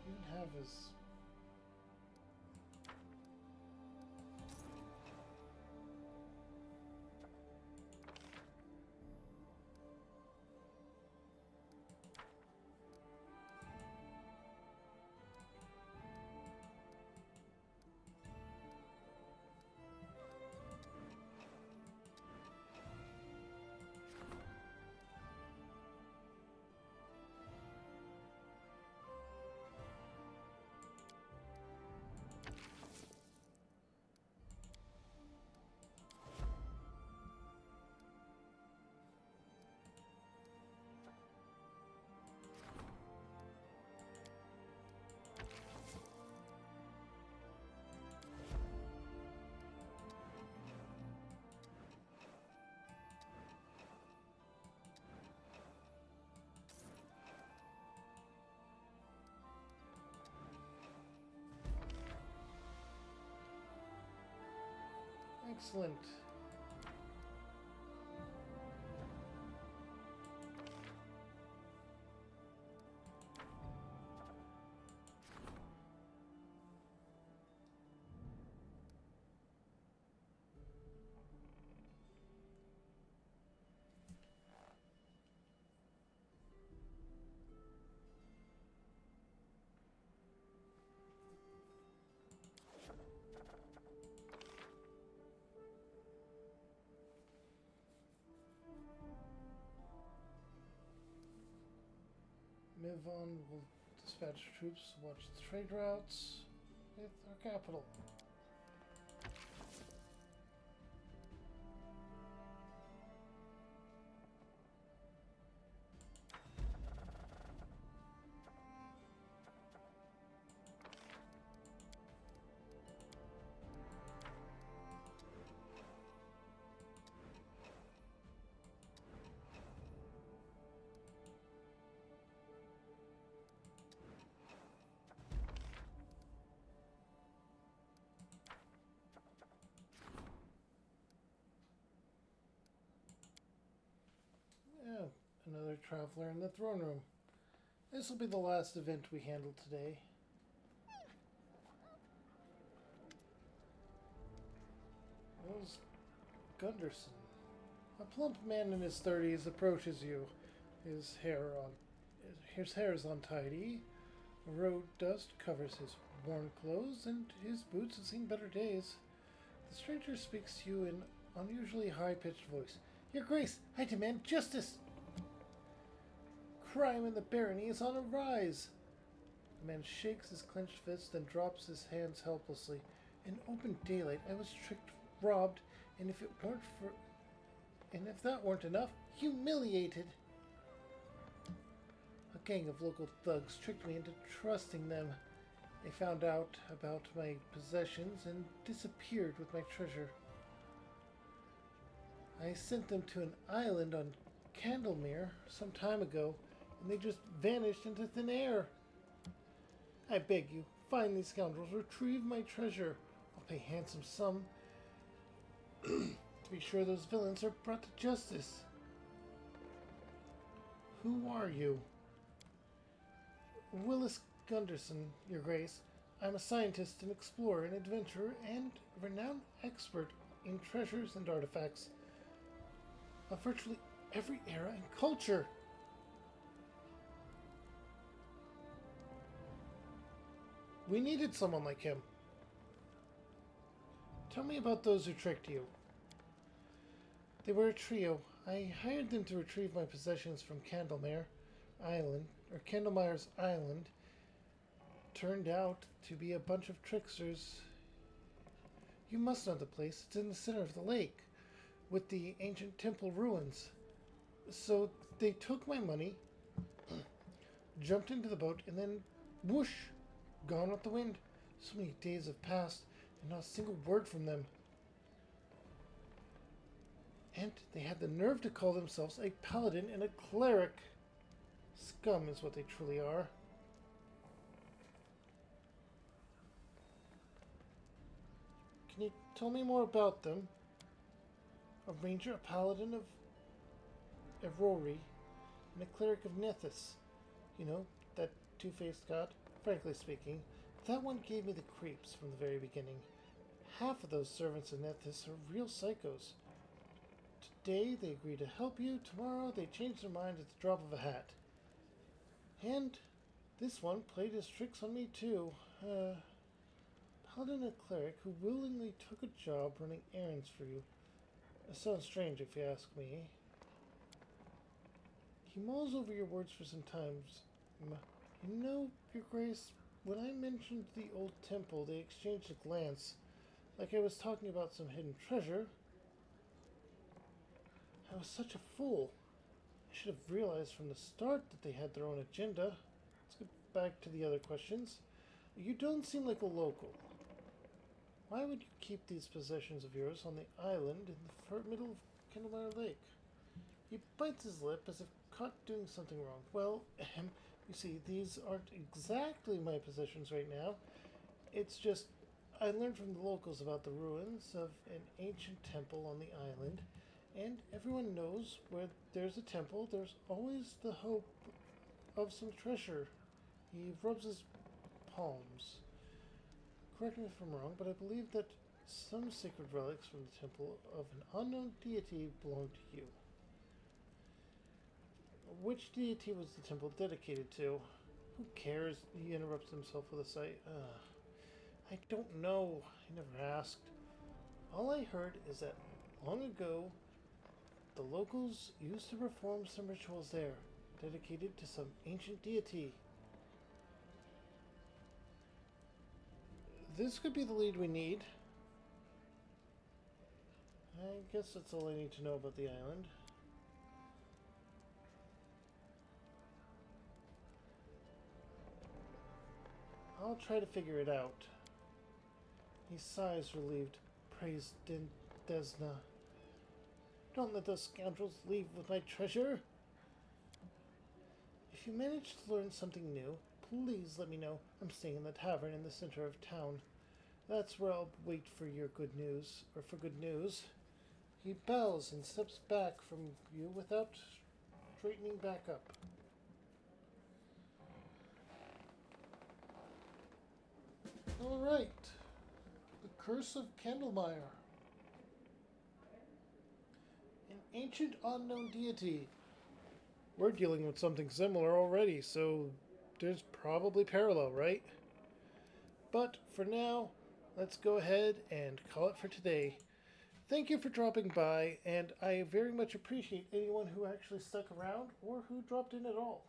Even have his... Excellent. Mivon will dispatch troops to watch the trade routes with our capital. Yeah, another traveler in the throne room. This will be the last event we handle today. There's Gunderson. A plump man in his 30s approaches you. His hair is untidy. Road dust covers his worn clothes, and his boots have seen better days. The stranger speaks to you in unusually high-pitched voice. Your Grace, I demand justice! Crime in the barony is on a rise. The man shakes his clenched fist and drops his hands helplessly. In open daylight, I was tricked, robbed, and if that weren't enough, humiliated. A A gang of local thugs tricked me into trusting them. They found out about my possessions and disappeared with my treasure. I sent them to an island on Candlemere some time ago, and they just vanished into thin air. I beg you, find these scoundrels, retrieve my treasure. I'll pay handsome sum to be sure those villains are brought to justice. Who are you? Willis Gunderson, Your Grace. I'm a scientist, an explorer, an adventurer, and a renowned expert in treasures and artifacts of virtually every era and culture. We needed someone like him. Tell me about those who tricked you. They were a trio. I hired them to retrieve my possessions from Candlemare's Island. Turned out to be a bunch of tricksters. You must know the place. It's in the center of the lake, with the ancient temple ruins. So they took my money, jumped into the boat, and then whoosh, gone with the wind. So many days have passed, and not a single word from them. And they had the nerve to call themselves a paladin and a cleric. Scum is what they truly are. Can you tell me more about them? A ranger, a paladin of Aurori, and a cleric of Nethys. You know, that two-faced god? Frankly speaking, that one gave me the creeps from the very beginning. Half of those servants of Nethys are real psychos. Today they agree to help you, tomorrow they change their mind at the drop of a hat. And this one played his tricks on me too. Paladin and cleric who willingly took a job running errands for you. It sounds strange if you ask me. He mulls over your words for some time. You know, Your Grace, when I mentioned the old temple, they exchanged a glance, like I was talking about some hidden treasure. I was such a fool. I should have realized from the start that they had their own agenda. Let's get back to the other questions. You don't seem like a local. Why would you keep these possessions of yours on the island in the middle of Candlemere Lake? He bites his lip as if caught doing something wrong. Well, you see, these aren't exactly my possessions right now. It's just, I learned from the locals about the ruins of an ancient temple on the island, and everyone knows where there's a temple, there's always the hope of some treasure. He rubs his palms. Correct me if I'm wrong, but I believe that some sacred relics from the temple of an unknown deity belong to you. Which deity was the temple dedicated to? Who cares? He interrupts himself with a sigh. I don't know. I never asked. All I heard is that long ago, the locals used to perform some rituals there, dedicated to some ancient deity. This could be the lead we need. I guess that's all I need to know about the island. I'll try to figure it out. He sighs relieved. Praise Desna. Don't let those scoundrels leave with my treasure. If you manage to learn something new, please let me know. I'm staying in the tavern in the center of town. That's where I'll wait for your good news, or for good news. He bows and steps back from you without straightening back up. Alright. The Curse of Candlemere. An ancient unknown deity. We're dealing with something similar already, so there's probably parallel, right? But for now, let's go ahead and call it for today. Thank you for dropping by, and I very much appreciate anyone who actually stuck around or who dropped in at all.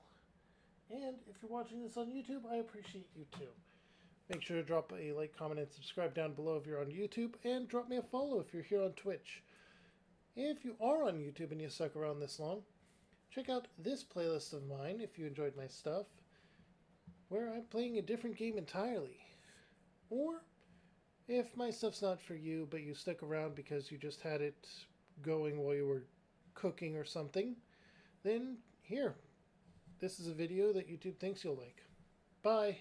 And if you're watching this on YouTube, I appreciate you too. Make sure to drop a like, comment, and subscribe down below if you're on YouTube, and drop me a follow if you're here on Twitch. If you are on YouTube and you stuck around this long, check out this playlist of mine if you enjoyed my stuff, where I'm playing a different game entirely. Or, if my stuff's not for you, but you stuck around because you just had it going while you were cooking or something, then here, this is a video that YouTube thinks you'll like. Bye!